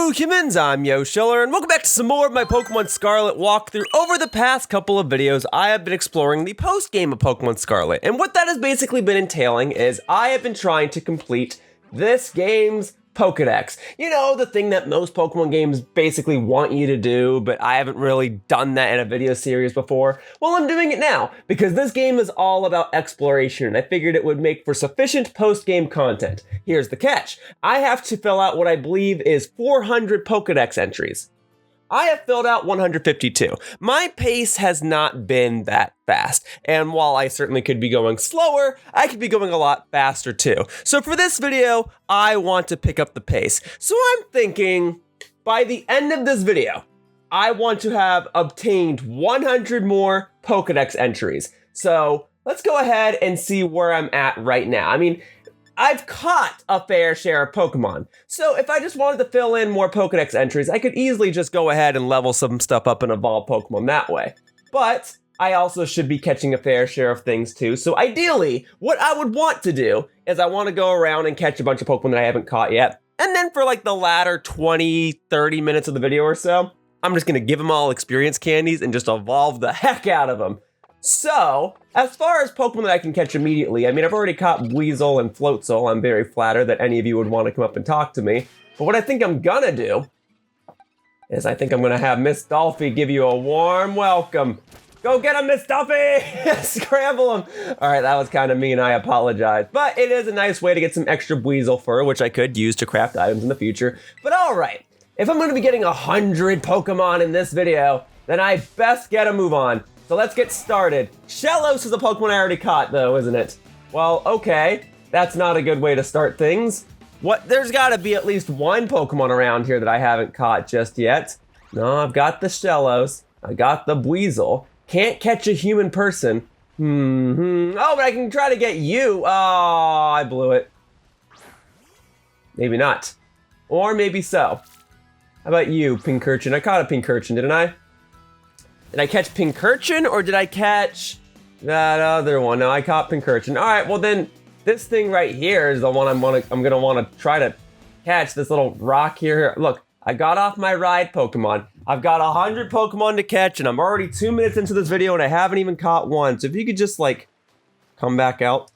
Hello humans, I'm Yoshiller, and welcome back to some more of my Pokemon Scarlet walkthrough. Over the past couple of videos, I have been exploring the post-game of Pokemon Scarlet, and what that has basically been entailing is I have been trying to complete this game's Pokedex. You know, the thing that most Pokemon games basically want you to do, but I haven't really done that in a video series before. Well, I'm doing it now, because this game is all about exploration, and I figured it would make for sufficient post-game content. Here's the catch. I have to fill out what I believe is 400 Pokedex entries. I have filled out 152. My pace has not been that fast, and while I certainly could be going slower, I could be going a lot faster too. So for this video, I want to pick up the pace. So I'm thinking, by the end of this video, I want to have obtained 100 more Pokedex entries. So let's go ahead and see where I'm at right now. I mean, I've caught a fair share of Pokemon, so if I just wanted to fill in more Pokedex entries, I could easily just go ahead and level some stuff up and evolve Pokemon that way. But I also should be catching a fair share of things too, so ideally, what I would want to do is I want to go around and catch a bunch of Pokemon that I haven't caught yet, and then for like the latter 20-30 minutes of the video or so, I'm just going to give them all experience candies and just evolve the heck out of them. So, as far as Pokemon that I can catch immediately, I mean, I've already caught Weasel and Floatzel. I'm very flattered that any of you would want to come up and talk to me. But what I think I'm gonna do is I think I'm gonna have Miss Dolphy give you a warm welcome. Go get him, Miss Dolphy! Scramble him! Alright, that was kind of mean, I apologize. But it is a nice way to get some extra Weasel fur, which I could use to craft items in the future. But alright, if I'm gonna be getting 100 Pokemon in this video, then I best get a move on. So let's get started. Shellos is a Pokemon I already caught though, isn't it? Well, okay, that's not a good way to start things. There's gotta be at least one Pokemon around here that I haven't caught just yet. No, I've got the Shellos, I got the Weasel. Can't catch a human person. Oh, but I can try to get you. Oh, I blew it. Maybe not. Or maybe so. How about you, Pincurchin? I caught a Pincurchin, didn't I? Did I catch Pincurchin or did I catch that other one? No, I caught Pincurchin. All right, well then this thing right here is the one I'm gonna want to try to catch. This little rock here. Look, I got off my ride Pokemon. I've got 100 Pokemon to catch and I'm already 2 minutes into this video and I haven't even caught one. So if you could just like come back out,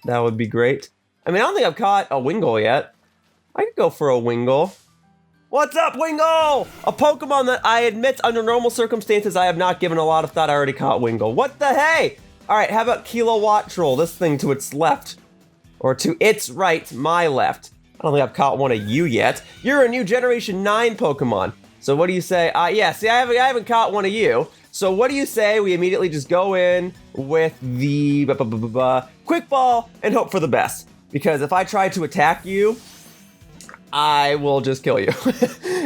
that would be great. I mean, I don't think I've caught a Wingull yet. I could go for a Wingull. What's up, Wingull? A Pokemon that I admit under normal circumstances I have not given a lot of thought. I already caught Wingull. What the hey? All right, how about Kilowattrel? This thing to its left. Or to its right, my left. I don't think I've caught one of you yet. You're a new Generation 9 Pokemon. So what do you say? Yeah, see, I haven't caught one of you. So what do you say we immediately just go in with the Quick Ball and hope for the best? Because if I try to attack you, I will just kill you.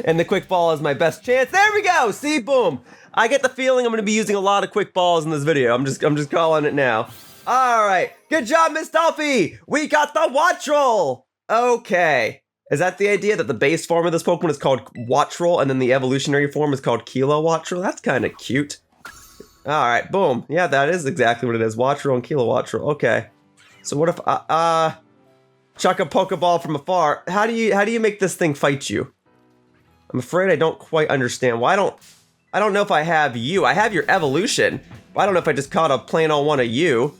And the Quick Ball is my best chance. There we go! See, boom! I get the feeling I'm gonna be using a lot of Quick Balls in this video. I'm just calling it now. Alright, good job, Miss Dolphy! We got the Wattrel! Okay. Is that the idea that the base form of this Pokemon is called Wattrel and then the evolutionary form is called Kilowattrel? That's kind of cute. Alright, boom. Yeah, that is exactly what it is. Wattrel and Kilowattrel. Okay. So what if chuck a Pokeball from afar. How do you make this thing fight you? I'm afraid I don't quite understand. Well, I don't know if I have you. I have your evolution, but I don't know if I just caught a plain old one of you.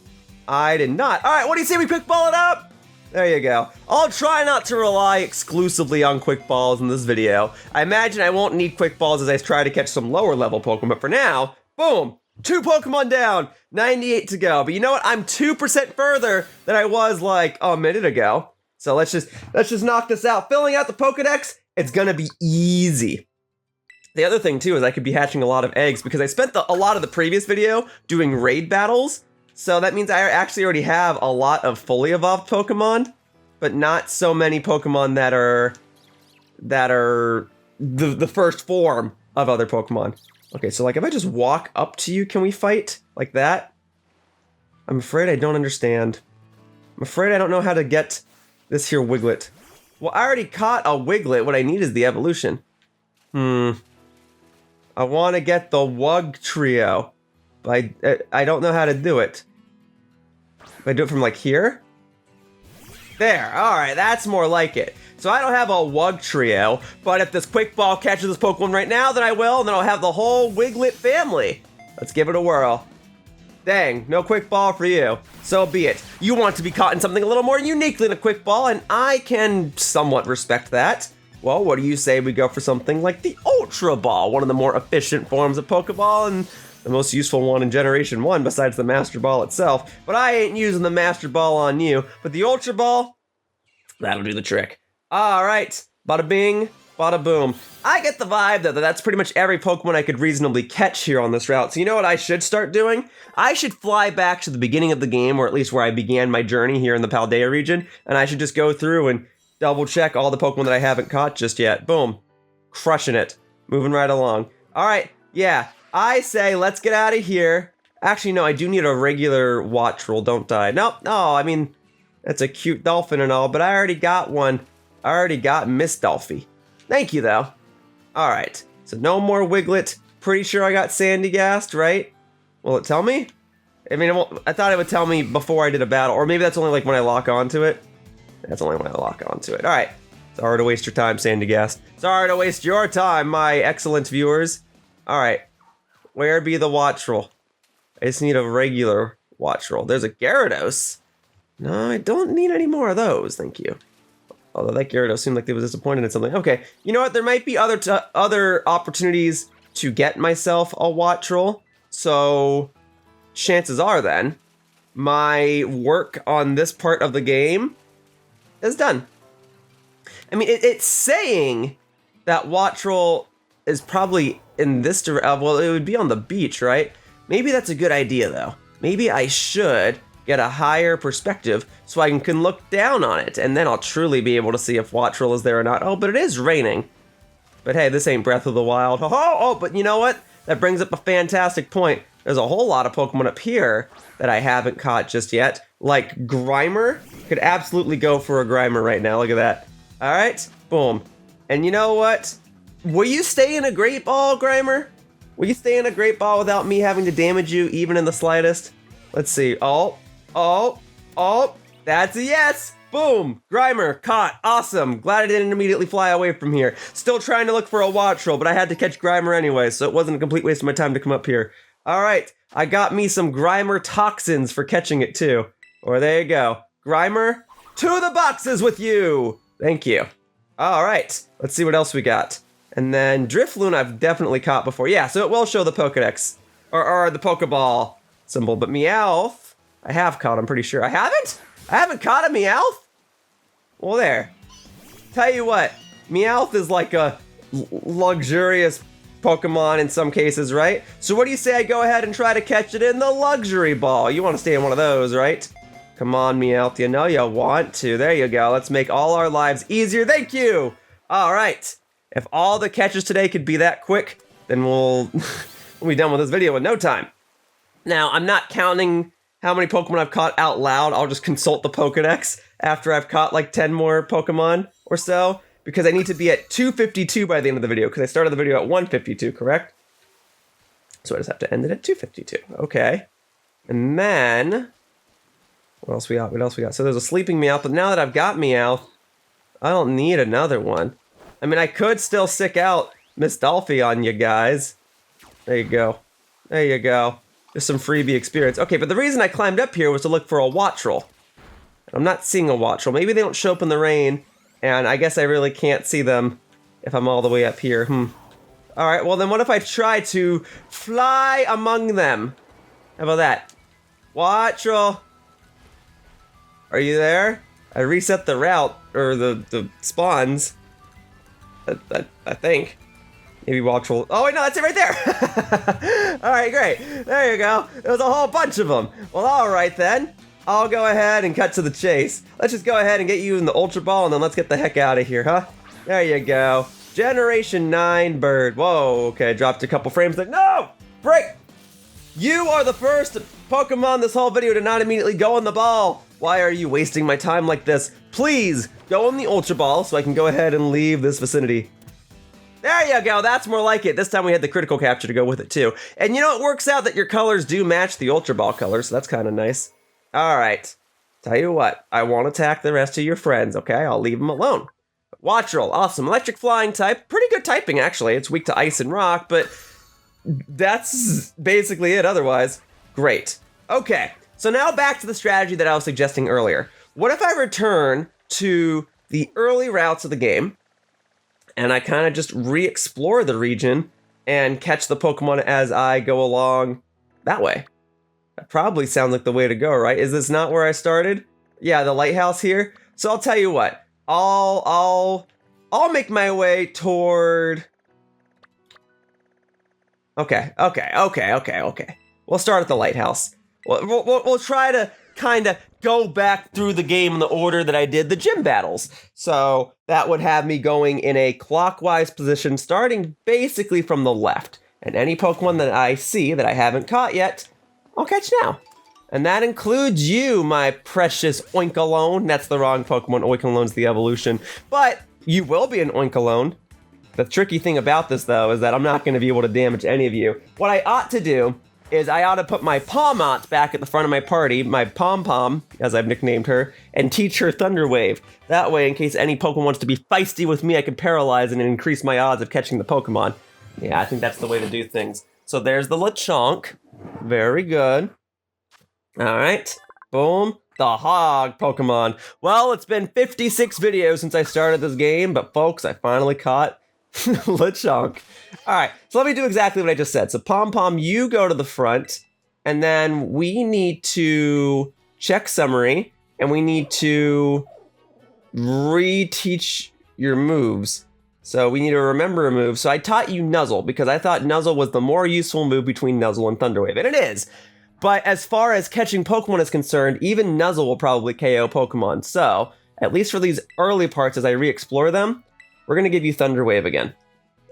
I did not. All right, what do you say we quick ball it up? There you go. I'll try not to rely exclusively on quick balls in this video. I imagine I won't need quick balls as I try to catch some lower level Pokemon, but for now, boom, 2 Pokemon down, 98 to go. But you know what? I'm 2% further than I was like a minute ago. So let's just knock this out. Filling out the Pokedex, it's gonna be easy. The other thing too is I could be hatching a lot of eggs because I spent a lot of the previous video doing raid battles. So that means I actually already have a lot of fully evolved Pokemon, but not so many Pokemon that are the first form of other Pokemon. Okay, so like if I just walk up to you, can we fight like that? I'm afraid I don't understand. I'm afraid I don't know how to get this here Wiglet. Well, I already caught a Wiglet. What I need is the evolution. I want to get the Wugtrio, but I don't know how to do it. If I do it from like here? There, all right, that's more like it. So I don't have a Wugtrio, but if this Quick Ball catches this Pokemon right now, then I will, and then I'll have the whole Wiglett family. Let's give it a whirl. Dang, no Quick Ball for you. So be it. You want to be caught in something a little more unique than a Quick Ball, and I can somewhat respect that. Well, what do you say we go for something like the Ultra Ball, one of the more efficient forms of Pokeball, and the most useful one in Generation 1 besides the Master Ball itself. But I ain't using the Master Ball on you, but the Ultra Ball, that'll do the trick. All right, bada bing, bada boom. I get the vibe that that's pretty much every Pokemon I could reasonably catch here on this route. So you know what I should start doing? I should fly back to the beginning of the game, or at least where I began my journey here in the Paldea region, and I should just go through and double check all the Pokemon that I haven't caught just yet. Boom. Crushing it. Moving right along. All right, yeah, I say let's get out of here. Actually, no, I do need a regular Wattrel, don't I? No, I mean, that's a cute dolphin and all, but I already got one. I already got Miss Dolphy. Thank you, though. All right, so no more Wiglett. Pretty sure I got Sandygast, right? Will it tell me? I mean, I thought it would tell me before I did a battle, or maybe that's only like when I lock onto it. That's only when I lock onto it. All right, sorry to waste your time, Sandygast. Sorry to waste your time, my excellent viewers. All right, where be the Wattrel? I just need a regular Wattrel. There's a Gyarados. No, I don't need any more of those, thank you. Although that Gyarados seemed like they was disappointed in something. Okay, you know what? There might be other opportunities to get myself a Wattrel. So chances are then my work on this part of the game is done. I mean, it's saying that Wattrel is probably in this direction. Well, it would be on the beach, right? Maybe that's a good idea, though. Maybe I should get a higher perspective so I can look down on it, and then I'll truly be able to see if Wattrel is there or not. Oh, but it is raining. But hey, this ain't Breath of the Wild. Oh, but you know what? That brings up a fantastic point. There's a whole lot of Pokemon up here that I haven't caught just yet. Like Grimer. Could absolutely go for a Grimer right now. Look at that. All right, boom. And you know what? Will you stay in a Great Ball, Grimer? Will you stay in a Great Ball without me having to damage you even in the slightest? Let's see. Oh, that's a yes. Boom, Grimer, caught, awesome. Glad I didn't immediately fly away from here. Still trying to look for a Wattrel, but I had to catch Grimer anyway, so it wasn't a complete waste of my time to come up here. All right, I got me some Grimer toxins for catching it too. Or there you go. Grimer, to the boxes with you. Thank you. All right, let's see what else we got. And then Drifloon I've definitely caught before. Yeah, so it will show the Pokedex, or the Pokeball symbol, but Meowth, I have caught, I'm pretty sure. I haven't? I haven't caught a Meowth? Well, there. Tell you what, Meowth is like a luxurious Pokemon in some cases, right? So what do you say I go ahead and try to catch it in the Luxury Ball? You want to stay in one of those, right? Come on, Meowth, you know you want to. There you go. Let's make all our lives easier. Thank you. All right. If all the catches today could be that quick, then we'll be done with this video in no time. Now, I'm not counting how many Pokemon I've caught out loud. I'll just consult the Pokedex after I've caught like 10 more Pokemon or so, because I need to be at 252 by the end of the video, because I started the video at 152, correct? So I just have to end it at 252. Okay. And then, what else we got? What else we got? So there's a sleeping Meowth, but now that I've got Meowth, I don't need another one. I mean, I could still sick out Miss Dolphy on you guys. There you go. There you go. Just some freebie experience. Okay, but the reason I climbed up here was to look for a Wattrel. I'm not seeing a Wattrel. Maybe they don't show up in the rain, and I guess I really can't see them if I'm all the way up here. Alright, well then what if I try to fly among them? How about that? Wattrel! Are you there? I reset the route, or the spawns. I think. Maybe Wattrel. Oh wait, no, that's it right there. All right, great. There you go. There's a whole bunch of them. Well, all right then. I'll go ahead and cut to the chase. Let's just go ahead and get you in the Ultra Ball, and then let's get the heck out of here, huh? There you go. Generation 9 bird. Whoa, okay, dropped a couple frames there. No! Break! You are the first Pokemon this whole video to not immediately go on the ball. Why are you wasting my time like this? Please, go on the Ultra Ball so I can go ahead and leave this vicinity. There you go, that's more like it. This time we had the critical capture to go with it too. And you know, it works out that your colors do match the Ultra Ball colors, so that's kind of nice. All right, tell you what, I won't attack the rest of your friends, okay? I'll leave them alone. Wattrel, awesome. Electric flying type. Pretty good typing, actually. It's weak to ice and rock, but that's basically it otherwise. Great. Okay, so now back to the strategy that I was suggesting earlier. What if I return to the early routes of the game, and I kind of just re-explore the region and catch the Pokemon as I go along that way? That probably sounds like the way to go, right? Is this not where I started? Yeah, the lighthouse here. So I'll tell you what. I'll make my way toward. Okay. We'll start at the lighthouse. We'll try to kind of go back through the game in the order that I did the gym battles. So that would have me going in a clockwise position, starting basically from the left. And any Pokemon that I see that I haven't caught yet, I'll catch now. And that includes you, my precious Oinkologne. That's the wrong Pokemon. Oinkolone's the evolution. But you will be an Oinkologne. The tricky thing about this, though, is that I'm not going to be able to damage any of you. What I ought to do is I ought to put my Pawmont back at the front of my party, my Pom-Pom, as I've nicknamed her, and teach her Thunder Wave. That way, in case any Pokemon wants to be feisty with me, I can paralyze and increase my odds of catching the Pokemon. Yeah, I think that's the way to do things. So there's the Lechonk. Very good. All right, boom, the Hog Pokemon. Well, it's been 56 videos since I started this game, but folks, I finally caught Lechonk. All right, so let me do exactly what I just said. So Pom-Pom, you go to the front, and then we need to check summary, and we need to reteach your moves. So we need to remember a move. So I taught you Nuzzle, because I thought Nuzzle was the more useful move between Nuzzle and Thunder Wave, and it is. But as far as catching Pokemon is concerned, even Nuzzle will probably KO Pokemon. So, at least for these early parts as I re-explore them, we're going to give you Thunder Wave again.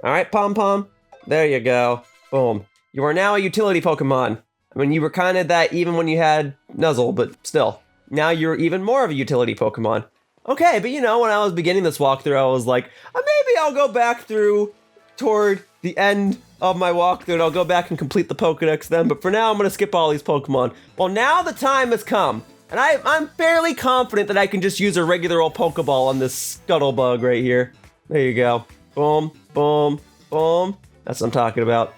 Alright, Pom-Pom. There you go. Boom. You are now a utility Pokemon. I mean, you were kind of that even when you had Nuzzle, but still. Now you're even more of a utility Pokemon. Okay, but you know, when I was beginning this walkthrough, I was like, maybe I'll go back through toward the end of my walkthrough and I'll go back and complete the Pokedex then, but for now I'm going to skip all these Pokemon. Well, now the time has come, and I'm fairly confident that I can just use a regular old Pokeball on this Scuttlebug right here. There you go. Boom, boom, boom. That's what I'm talking about.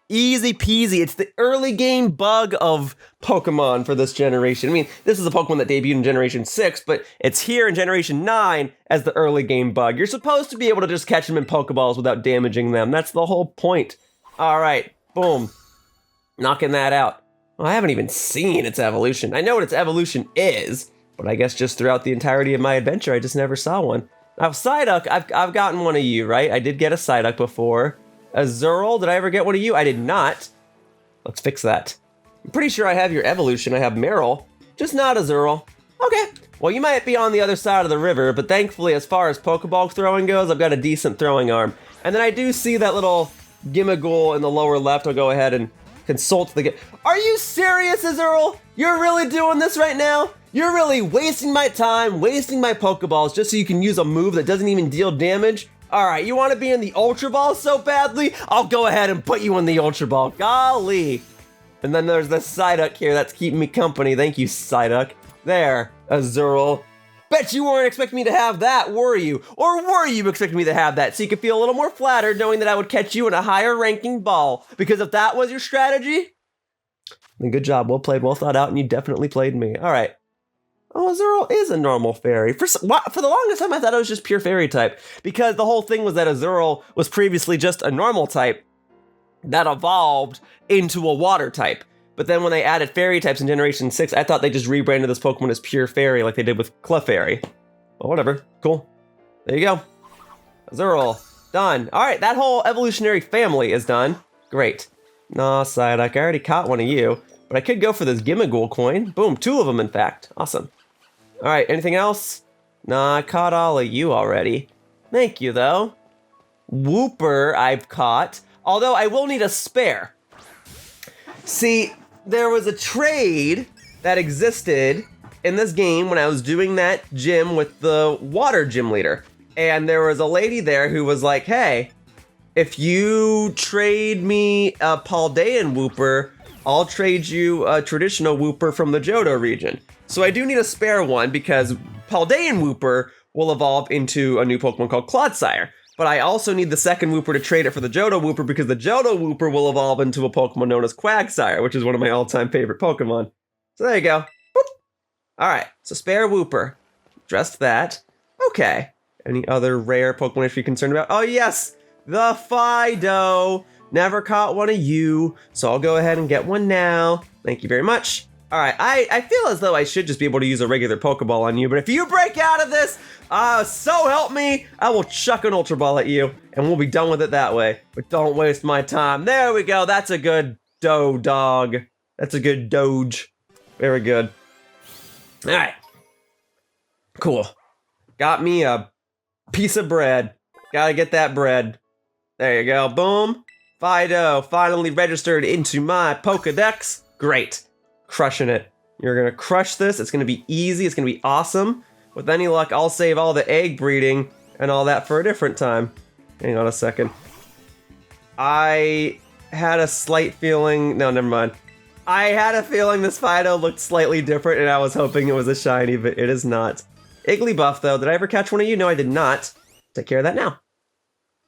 Easy peasy. It's the early game bug of Pokemon for this generation. I mean, this is a Pokemon that debuted in Generation 6, but it's here in Generation 9 as the early game bug. You're supposed to be able to just catch them in Pokeballs without damaging them. That's the whole point. All right, boom. Knocking that out. Well, I haven't even seen its evolution. I know what its evolution is, but I guess just throughout the entirety of my adventure, I just never saw one. Now, Psyduck, I've gotten one of you, right? I did get a Psyduck before. Azurill, did I ever get one of you? I did not. Let's fix that. I'm pretty sure I have your evolution. I have Meryl, just not Azurill. Okay, well, you might be on the other side of the river, but thankfully, as far as Pokeball throwing goes, I've got a decent throwing arm. And then I do see that little Gimmighoul in the lower left. I'll go ahead and consult the... Are you serious, Azurill? You're really doing this right now? You're really wasting my time, wasting my Pokeballs just so you can use a move that doesn't even deal damage? Alright, you want to be in the Ultra Ball so badly? I'll go ahead and put you in the Ultra Ball. Golly! And then there's the Psyduck here that's keeping me company. Thank you, Psyduck. There, Azurill. Bet you weren't expecting me to have that, were you? Or were you expecting me to have that so you could feel a little more flattered knowing that I would catch you in a higher ranking ball? Because if that was your strategy, then good job. Well played, well thought out, and you definitely played me. Alright. Oh, Azurill is a normal fairy. For the longest time, I thought it was just pure fairy type. Because the whole thing was that Azurill was previously just a normal type that evolved into a water type. But then when they added fairy types in Generation 6, I thought they just rebranded this Pokemon as pure fairy like they did with Clefairy. Well, whatever. Cool. There you go. Azurill. Done. Alright, that whole evolutionary family is done. Great. Nah, Psyduck, I already caught one of you. But I could go for this Gimmighoul coin. Boom, 2 of them, in fact. Awesome. Alright, anything else? Nah, I caught all of you already. Thank you, though. Wooper, I've caught. Although, I will need a spare. See, there was a trade that existed in this game when I was doing that gym with the water gym leader. And there was a lady there who was like, hey, if you trade me a Paldean Wooper, I'll trade you a traditional Wooper from the Johto region. So I do need a spare one because Paldean Wooper will evolve into a new Pokemon called Clodsire. But I also need the second Wooper to trade it for the Johto Wooper because the Johto Wooper will evolve into a Pokemon known as Quagsire, which is one of my all-time favorite Pokemon. So there you go. Boop. All right, so spare Wooper. Addressed that. Okay. Any other rare Pokemon I should be concerned about? Oh yes, the Fidough. Never caught one of you, so I'll go ahead and get one now. Thank you very much. All right, I feel as though I should just be able to use a regular Pokeball on you, but if you break out of this, so help me, I will chuck an Ultra Ball at you, and we'll be done with it that way. But don't waste my time. There we go. That's a good dog. That's a good Doge. Very good. All right. Cool. Got me a piece of bread. Gotta get that bread. There you go. Boom. Fidough finally registered into my Pokedex. Great. Crushing it. You're gonna crush this. It's gonna be easy. It's gonna be awesome. With any luck, I'll save all the egg breeding and all that for a different time. Hang on a second. I had a slight feeling... No, never mind. I had a feeling this Fidough looked slightly different, and I was hoping it was a shiny, but it is not. Igglybuff, though. Did I ever catch one of you? No, I did not. Take care of that now.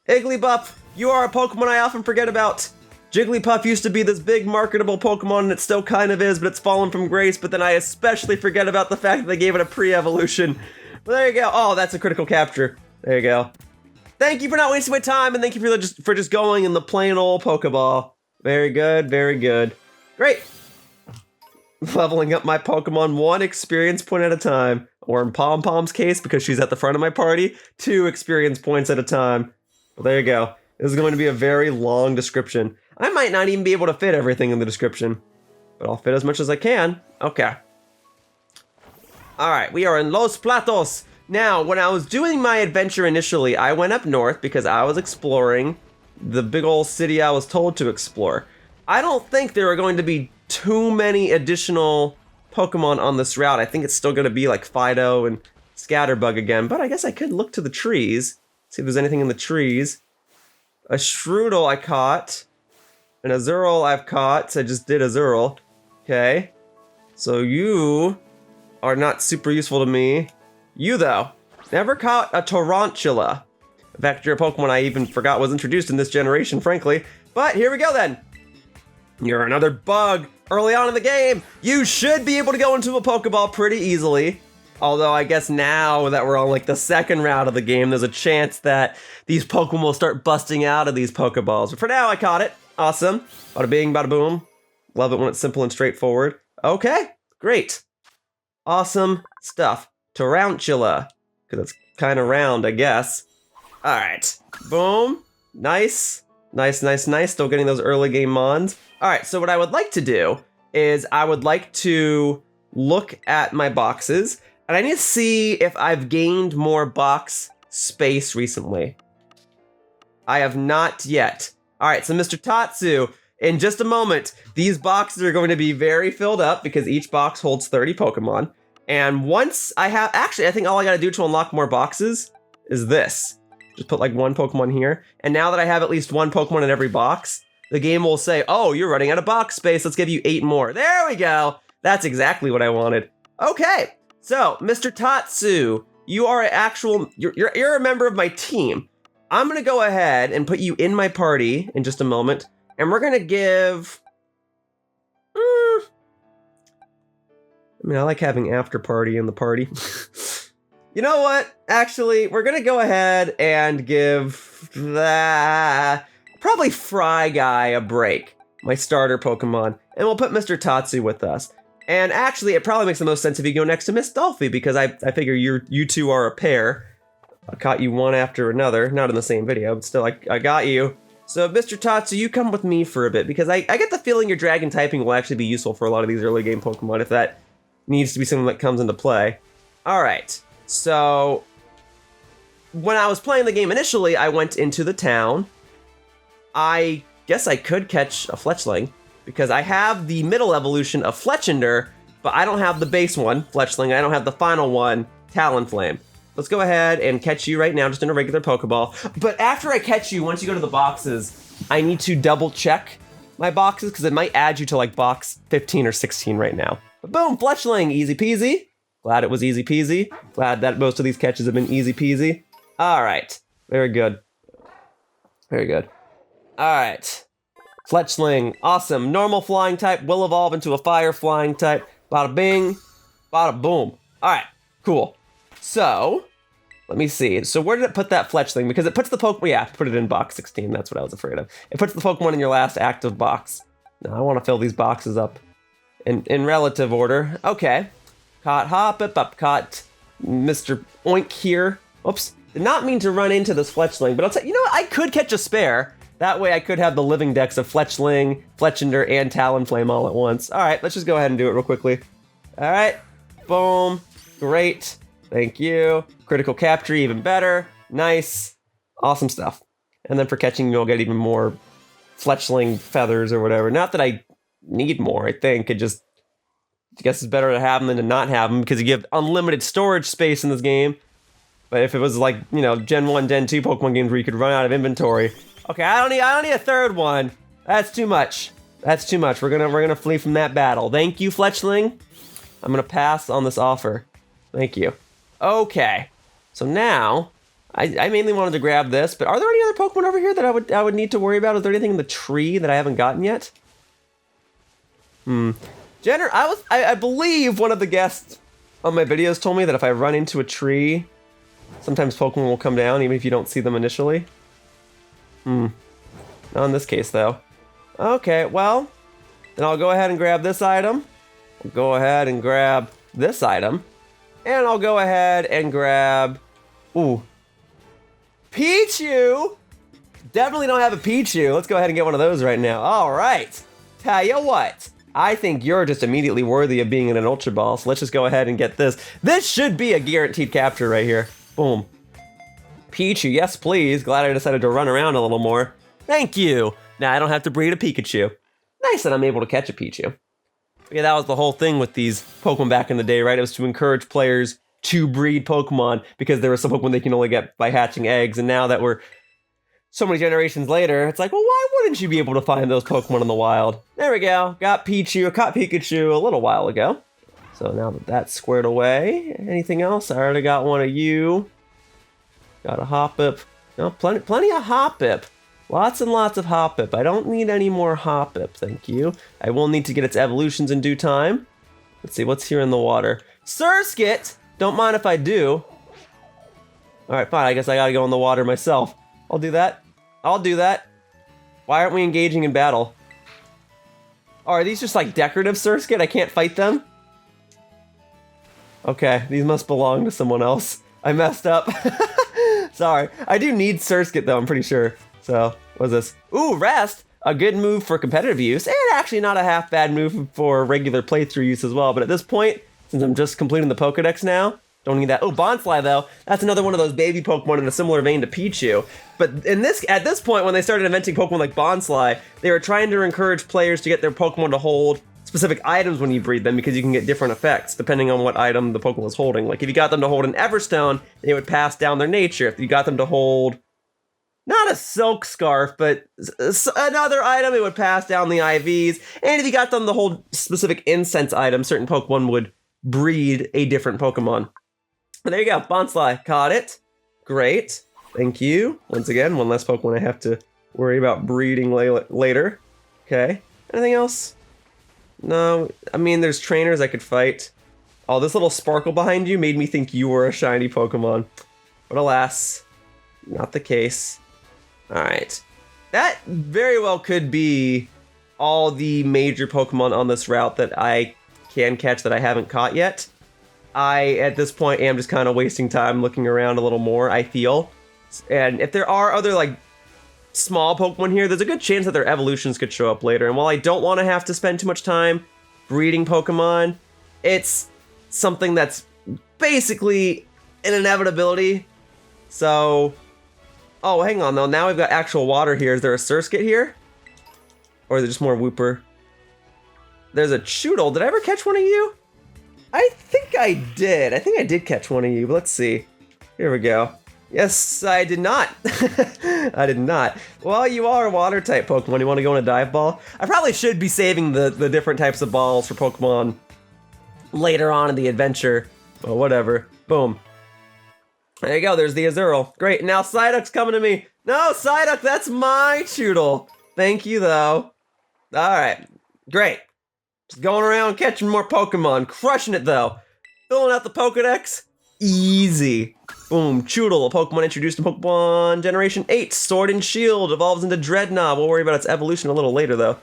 Igglybuff, you are a Pokemon I often forget about. Jigglypuff used to be this big marketable Pokemon, and it still kind of is, but it's fallen from grace, but then I especially forget about the fact that they gave it a pre-evolution. But there you go. Oh, that's a critical capture. There you go. Thank you for not wasting my time, and thank you for just going in the plain old Pokeball. Very good, very good. Great. Leveling up my Pokemon 1 experience point at a time. Or in Pom Pom's case, because she's at the front of my party, 2 experience points at a time. Well, there you go. This is going to be a very long description. I might not even be able to fit everything in the description, but I'll fit as much as I can. Okay. All right, we are in Los Platos. Now, when I was doing my adventure initially, I went up north because I was exploring the big old city I was told to explore. I don't think there are going to be too many additional Pokemon on this route. I think it's still going to be like Fidough and Scatterbug again, but I guess I could look to the trees, see if there's anything in the trees. A Chewtle I caught. An Azurill I've caught, so I just did Azurill. Okay. So you are not super useful to me. You, though. Never caught a Tarountula. In fact, you're a Pokemon I even forgot was introduced in this generation, frankly. But here we go, then. You're another bug. Early on in the game, you should be able to go into a Pokeball pretty easily. Although I guess now that we're on like the second round of the game, there's a chance that these Pokemon will start busting out of these Pokeballs. But for now, I caught it. Awesome. Bada bing, bada boom. Love it when it's simple and straightforward. Okay, great. Awesome stuff. Tarountula, because it's kind of round, I guess. All right. Boom. Nice. Nice, nice, nice. Still getting those early game mons. All right, so what I would like to do is I would like to look at my boxes, and I need to see if I've gained more box space recently. I have not yet. All right, so Mr. Tatsu, in just a moment, these boxes are going to be very filled up because each box holds 30 Pokemon. And once I have, actually, I think all I gotta do to unlock more boxes is this. Just put like one Pokemon here. And now that I have at least one Pokemon in every box, the game will say, oh, you're running out of box space. Let's give you 8 more. There we go. That's exactly what I wanted. Okay, so Mr. Tatsu, you are you're a member of my team. I'm gonna go ahead and put you in my party in just a moment, and we're gonna give... I mean, I like having after party in the party. You know what? Actually, we're gonna go ahead and give that... probably Fry Guy a break, my starter Pokemon, and we'll put Mr. Tatsu with us. And actually, it probably makes the most sense if you go next to Miss Dolphy, because I figure you two are a pair. I caught you one after another, not in the same video, but still, I got you. So, Mr. Tatsu, you come with me for a bit, because I get the feeling your dragon typing will actually be useful for a lot of these early game Pokemon, if that needs to be something that comes into play. Alright, so... when I was playing the game initially, I went into the town. I guess I could catch a Fletchling, because I have the middle evolution of Fletchinder, but I don't have the base one, Fletchling. I don't have the final one, Talonflame. Let's go ahead and catch you right now, just in a regular Pokeball. But after I catch you, once you go to the boxes, I need to double check my boxes, because it might add you to like box 15 or 16 right now. But boom, Fletchling, easy peasy. Glad it was easy peasy. Glad that most of these catches have been easy peasy. All right. Very good. Very good. All right. Fletchling. Awesome. Normal flying type will evolve into a fire flying type. Bada bing. Bada boom. All right. Cool. So, let me see. So where did it put that Fletchling? Because it puts the Pokemon... Yeah, put it in box 16. That's what I was afraid of. It puts the Pokemon in your last active box. Now, I want to fill these boxes up in relative order. Okay. Caught Hoppip, up caught Mr. Oink here. Oops. Did not mean to run into this Fletchling, but I'll tell you, you know what? I could catch a spare. That way I could have the living decks of Fletchling, Fletchinder, and Talonflame all at once. All right, let's just go ahead and do it real quickly. All right. Boom. Great. Thank you. Critical capture, even better. Nice. Awesome stuff. And then for catching, you'll get even more Fletchling feathers or whatever. Not that I need more, I think. I guess it's better to have them than to not have them because you give unlimited storage space in this game. But if it was like, you know, Gen 1, Gen 2 Pokemon games where you could run out of inventory. Okay, I don't need a third one. That's too much. That's too much. We're gonna flee from that battle. Thank you, Fletchling. I'm gonna pass on this offer. Thank you. Okay. So now, I mainly wanted to grab this, but are there any other Pokemon over here that I would need to worry about? Is there anything in the tree that I haven't gotten yet? I believe one of the guests on my videos told me that if I run into a tree, sometimes Pokemon will come down even if you don't see them initially. Not in this case though. Okay, well, then I'll go ahead and grab this item. I'll go ahead and grab this item. And I'll go ahead and grab... Ooh. Pichu! Definitely don't have a Pichu. Let's go ahead and get one of those right now. All right. Tell you what. I think you're just immediately worthy of being in an Ultra Ball, so let's just go ahead and get this. This should be a guaranteed capture right here. Boom. Pichu, yes please. Glad I decided to run around a little more. Thank you. Now I don't have to breed a Pikachu. Nice that I'm able to catch a Pichu. Yeah, that was the whole thing with these Pokemon back in the day, right? It was to encourage players to breed Pokemon because there were some Pokemon they can only get by hatching eggs, and now that we're so many generations later, it's like, well, why wouldn't you be able to find those Pokemon in the wild? There we go. Got Pichu, caught Pikachu a little while ago. So now that that's squared away, anything else? I already got one of you. Got a Hoppip. No, plenty of Hoppip. Lots and lots of Hoppip. I don't need any more Hoppip, thank you. I will need to get its evolutions in due time. Let's see, what's here in the water? Surskit! Don't mind if I do. Alright, fine, I guess I gotta go in the water myself. I'll do that. I'll do that. Why aren't we engaging in battle? Oh, are these just like decorative Surskit? I can't fight them? Okay, these must belong to someone else. I messed up. Sorry. I do need Surskit though, I'm pretty sure. So, what's this? Ooh, Rest! A good move for competitive use, and actually not a half bad move for regular playthrough use as well. But at this point, since I'm just completing the Pokedex now, don't need that. Oh, Bonsly though, that's another one of those baby Pokemon in a similar vein to Pichu. But at this point, when they started inventing Pokemon like Bonsly, they were trying to encourage players to get their Pokemon to hold specific items when you breed them because you can get different effects depending on what item the Pokemon was holding. Like if you got them to hold an Everstone, they would pass down their nature. If you got them to hold not a silk scarf, but another item, it would pass down the IVs. And if you got them to hold specific incense items, certain Pokemon would breed a different Pokemon. But there you go, Bonsly, caught it. Great, thank you. Once again, one less Pokemon I have to worry about breeding later. Okay, anything else? No, I mean, there's trainers I could fight. Oh, this little sparkle behind you made me think you were a shiny Pokemon. But alas, not the case. Alright. That very well could be all the major Pokemon on this route that I can catch that I haven't caught yet. I, at this point, am just kind of wasting time looking around a little more, I feel. And if there are other, like, small Pokemon here, there's a good chance that their evolutions could show up later. And while I don't want to have to spend too much time breeding Pokemon, it's something that's basically an inevitability. So... Oh, hang on, though. Now we've got actual water here. Is there a Surskit here? Or is it just more Wooper? There's a Chewtle. Did I ever catch one of you? I think I did. I think I did catch one of you, but let's see. Here we go. Yes, I did not. I did not. Well, you are a water-type Pokemon. You want to go in a dive ball? I probably should be saving the different types of balls for Pokemon later on in the adventure Well, whatever. Boom. There you go, there's the Azurill. Great, now Psyduck's coming to me. No, Psyduck, that's my Chewtle. Thank you, though. Alright, great. Just going around catching more Pokemon. Crushing it, though. Filling out the Pokedex. Easy. Boom, Chewtle, a Pokemon introduced in Pokemon Generation 8. Sword and Shield evolves into Dreadnought. We'll worry about its evolution a little later, though.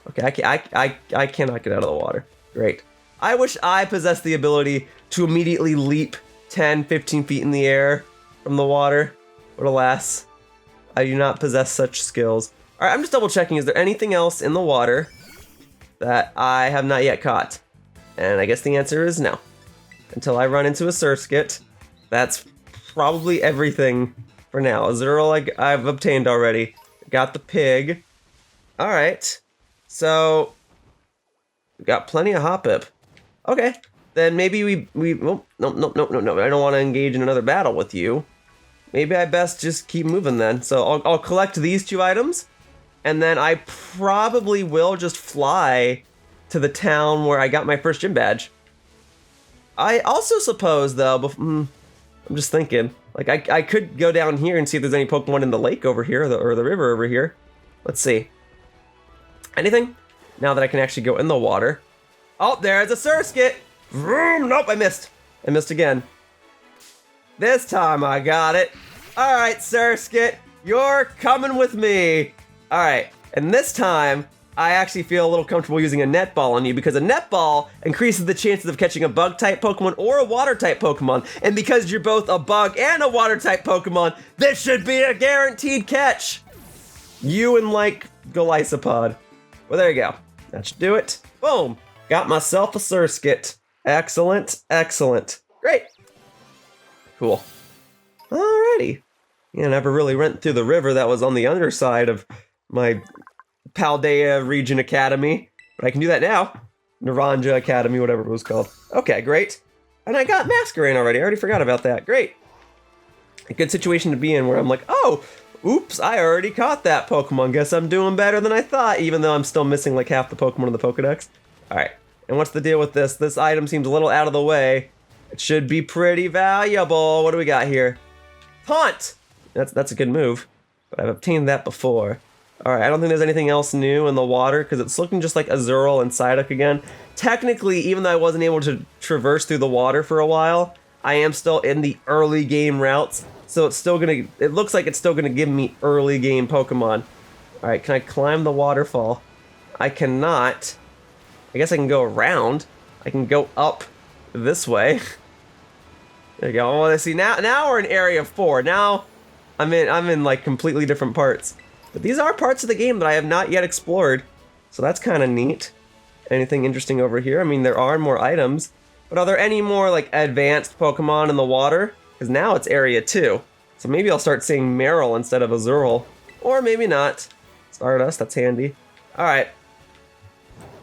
Okay, I cannot get out of the water. Great. I wish I possessed the ability to immediately leap 10, 15 feet in the air from the water. But alas, I do not possess such skills. Alright, I'm just double checking. Is there anything else in the water that I have not yet caught? And I guess the answer is no. Until I run into a Surskit. That's probably everything for now. Azurill I've obtained already. Got the pig. Alright. So, we got plenty of Hoppip. Okay. Then maybe oh, no, I don't want to engage in another battle with you. Maybe I best just keep moving then. So I'll collect these 2 items, and then I probably will just fly to the town where I got my first gym badge. I also suppose, though, I'm just thinking, like I could go down here and see if there's any Pokemon in the lake over here, or the river over here. Let's see. Anything? Now that I can actually go in the water. Oh, there's a Surskit! Vroom! Nope, I missed. I missed again. This time I got it. Alright, Surskit, you're coming with me. Alright, and this time, I actually feel a little comfortable using a net ball on you because a net ball increases the chances of catching a bug-type Pokemon or a water-type Pokemon. And because you're both a bug and a water-type Pokemon, this should be a guaranteed catch. You and, like, Golisopod. Well, there you go. That should do it. Boom. Got myself a Surskit. Excellent, excellent. Great. Cool. Alrighty. Yeah, never really went through the river that was on the underside of my Paldea Region Academy, but I can do that now. Naranja Academy, whatever it was called. Okay, great. And I got Masquerain already. I already forgot about that. Great. A good situation to be in where I'm like, oh, oops, I already caught that Pokemon. Guess I'm doing better than I thought, even though I'm still missing like half the Pokemon in the Pokedex. Alright. And what's the deal with this? This item seems a little out of the way. It should be pretty valuable. What do we got here? Taunt! That's a good move. But I've obtained that before. Alright, I don't think there's anything else new in the water, because it's looking just like Azurill and Psyduck again. Technically, even though I wasn't able to traverse through the water for a while, I am still in the early game routes. So it's still gonna, it looks like it's still gonna give me early game Pokemon. Alright, can I climb the waterfall? I cannot. I guess I can go around. I can go up this way. There you go. Oh, I see. Now we're in Area 4. Now I'm in like completely different parts. But these are parts of the game that I have not yet explored. So that's kind of neat. Anything interesting over here? I mean, there are more items. But are there any more like advanced Pokemon in the water? Because now it's Area 2. So maybe I'll start seeing Meryl instead of Azurill. Or maybe not. Stardust, that's handy. Alright.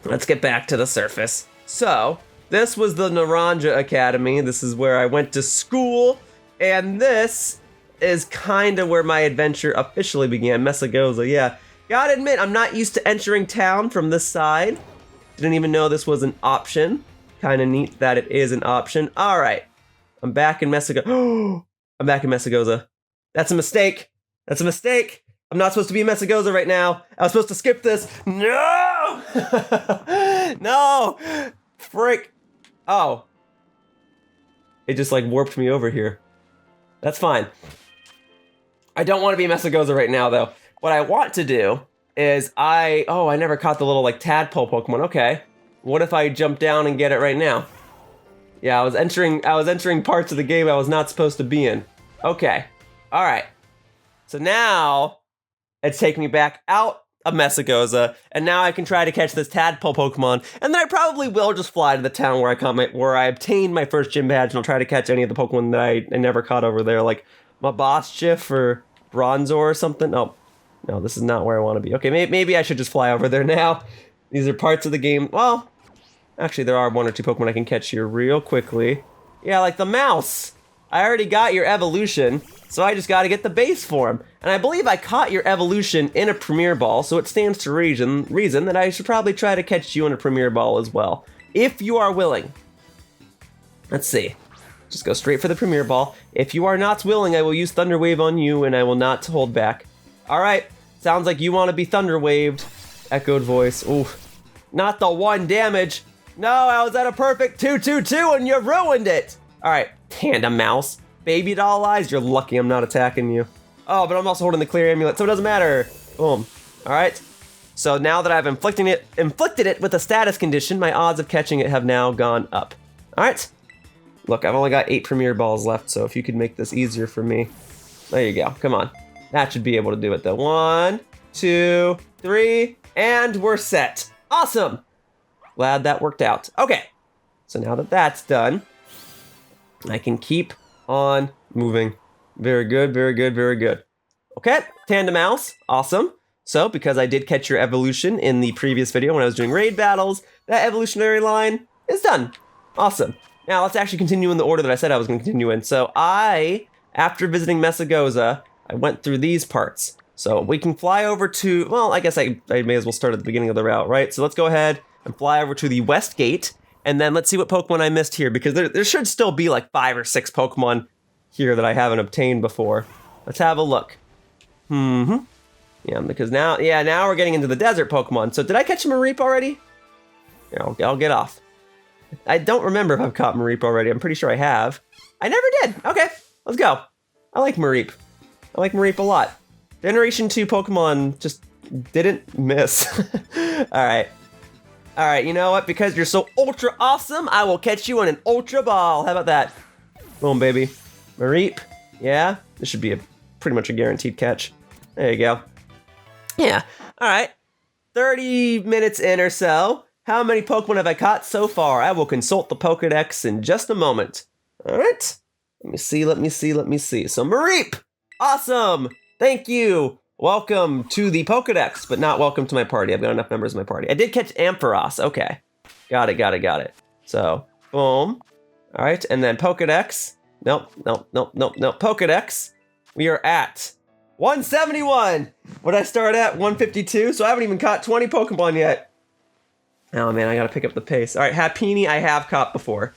Let's get back to the surface. So, this was the Naranja Academy. This is where I went to school. And this is kind of where my adventure officially began. Messagoza, yeah. Gotta admit, I'm not used to entering town from this side. Didn't even know this was an option. Kind of neat that it is an option. Alright. I'm back in Messagoza. I'm back in Messagoza. That's a mistake. That's a mistake. I'm not supposed to be in Messagoza right now. I was supposed to skip this. No! No! Frick. Oh. It just like warped me over here. That's fine. I don't want to be in Messagoza right now though. What I want to do is I never caught the little like tadpole Pokemon. Okay. What if I jump down and get it right now? Yeah, I was entering parts of the game I was not supposed to be in. Okay. All right. So now it's taking me back out of Messagoza, and now I can try to catch this tadpole Pokemon, and then I probably will just fly to the town where I obtained my first gym badge, and I'll try to catch any of the Pokemon that I never caught over there, like my Maschiff or Bronzor or something. Oh, no, this is not where I want to be. Okay, maybe I should just fly over there now. These are parts of the game. Well, actually, there are one or two Pokemon I can catch here real quickly. Yeah, like the mouse. I already got your evolution, so I just got to get the base form. And I believe I caught your evolution in a Premier Ball, so it stands to reason that I should probably try to catch you in a Premier Ball as well, if you are willing. Let's see. Just go straight for the Premier Ball. If you are not willing, I will use Thunder Wave on you, and I will not hold back. All right, sounds like you want to be Thunder Waved. Echoed voice. Ooh, not the 1 damage. No, I was at a perfect 2-2-2, and you ruined it. All right, Tandemaus. Baby doll eyes, you're lucky I'm not attacking you. Oh, but I'm also holding the Clear Amulet, so it doesn't matter. Boom. All right. So now that I've inflicted it with a status condition, my odds of catching it have now gone up. All right. Look, I've only got 8 Premier Balls left, so if you could make this easier for me. There you go. Come on. That should be able to do it, though. 1, 2, 3, and we're set. Awesome. Glad that worked out. Okay. So now that that's done, I can keep on moving. Very good, very good, very good. Okay, Tandemaus. Awesome. So, because I did catch your evolution in the previous video when I was doing raid battles, that evolutionary line is done. Awesome. Now, let's actually continue in the order that I said I was going to continue in. So, after visiting Messagoza, I went through these parts. So, we can fly over to, well, I guess I may as well start at the beginning of the route, right? So, let's go ahead and fly over to the West Gate, and then let's see what Pokemon I missed here, because there should still be like 5 or 6 Pokemon here that I haven't obtained before. Let's have a look. Yeah, because now we're getting into the desert Pokemon. So did I catch a Mareep already? Here, I'll get off. I don't remember if I've caught Mareep already. I'm pretty sure I have. I never did. Okay, let's go. I like Mareep. I like Mareep a lot. Generation 2 Pokemon just didn't miss. All right. All right, you know what? Because you're so ultra awesome, I will catch you in an Ultra Ball. How about that? Boom, baby. Mareep. Yeah, this should be pretty much a guaranteed catch. There you go. Yeah, all right. 30 minutes in or so. How many Pokemon have I caught so far? I will consult the Pokedex in just a moment. All right. Let me see. So Mareep. Awesome. Thank you. Welcome to the Pokedex, but not welcome to my party. I've got enough members of my party. I did catch Ampharos. Okay. Got it. So, boom. All right, and then Pokedex. Nope. Pokedex. We are at 171. What did I start at? 152? So I haven't even caught 20 Pokemon yet. Oh man, I gotta pick up the pace. All right, Happiny I have caught before,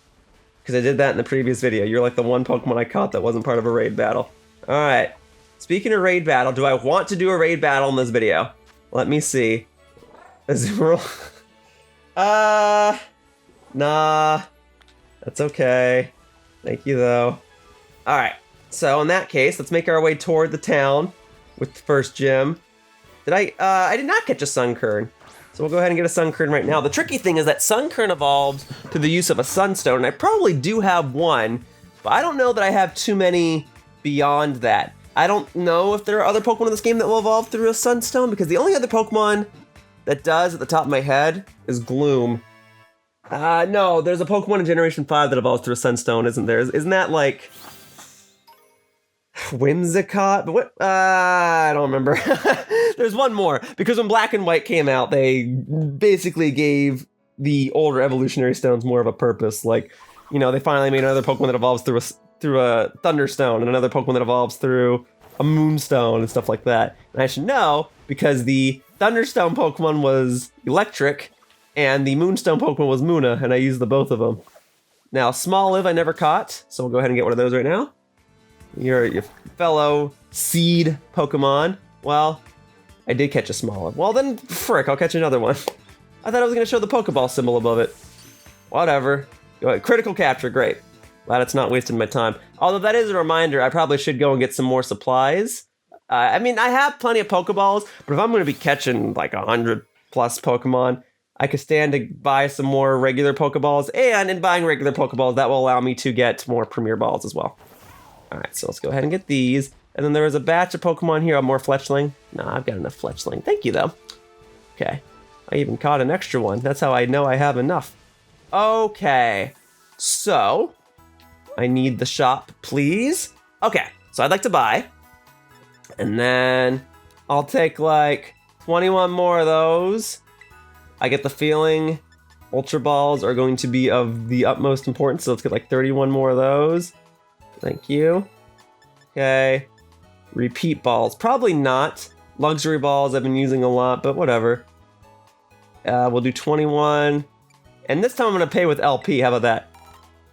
because I did that in the previous video. You're like the one Pokemon I caught that wasn't part of a raid battle. All right. Speaking of raid battle, do I want to do a raid battle in this video? Let me see. Azurill. Nah. That's okay. Thank you, though. All right. So in that case, let's make our way toward the town with the first gym. I did not catch a Sunkern. So we'll go ahead and get a Sunkern right now. The tricky thing is that Sunkern evolves to the use of a Sunstone, and I probably do have one, but I don't know that I have too many beyond that. I don't know if there are other Pokemon in this game that will evolve through a Sunstone, because the only other Pokemon that does at the top of my head is Gloom. No, there's a Pokemon in Generation 5 that evolves through a Sunstone, isn't there? Isn't that like Whimsicott? But what? I don't remember. There's one more, because when Black and White came out, they basically gave the older evolutionary stones more of a purpose. Like, you know, they finally made another Pokemon that evolves through a Thunderstone, and another Pokemon that evolves through a Moonstone and stuff like that. And I should know, because the Thunderstone Pokemon was Electric, and the Moonstone Pokemon was Munna, and I used the both of them. Now, Smoliv I never caught, so we'll go ahead and get one of those right now. Your fellow seed Pokemon. Well, I did catch a Smoliv. Well then, frick, I'll catch another one. I thought I was going to show the Pokeball symbol above it. Whatever. Go ahead. Critical capture, great. Glad it's not wasting my time. Although that is a reminder, I probably should go and get some more supplies. I mean, I have plenty of Pokeballs, but if I'm going to be catching like 100 plus Pokemon, I could stand to buy some more regular Pokeballs, and in buying regular Pokeballs, that will allow me to get more Premier Balls as well. All right, so let's go ahead and get these. And then there was a batch of Pokemon here. More Fletchling. Nah, I've got enough Fletchling. Thank you, though. Okay. I even caught an extra one. That's how I know I have enough. Okay. So, I need the shop, please. Okay, so I'd like to buy. And then I'll take like 21 more of those. I get the feeling Ultra Balls are going to be of the utmost importance, so let's get like 31 more of those. Thank you. Okay. Repeat balls. Probably not. Luxury balls I've been using a lot, but whatever. We'll do 21. And this time I'm going to pay with LP. How about that?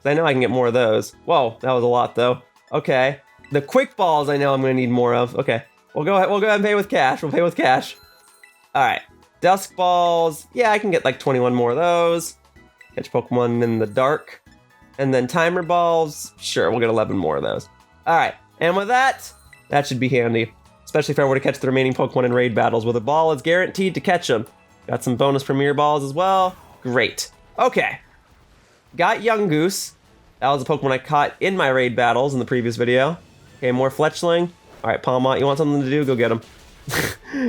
I know I can get more of those. Whoa, that was a lot though. Okay. The quick balls I know I'm gonna need more of. Okay. We'll go ahead and pay with cash. We'll pay with cash. Alright. Dusk balls. Yeah, I can get like 21 more of those. Catch Pokemon in the dark. And then timer balls. Sure, we'll get 11 more of those. Alright. And with that, that should be handy. Especially if I were to catch the remaining Pokemon in raid battles where the ball is guaranteed to catch them. Got some bonus Premier balls as well. Great. Okay. Got Young Goose. That was a Pokemon I caught in my raid battles in the previous video. Okay, more Fletchling. Alright, Palmont, you want something to do? Go get him.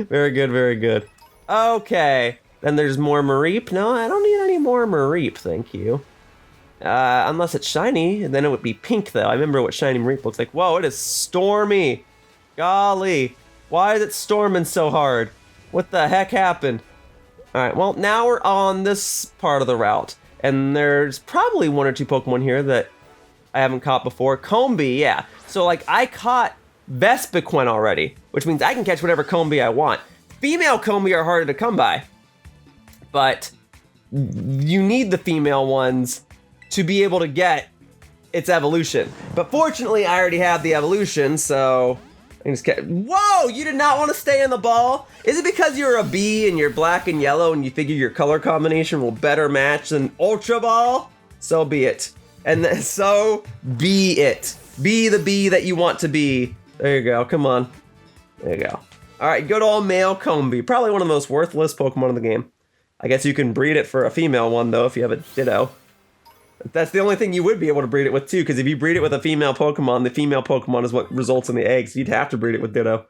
Very good, very good. Okay. Then there's more Mareep. No, I don't need any more Mareep, thank you. Unless it's shiny, and then it would be pink, though. I remember what shiny Mareep looks like. Whoa, it is stormy. Golly. Why is it storming so hard? What the heck happened? Alright, well, now we're on this part of the route. And there's probably 1 or 2 Pokemon here that I haven't caught before. Combee, yeah. So, like, I caught Vespiquen already, which means I can catch whatever Combee I want. Female Combee are harder to come by. But you need the female ones to be able to get its evolution. But fortunately, I already have the evolution, so I can just get... Whoa! You did not want to stay in the ball? Is it because you're a bee and you're black and yellow and you figure your color combination will better match than Ultra Ball? So be it. And so be it. Be the bee that you want to be. There you go. Come on. There you go. Alright, good old male Combee. Probably one of the most worthless Pokemon in the game. I guess you can breed it for a female one, though, if you have a Ditto. That's the only thing you would be able to breed it with, too, because if you breed it with a female Pokemon, the female Pokemon is what results in the eggs. You'd have to breed it with Ditto.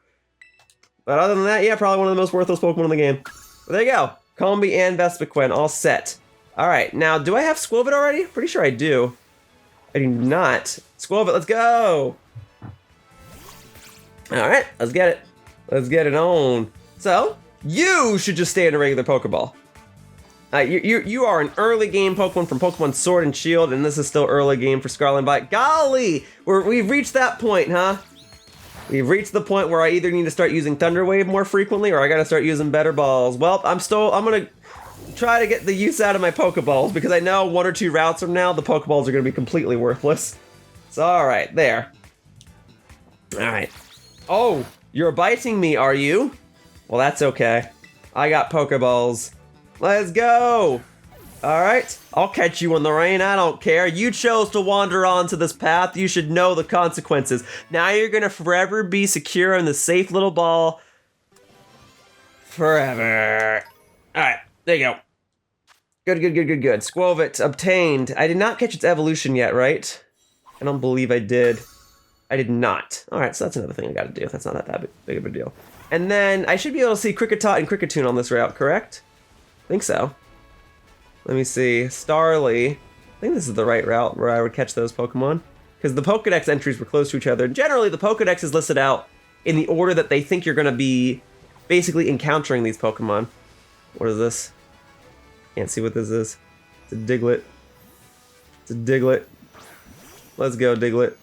But other than that, yeah, probably one of the most worthless Pokemon in the game. But there you go. Combee and Vespiquen all set. Alright, now, do I have Squilvet already? Pretty sure I do. I do not. Squilvet, let's go! Alright, let's get it. Let's get it on. So, you should just stay in a regular Pokeball. You are an early game Pokemon from Pokemon Sword and Shield, and this is still early game for Scarlet and Violet. Golly! We've reached that point, huh? We've reached the point where I either need to start using Thunder Wave more frequently, or I gotta start using better balls. Well, I'm gonna try to get the use out of my Pokeballs, because I know 1 or 2 routes from now, the Pokeballs are gonna be completely worthless. So, alright, there. Alright. Oh, you're biting me, are you? Well, that's okay. I got Pokeballs. Let's go! Alright, I'll catch you in the rain, I don't care. You chose to wander onto this path, you should know the consequences. Now you're gonna forever be secure in this safe little ball. Forever. Alright, there you go. Good. Squilvet obtained. I did not catch its evolution yet, right? I don't believe I did. I did not. Alright, so that's another thing I gotta do. That's not that big of a deal. And then I should be able to see Kricketot and Kricketune on this route, correct? I think so. Let me see. Starly. I think this is the right route where I would catch those Pokemon. Because the Pokedex entries were close to each other. Generally, the Pokedex is listed out in the order that they think you're going to be basically encountering these Pokemon. What is this? Can't see what this is. It's a Diglett. It's a Diglett. Let's go, Diglett.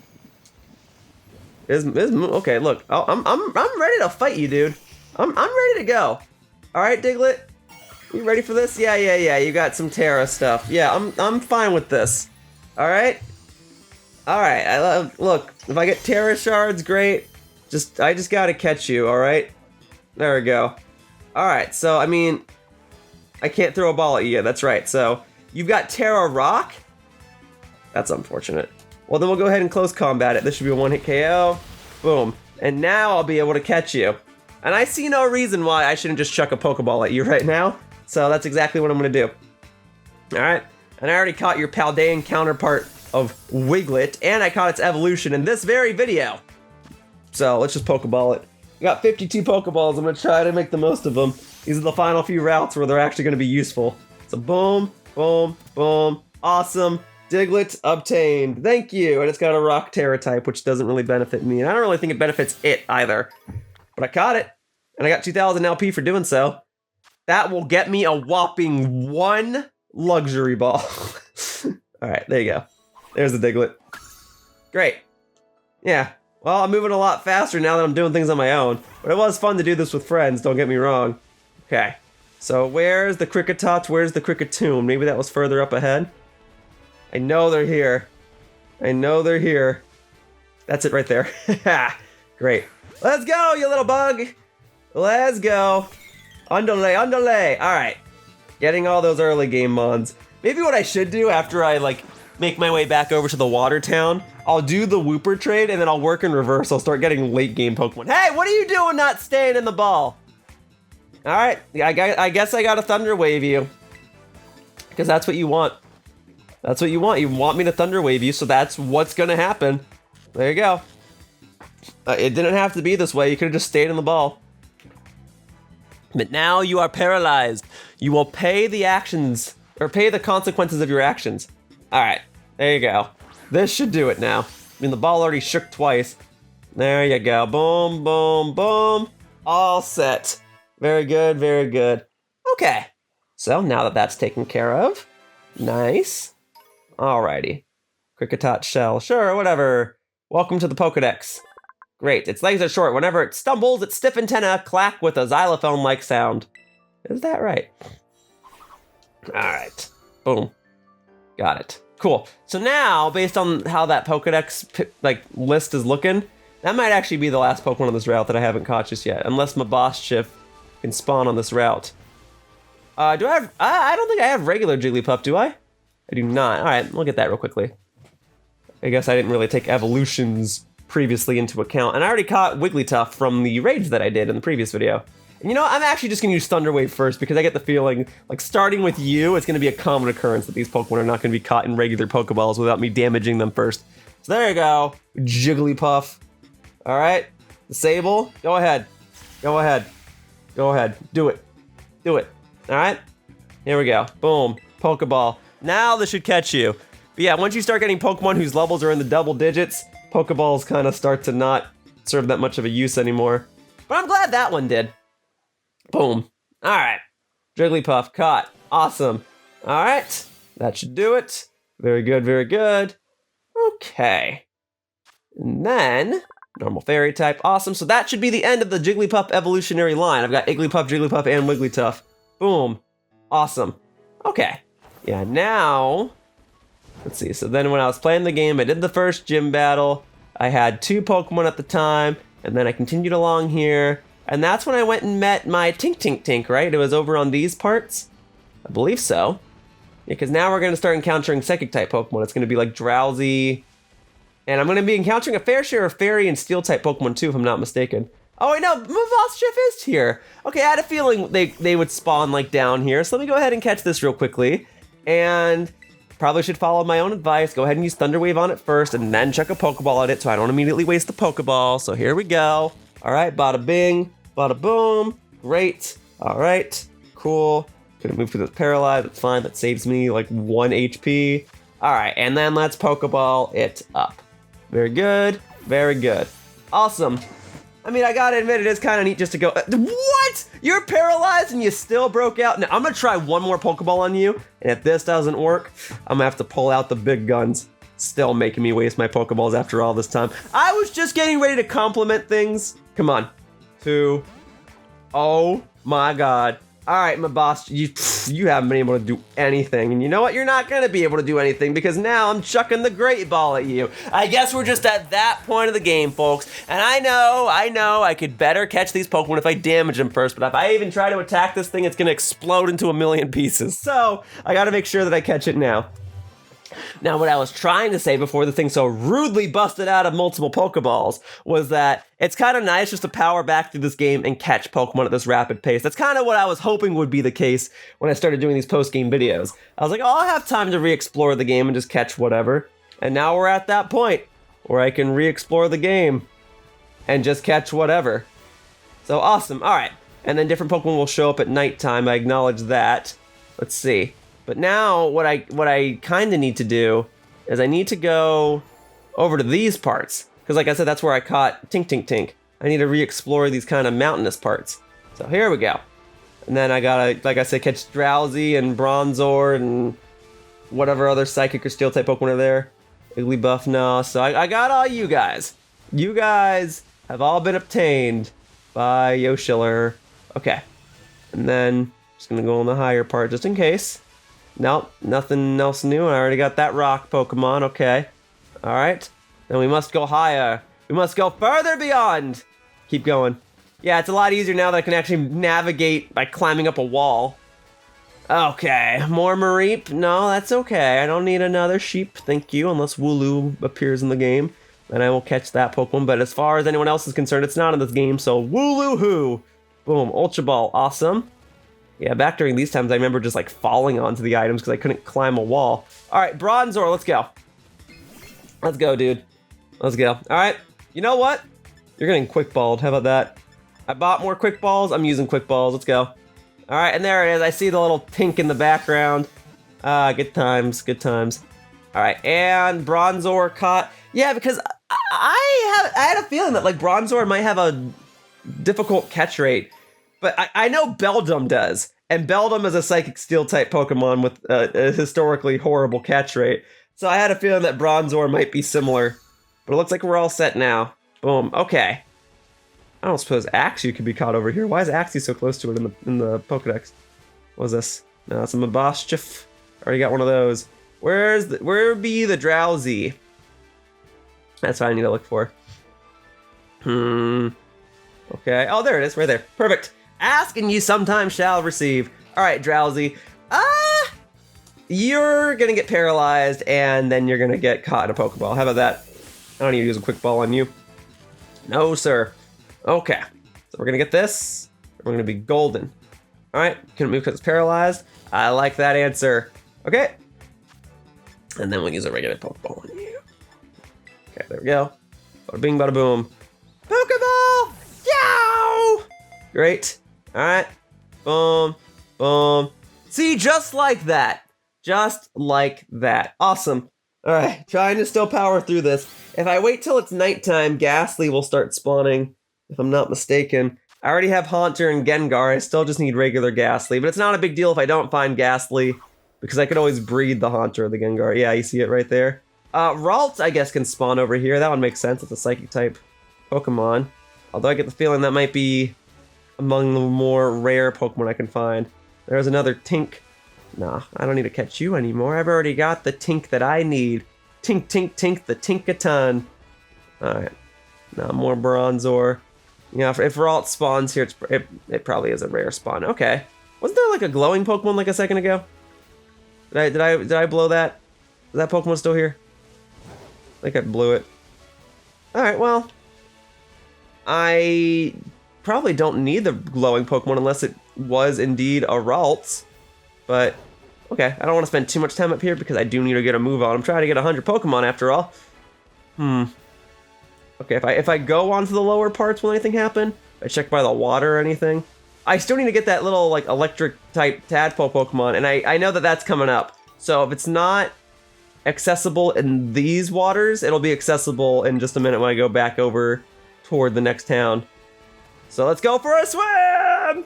Okay, look. Oh, I'm ready to fight you, dude. I'm ready to go. All right, Diglett. You ready for this? Yeah. You got some Tera stuff. Yeah, I'm fine with this. All right. Look. If I get Tera shards, great. I just gotta catch you. All right. There we go. All right. So I mean, I can't throw a ball at you yet. That's right. So you've got Tera Rock. That's unfortunate. Well, then we'll go ahead and close combat it. This should be a one-hit KO. Boom. And now I'll be able to catch you. And I see no reason why I shouldn't just chuck a Pokeball at you right now. So that's exactly what I'm going to do. Alright. And I already caught your Paldean counterpart of Wiglet. And I caught its evolution in this very video. So let's just Pokeball it. We got 52 Pokeballs. I'm going to try to make the most of them. These are the final few routes where they're actually going to be useful. So boom, boom, boom. Awesome. Diglett obtained. Thank you. And it's got a Rock Tera type, which doesn't really benefit me. And I don't really think it benefits it either. But I caught it. And I got 2,000 LP for doing so. That will get me a whopping 1 luxury ball. Alright, there you go. There's the Diglett. Great. Yeah. Well, I'm moving a lot faster now that I'm doing things on my own. But it was fun to do this with friends, don't get me wrong. Okay. So where's the Kricketot? Where's the Kricketune? Maybe that was further up ahead? I know they're here. I know they're here. That's it right there. Great. Let's go, you little bug. Let's go. Underlay, underlay. All right. Getting all those early game mons. Maybe what I should do after I like make my way back over to the water town, I'll do the Wooper trade and then I'll work in reverse. I'll start getting late game Pokemon. Hey, what are you doing not staying in the ball? All right, I guess I gotta Thunder Wave you. Because that's what you want. That's what you want. You want me to Thunder Wave you, so that's what's gonna happen. There you go. It didn't have to be this way. You could have just stayed in the ball. But now you are paralyzed. You will pay the actions, or pay the consequences of your actions. All right, there you go. This should do it now. I mean, the ball already shook twice. There you go. Boom, boom, boom. All set. Very good, very good. Okay. So now that that's taken care of, nice. Alrighty. Kricketot shell, sure, whatever. Welcome to the Pokedex. Great, its legs are short. Whenever it stumbles, its stiff antenna clack with a xylophone-like sound. Is that right? Alright, boom. Got it. Cool. So now, based on how that Pokedex list is looking, that might actually be the last Pokemon on this route that I haven't caught just yet, unless my Maschiff can spawn on this route. Do I have... I don't think I have regular Jigglypuff, do I? I do not. Alright, we'll get that real quickly. I guess I didn't really take evolutions previously into account. And I already caught Wigglytuff from the raids that I did in the previous video. And you know, I'm actually just gonna use Thunder Wave first because I get the feeling, like starting with you, it's gonna be a common occurrence that these Pokemon are not gonna be caught in regular Pokeballs without me damaging them first. So there you go, Jigglypuff. Alright, Disable, go ahead. Go ahead. Go ahead, do it. Do it. Alright, here we go, boom, Pokeball. Now this should catch you. But yeah, once you start getting Pokemon whose levels are in the double digits, Pokeballs kind of start to not serve that much of a use anymore. But I'm glad that one did. Boom. Alright. Jigglypuff caught. Awesome. Alright. That should do it. Very good, very good. Okay. And then, normal fairy type. Awesome. So that should be the end of the Jigglypuff evolutionary line. I've got Igglypuff, Jigglypuff, and Wigglytuff. Boom. Awesome. Okay. Yeah, now... Let's see, so then when I was playing the game, I did the first gym battle. I had 2 Pokemon at the time, and then I continued along here. And that's when I went and met my Tink, right? It was over on these parts? I believe so. Yeah, because now we're going to start encountering Psychic-type Pokemon. It's going to be like Drowsee. And I'm going to be encountering a fair share of Fairy and Steel-type Pokemon too, if I'm not mistaken. Oh, wait, no, Maschiff is here. Okay, I had a feeling they would spawn like down here. So let me go ahead and catch this real quickly. And... probably should follow my own advice. Go ahead and use Thunder Wave on it first and then chuck a Pokeball at it so I don't immediately waste the Pokeball. So here we go. All right, bada bing, bada boom. Great. All right, cool. Couldn't move through this paralyzed. That's fine. That saves me like 1 HP. All right, and then let's Pokeball it up. Very good. Very good. Awesome. I mean, I gotta admit, it is kind of neat just to go, what? You're paralyzed and you still broke out? Now, I'm gonna try one more Pokeball on you, and if this doesn't work, I'm gonna have to pull out the big guns. Still making me waste my Pokeballs after all this time. I was just getting ready to compliment things. Come on. 2. Oh my god. All right, my boss, you haven't been able to do anything. And you know what? You're not going to be able to do anything because now I'm chucking the Great Ball at you. I guess we're just at that point of the game, folks. And I know, I could better catch these Pokemon if I damage them first. But if I even try to attack this thing, it's going to explode into a million pieces. So I got to make sure that I catch it now. Now, what I was trying to say before the thing so rudely busted out of multiple Pokeballs was that it's kind of nice just to power back through this game and catch Pokemon at this rapid pace. That's kind of what I was hoping would be the case when I started doing these post-game videos. I was like, oh, I'll have time to re-explore the game and just catch whatever. And now we're at that point where I can re-explore the game and just catch whatever. So awesome. All right. And then different Pokemon will show up at nighttime. I acknowledge that. Let's see. But now what I kind of need to do is I need to go over to these parts. Because like I said, that's where I caught Tink. I need to re-explore these kind of mountainous parts. So here we go. And then I gotta, like I said, catch Drowsee and Bronzor and whatever other Psychic or Steel type Pokemon are there. Igglybuff, no. So I got all you guys. You guys have all been obtained by Yoshiller. Okay. And then just gonna go on the higher part just in case. Nope, nothing else new. I already got that rock Pokemon, okay. All right. Then we must go higher. We must go further beyond. Keep going. Yeah, it's a lot easier now that I can actually navigate by climbing up a wall. Okay, more Mareep? No, that's okay. I don't need another sheep, thank you, unless Wooloo appears in the game. Then I will catch that Pokemon, but as far as anyone else is concerned, it's not in this game, so Wooloo-hoo! Boom, Ultra Ball, awesome. Yeah, back during these times, I remember just like falling onto the items because I couldn't climb a wall. All right, Bronzor, let's go. Let's go, dude. Let's go. All right, you know what? You're getting Quick Balled, how about that? I bought more Quick Balls, I'm using Quick Balls, let's go. All right, and there it is. I see the little pink in the background. Good times, good times. All right, and Bronzor caught. Yeah, because I had a feeling that like Bronzor might have a difficult catch rate, but I know Beldum does, and Beldum is a Psychic Steel type Pokemon with a historically horrible catch rate. So I had a feeling that Bronzor might be similar, but it looks like we're all set now. Boom. Okay. I don't suppose Axew could be caught over here. Why is Axew so close to it in the Pokedex? What is this? No, it's a Maschiff. Already got one of those. Where be the Drowsee? That's what I need to look for. Okay. Oh, there it is, right there. Perfect. Ask and you sometimes shall receive. All right, Drowsee. You're gonna get paralyzed and then you're gonna get caught in a Pokeball. How about that? I don't need to use a Quick Ball on you. No, sir. Okay, so we're gonna get this. We're gonna be golden. All right, couldn't move because it's paralyzed. I like that answer. Okay, and then we'll use a regular Pokeball on you. Okay, there we go. Bada bing, bada boom. Pokeball! Yow! Great. All right, boom, boom. See, just like that. Just like that. Awesome. All right, trying to still power through this. If I wait till it's nighttime, Ghastly will start spawning. If I'm not mistaken. I already have Haunter and Gengar, I still just need regular Ghastly, but it's not a big deal if I don't find Ghastly, because I could always breed the Haunter or the Gengar. Yeah, you see it right there. Ralt, I guess, can spawn over here. That one makes sense, it's a Psychic type Pokemon. Although I get the feeling that might be among the more rare Pokemon I can find. There's another Tink. Nah, I don't need to catch you anymore. I've already got the Tink that I need. Tink, tink, tink, the Tink-a-ton. Alright, now more Bronzor. Yeah, if Ralt spawns here, it probably is a rare spawn. Okay. Wasn't there like a glowing Pokemon like a second ago? Did I blow that? Is that Pokemon still here? I think I blew it. Alright, well. I probably don't need the glowing Pokemon unless it was indeed a Ralts. But, okay, I don't want to spend too much time up here because I do need to get a move on. I'm trying to get 100 Pokemon after all. Okay, if I go onto the lower parts, will anything happen? If I check by the water or anything? I still need to get that little, like, electric type tadpole Pokemon, and I know that that's coming up. So if it's not accessible in these waters, it'll be accessible in just a minute when I go back over toward the next town. So let's go for a swim!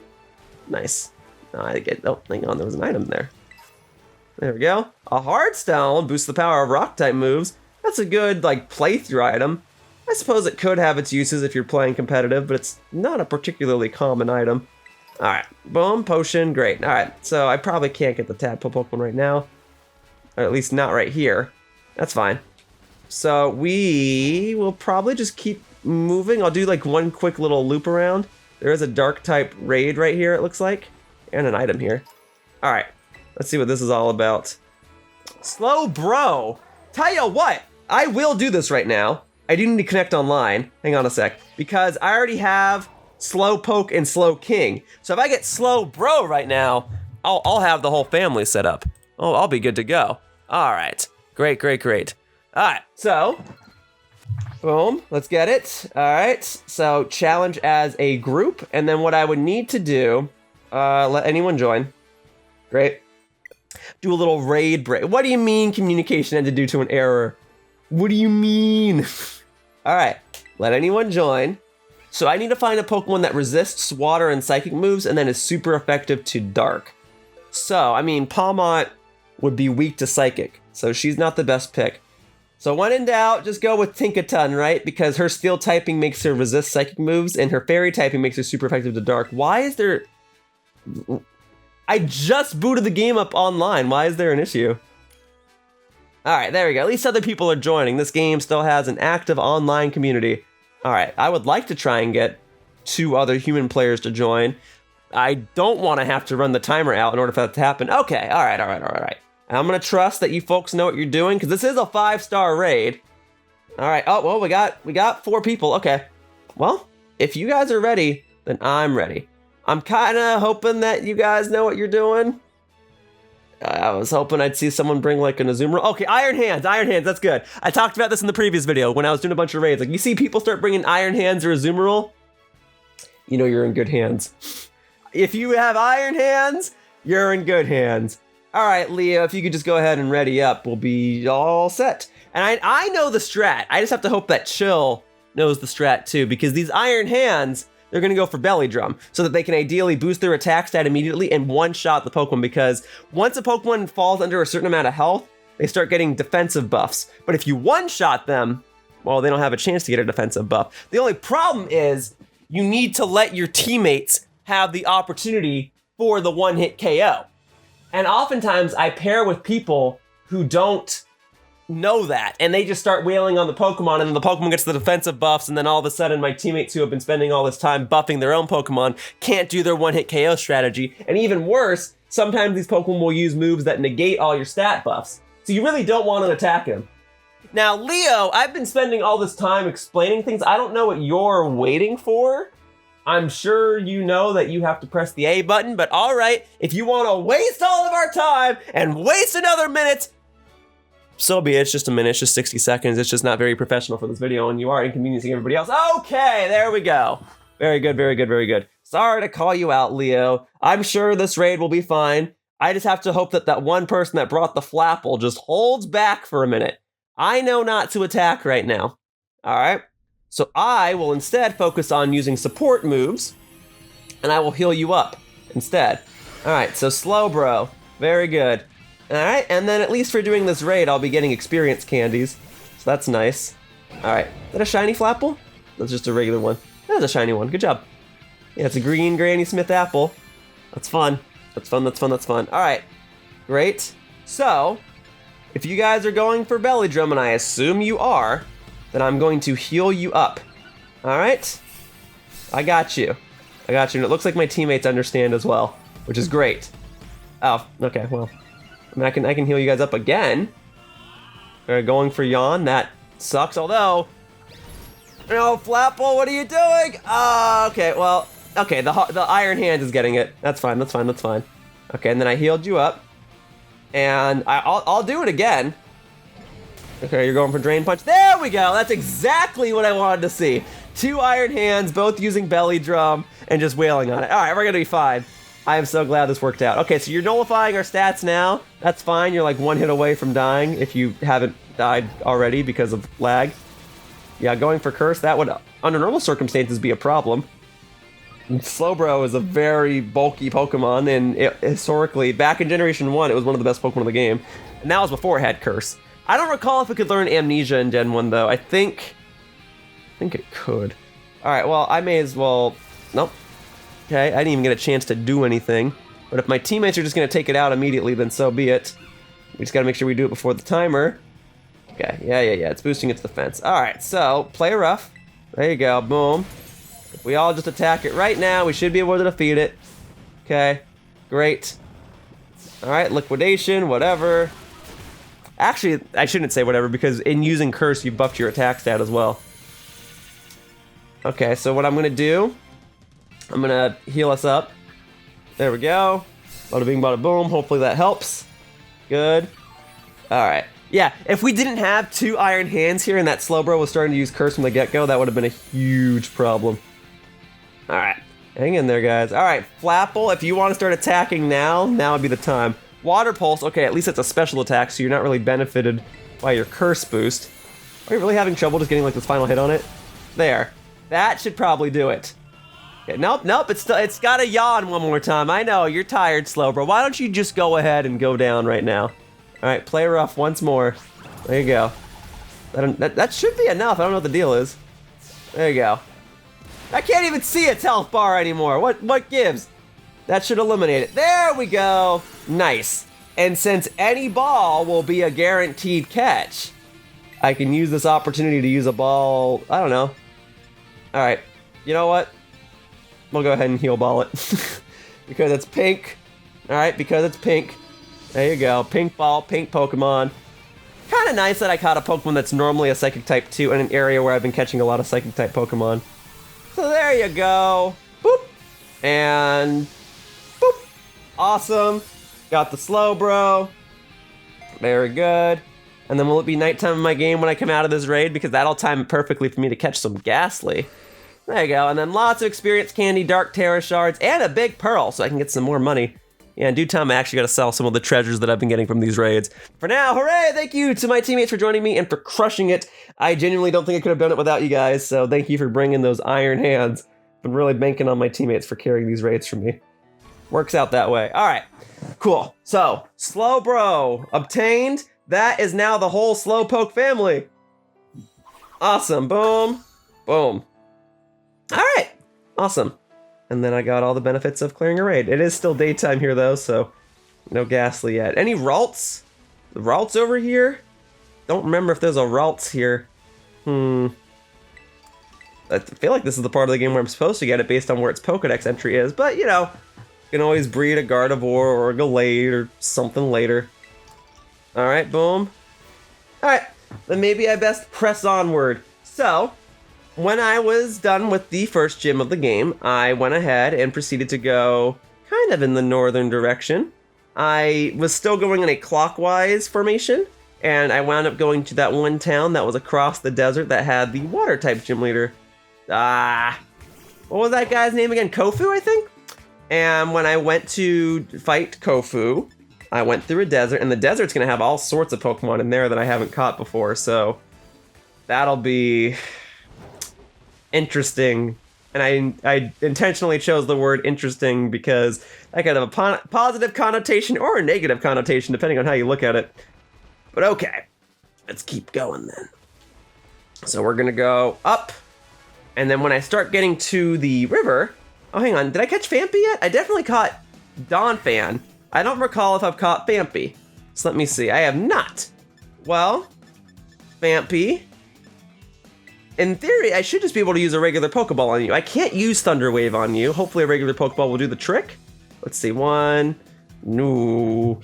Nice. Oh, hang on, there was an item there. There we go. A Heartstone boosts the power of rock type moves. That's a good, like, playthrough item. I suppose it could have its uses if you're playing competitive, but it's not a particularly common item. Alright, boom, potion, great. Alright, so I probably can't get the tadpole Pokemon right now. Or at least not right here. That's fine. So we will probably just keep moving. I'll do like one quick little loop around. There is a dark type raid right here, it looks like. And an item here. Alright, let's see what this is all about. Slowbro! Tell you what, I will do this right now. I do need to connect online. Hang on a sec. Because I already have Slowpoke and Slowking. So if I get Slowbro right now, I'll have the whole family set up. Oh, I'll be good to go. All right. Great, great, great. All right, so boom, let's get it. All right, so challenge as a group. And then what I would need to do, let anyone join. Great. Do a little raid break. What do you mean communication ended due to an error? What do you mean? All right, let anyone join. So I need to find a Pokemon that resists water and psychic moves and then is super effective to dark. So, I mean, Palmont would be weak to psychic, so she's not the best pick. So when in doubt, just go with Tinkaton, right? Because her steel typing makes her resist psychic moves and her fairy typing makes her super effective to dark. Why is there... I just booted the game up online. Why is there an issue? Alright, there we go. At least other people are joining. This game still has an active online community. Alright, I would like to try and get 2 other human players to join. I don't want to have to run the timer out in order for that to happen. Okay, alright. I'm gonna trust that you folks know what you're doing, because this is a 5-star raid. Alright, oh, well, we got 4 people. Okay. Well, if you guys are ready, then I'm ready. I'm kinda hoping that you guys know what you're doing. I was hoping I'd see someone bring like an Azurill. Okay, Iron Hands, that's good. I talked about this in the previous video when I was doing a bunch of raids. Like, you see people start bringing Iron Hands or Azurill, you know you're in good hands. If you have Iron Hands, you're in good hands. All right, Leo, if you could just go ahead and ready up, we'll be all set. And I know the strat. I just have to hope that Chill knows the strat too, because these Iron Hands, they're gonna go for Belly Drum so that they can ideally boost their attack stat immediately and one-shot the Pokemon, because once a Pokemon falls under a certain amount of health, they start getting defensive buffs. But if you one-shot them, well, they don't have a chance to get a defensive buff. The only problem is you need to let your teammates have the opportunity for the one-hit KO. And oftentimes I pair with people who don't know that, and they just start wailing on the Pokemon, and then the Pokemon gets the defensive buffs, and then all of a sudden my teammates who have been spending all this time buffing their own Pokemon can't do their one-hit KO strategy. And even worse, sometimes these Pokemon will use moves that negate all your stat buffs. So you really don't want to attack him. Now, Leo, I've been spending all this time explaining things. I don't know what you're waiting for. I'm sure you know that you have to press the A button, but all right, if you want to waste all of our time and waste another minute, so be it. It's just a minute, it's just 60 seconds. It's just not very professional for this video, and you are inconveniencing everybody else. Okay, there we go. Very good, very good, very good. Sorry to call you out, Leo. I'm sure this raid will be fine. I just have to hope that that one person that brought the Flapple just holds back for a minute. I know not to attack right now. All right? So I will instead focus on using support moves, and I will heal you up instead. All right, so Slowbro. Very good. All right, and then at least for doing this raid, I'll be getting experience candies. So that's nice. All right, is that a shiny Flapple? That's just a regular one. That's a shiny one, good job. Yeah, it's a green Granny Smith apple. That's fun. That's fun, that's fun, that's fun. All right, great. So, if you guys are going for Belly Drum, and I assume you are, then I'm going to heal you up. All right? I got you. I got you, and it looks like my teammates understand as well, which is great. Oh, okay, well. I mean, I can heal you guys up again. Going for Yawn, that sucks, although... No, Flapple, what are you doing? Oh, okay, well... Okay, the Iron Hand is getting it. That's fine, that's fine, that's fine. Okay, and then I healed you up. And I'll do it again. Okay, you're going for Drain Punch. There we go! That's exactly what I wanted to see. 2 Iron Hands, both using Belly Drum, and just wailing on it. Alright, we're gonna be fine. I am so glad this worked out. Okay, so you're nullifying our stats now. That's fine. You're like 1 hit away from dying if you haven't died already because of lag. Yeah, going for Curse, that would, under normal circumstances, be a problem. Slowbro is a very bulky Pokemon, and historically, back in Generation 1, it was one of the best Pokemon of the game. And that was before it had Curse. I don't recall if it could learn Amnesia in Gen 1, though. I think it could. Alright, well, I may as well... Nope. Okay, I didn't even get a chance to do anything. But if my teammates are just going to take it out immediately, then so be it. We just got to make sure we do it before the timer. Okay, yeah, it's boosting its defense. Alright, so, play rough. There you go, boom. If we all just attack it right now, we should be able to defeat it. Okay, great. Alright, liquidation, whatever. Actually, I shouldn't say whatever, because in using Curse, you buffed your attack stat as well. Okay, so what I'm going to do... I'm gonna heal us up. There we go. Bada bing, bada boom. Hopefully that helps. Good. Alright. Yeah, if we didn't have 2 Iron Hands here and that Slowbro was starting to use Curse from the get-go, that would have been a huge problem. Alright. Hang in there, guys. Alright, Flapple, if you want to start attacking now would be the time. Water Pulse, okay, at least it's a special attack, so you're not really benefited by your Curse boost. Are you really having trouble just getting like this final hit on it? There. That should probably do it. Okay, nope, it's got a yawn one more time. I know, you're tired, Slowbro. Why don't you just go ahead and go down right now? Alright, play rough once more. There you go. That should be enough. I don't know what the deal is. There you go. I can't even see its health bar anymore. What gives? That should eliminate it. There we go. Nice. And since any ball will be a guaranteed catch, I can use this opportunity to use a ball, I don't know. All right, you know what? We'll go ahead and heal ball it. Because it's pink. All right, because it's pink. There you go, pink ball, pink Pokemon. Kind of nice that I caught a Pokemon that's normally a Psychic type too in an area where I've been catching a lot of Psychic type Pokemon. So there you go. Boop. And boop. Awesome. Got the Slowbro. Very good. And then will it be nighttime in my game when I come out of this raid? Because that'll time it perfectly for me to catch some Ghastly. There you go. And then lots of experience candy, dark Tera shards, and a big pearl so I can get some more money. Yeah, in due time, I actually got to sell some of the treasures that I've been getting from these raids. For now, hooray! Thank you to my teammates for joining me and for crushing it. I genuinely don't think I could have done it without you guys, so thank you for bringing those iron hands. Been really banking on my teammates for carrying these raids for me. Works out that way. All right, cool. So, Slowbro obtained. That is now the whole Slowpoke family. Awesome. Boom. Boom. All right. Awesome. And then I got all the benefits of clearing a raid. It is still daytime here, though, so no Ghastly yet. Any Ralts? The Ralts over here? Don't remember if there's a Ralts here. I feel like this is the part of the game where I'm supposed to get it based on where its Pokedex entry is, but, you know, you can always breed a Gardevoir or a Gallade or something later. All right, boom. All right, then maybe I best press onward. So, when I was done with the first gym of the game, I went ahead and proceeded to go kind of in the northern direction. I was still going in a clockwise formation, and I wound up going to that one town that was across the desert that had the water-type gym leader. What was that guy's name again? Kofu, I think? And when I went to fight Kofu, I went through a desert, and the desert's going to have all sorts of Pokemon in there that I haven't caught before, so that'll be interesting. And I intentionally chose the word interesting because that could have a positive connotation or a negative connotation, depending on how you look at it. But okay, let's keep going then. So we're gonna go up, and then when I start getting to the river, oh, hang on, did I catch Phanpy yet? I definitely caught Donphan. I don't recall if I've caught Phanpy. So let me see, I have not. Well, Phanpy, in theory, I should just be able to use a regular Pokeball on you. I can't use Thunder Wave on you. Hopefully a regular Pokeball will do the trick. Let's see, one. No.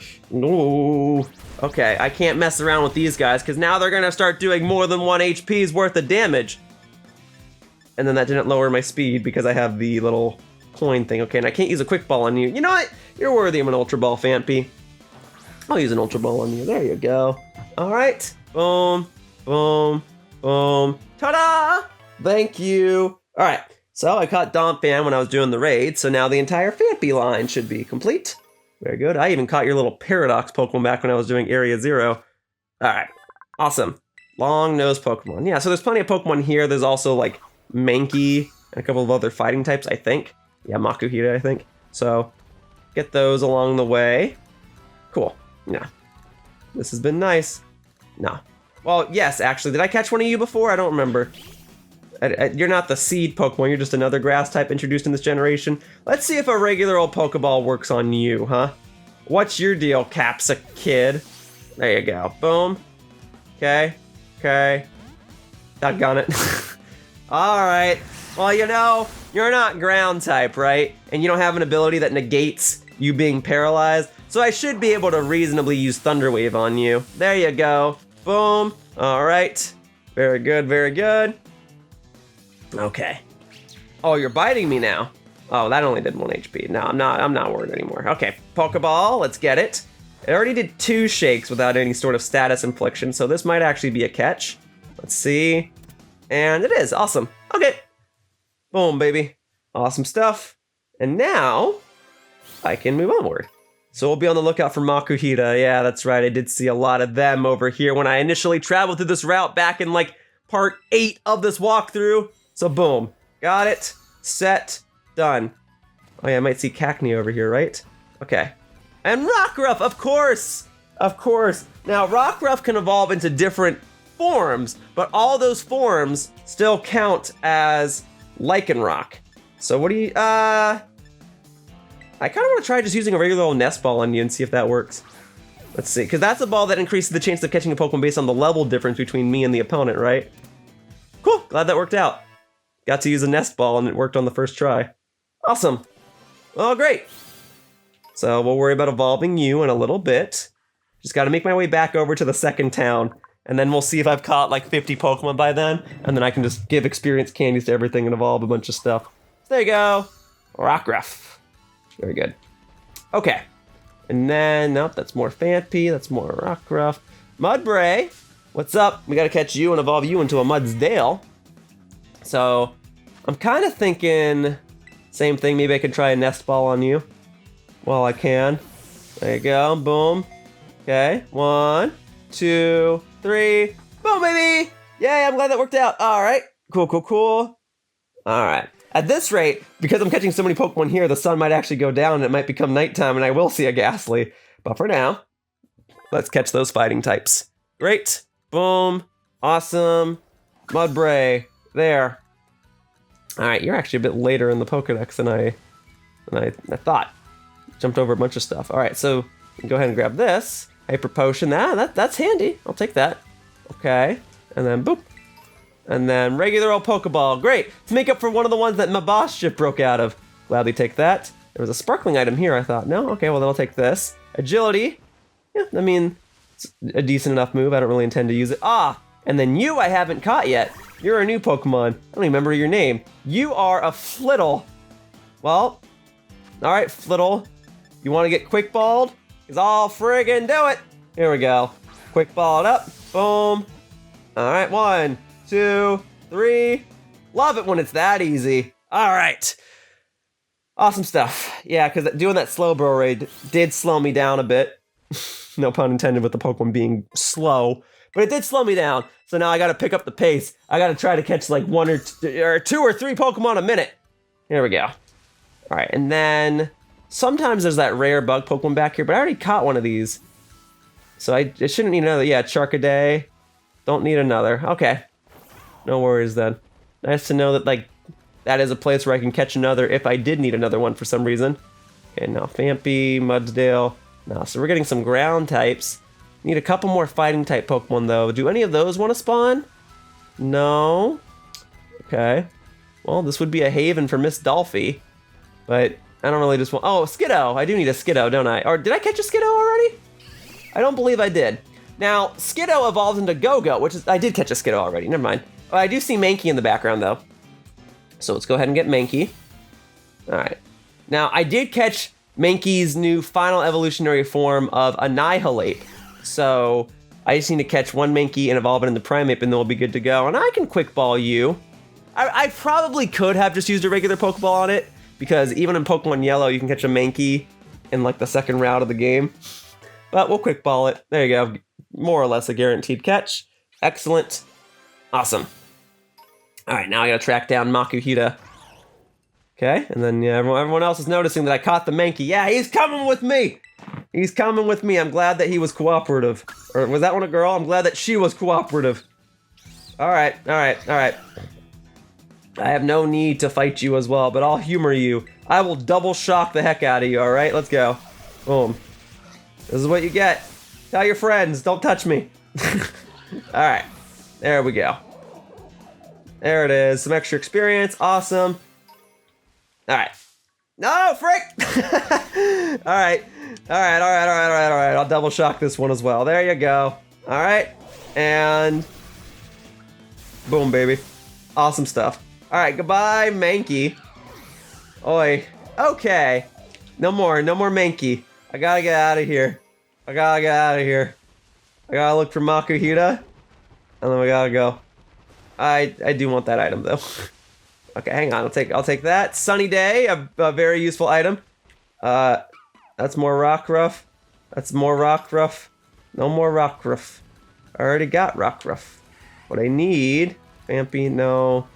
Okay, I can't mess around with these guys because now they're gonna start doing more than 1 HP's worth of damage. And then that didn't lower my speed because I have the little coin thing. Okay, and I can't use a Quick Ball on you. You know what? You're worthy of an Ultra Ball, Phanpy. I'll use an Ultra Ball on you. There you go. All right. Boom, boom, boom. Ta-da! Thank you. All right, so I caught Donphan when I was doing the raid, so now the entire Phanpy line should be complete. Very good. I even caught your little Paradox Pokemon back when I was doing Area 0. All right, awesome. Long-nosed Pokemon. Yeah, so there's plenty of Pokemon here. There's also, like, Mankey and a couple of other fighting types, I think. Yeah, Makuhita, I think. So, get those along the way. Cool. Yeah. This has been nice. No. Well, yes, actually. Did I catch one of you before? I don't remember. You're not the seed Pokemon. You're just another grass type introduced in this generation. Let's see if a regular old Pokeball works on you, huh? What's your deal, Capsa Kid? There you go. Boom. Okay. Okay. Doggone it. Alright. Well, you know, you're not ground type, right? And you don't have an ability that negates you being paralyzed. So I should be able to reasonably use Thunder Wave on you. There you go. Boom. All right. Very good, very good. Okay. Oh, you're biting me now. Oh, that only did 1 HP. No, I'm not worried anymore. Okay, Pokeball, let's get it. It already did 2 shakes without any sort of status infliction, so this might actually be a catch. Let's see. And it is. Awesome. Okay. Boom, baby. Awesome stuff. And now I can move onward. So we'll be on the lookout for Makuhita. Yeah, that's right. I did see a lot of them over here when I initially traveled through this route back in like part 8 of this walkthrough. So boom. Got it. Set. Done. Oh yeah, I might see Cacnea over here, right? Okay. And Rockruff, of course! Of course. Now, Rockruff can evolve into different forms, but all those forms still count as Lycanroc. So what do you, I kind of want to try just using a regular old nest ball on you and see if that works. Let's see, because that's a ball that increases the chance of catching a Pokemon based on the level difference between me and the opponent, right? Cool, glad that worked out. Got to use a nest ball and it worked on the first try. Awesome. Oh, great. So we'll worry about evolving you in a little bit. Just got to make my way back over to the second town, and then we'll see if I've caught like 50 Pokemon by then, and then I can just give experience candies to everything and evolve a bunch of stuff. So there you go. Rockruff. Very good. Okay. And then, nope, that's more Phanpy, that's more Rockruff. Mudbray, what's up? We gotta catch you and evolve you into a Mudsdale. So, I'm kind of thinking, same thing, maybe I could try a Nest Ball on you while I can. There you go, boom. Okay, 1, 2, 3, boom, baby! Yay, I'm glad that worked out. All right, cool, cool, cool. All right. At this rate, because I'm catching so many Pokemon here, the sun might actually go down and it might become nighttime and I will see a Ghastly. But for now, let's catch those fighting types. Great. Boom. Awesome. Mudbray. There. Alright, you're actually a bit later in the Pokedex than I thought. Jumped over a bunch of stuff. Alright, so go ahead and grab this. Hyper Potion. That's handy. I'll take that. Okay. And then boop. And then regular old Pokeball. Great! To make up for one of the ones that Maschiff broke out of. Gladly take that. There was a sparkling item here, I thought. No? Okay, well then I'll take this. Agility. Yeah, I mean, it's a decent enough move. I don't really intend to use it. Ah! And then you I haven't caught yet. You're a new Pokemon. I don't even remember your name. You are a Flittle. Well, alright, Flittle. You want to get Quick Balled? Because I'll friggin' do it! Here we go. Quick Balled up. Boom. Alright, 1, 2, 3. Love it when it's that easy. All right. Awesome stuff. Yeah, because doing that Slowbro raid did slow me down a bit. No pun intended with the Pokemon being slow. But it did slow me down. So now I got to pick up the pace. I got to try to catch like 1 or 2 or 3 Pokemon a minute. Here we go. All right, and then sometimes there's that rare bug Pokemon back here, but I already caught one of these. So I shouldn't need another. Yeah, Charcaday. Don't need another. Okay. No worries then. Nice to know that, like, that is a place where I can catch another if I did need another one for some reason. Okay, now Phanpy, Mudsdale. No, so we're getting some ground types. Need a couple more fighting type Pokemon though. Do any of those want to spawn? No. Okay. Well, this would be a haven for Miss Dolphy. But I don't really just want... Oh, Skiddo! I do need a Skiddo, don't I? Or did I catch a Skiddo already? I don't believe I did. Now, Skiddo evolves into Go-Go, which is... I did catch a Skiddo already, never mind. Oh, I do see Mankey in the background, though. So let's go ahead and get Mankey. Alright. Now, I did catch Mankey's new final evolutionary form of Annihilate. So, I just need to catch one Mankey and evolve it into Primeape, and then we'll be good to go. And I can Quick Ball you. I probably could have just used a regular Pokeball on it, because even in Pokemon Yellow, you can catch a Mankey in, like, the second round of the game. But we'll Quick Ball it. There you go. More or less a guaranteed catch. Excellent. Awesome. Alright, now I gotta track down Makuhita. Okay, and then yeah, everyone else is noticing that I caught the Mankey. Yeah, he's coming with me! He's coming with me. I'm glad that he was cooperative. Or was that one a girl? I'm glad that she was cooperative. Alright, alright, alright. I have no need to fight you as well, but I'll humor you. I will double shock the heck out of you, alright? Let's go. Boom. This is what you get. Tell your friends, don't touch me. Alright, there we go. There it is, some extra experience, awesome. Alright. No, frick! Alright, alright, I'll double shock this one as well. There you go. Alright, and boom, baby. Awesome stuff. Alright, goodbye, Mankey. Oi. Okay. No more Mankey. I gotta get out of here. I gotta look for Makuhita, and then we gotta go. I do want that item though. Okay, hang on. I'll take that. Sunny Day, a very useful item. That's more Rockruff. That's more Rockruff. No more Rockruff. I already got Rockruff. What I need, Phanpy, no.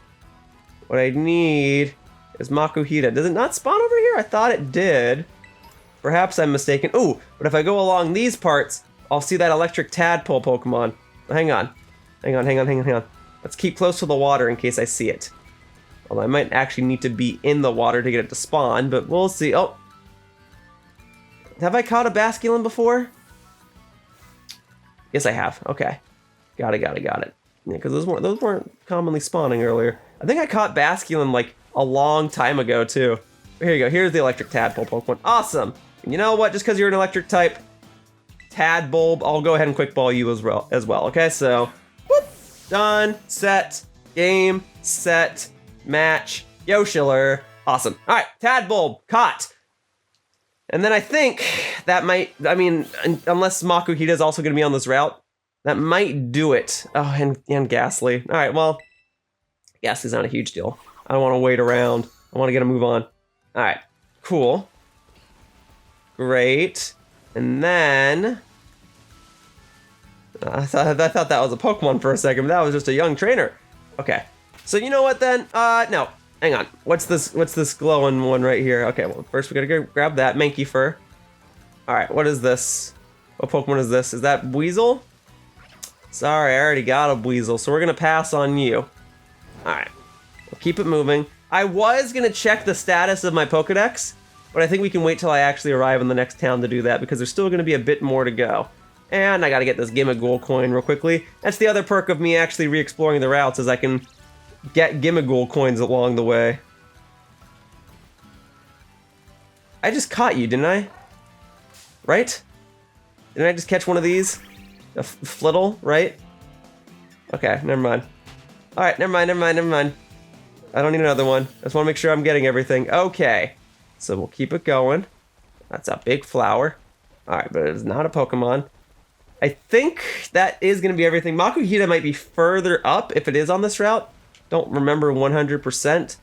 What I need is Makuhita. Does it not spawn over here? I thought it did. Perhaps I'm mistaken. Ooh, but if I go along these parts, I'll see that electric tadpole Pokemon. Hang on. Let's keep close to the water in case I see it. Although I might actually need to be in the water to get it to spawn, but we'll see. Oh. Have I caught a Basculin before? Yes, I have. Okay. Got it. Yeah, because those weren't commonly spawning earlier. I think I caught Basculin like a long time ago too. Here you go. Here's the electric tadpole Pokemon. Awesome. And you know what? Just because you're an electric type, Tadbulb, I'll go ahead and quick ball you as well. Okay, so whoop, done, set, game, set, match, Yoshiller. Awesome. All right, Tadbulb caught. And then I think that might, I mean, unless Makuhita is also going to be on this route, that might do it. Oh, and Ghastly. All right, well, Ghastly's not a huge deal. I don't want to wait around. I want to get a move on. All right, cool. Great. And then I thought that was a Pokemon for a second, but that was just a young trainer. Okay. So you know what then? No. Hang on. What's this glowing one right here? Okay, well, first we gotta go grab that Mankey fur. Alright, what is this? What Pokemon is this? Is that Weasel? Sorry, I already got a Weasel, so we're gonna pass on you. Alright. We'll keep it moving. I was gonna check the status of my Pokedex, but I think we can wait till I actually arrive in the next town to do that because there's still gonna be a bit more to go. And I gotta get this Gimmighoul coin real quickly. That's the other perk of me actually re-exploring the routes, is I can get Gimmighoul coins along the way. I just caught you, didn't I? Right? Didn't I just catch one of these? A Flittle, right? Okay, never mind. Alright, never mind. I don't need another one. I just want to make sure I'm getting everything. Okay. So we'll keep it going. That's a big flower. Alright, but it is not a Pokemon. I think that is going to be everything. Makuhita might be further up if it is on this route. Don't remember 100%.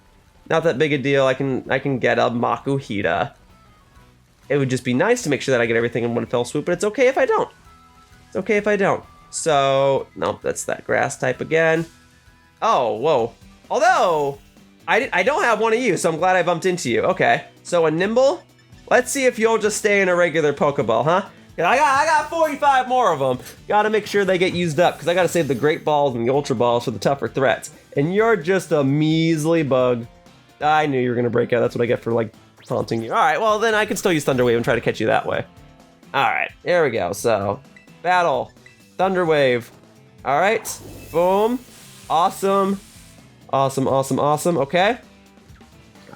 Not that big a deal. I can get a Makuhita. It would just be nice to make sure that I get everything in one fell swoop, but it's okay if I don't. It's okay if I don't. So, nope, that's that grass type again. Oh, whoa. Although, I don't have one of you, so I'm glad I bumped into you. Okay, so a Nimble. Let's see if you'll just stay in a regular Pokeball, huh? I got 45 more of them. Gotta make sure they get used up, because I gotta save the Great Balls and the Ultra Balls for the tougher threats. And you're just a measly bug. I knew you were gonna break out. That's what I get for, like, taunting you. Alright, well, then I can still use Thunder Wave and try to catch you that way. Alright, there we go. So, battle. Thunder Wave. Alright, boom. Awesome. Awesome. Okay.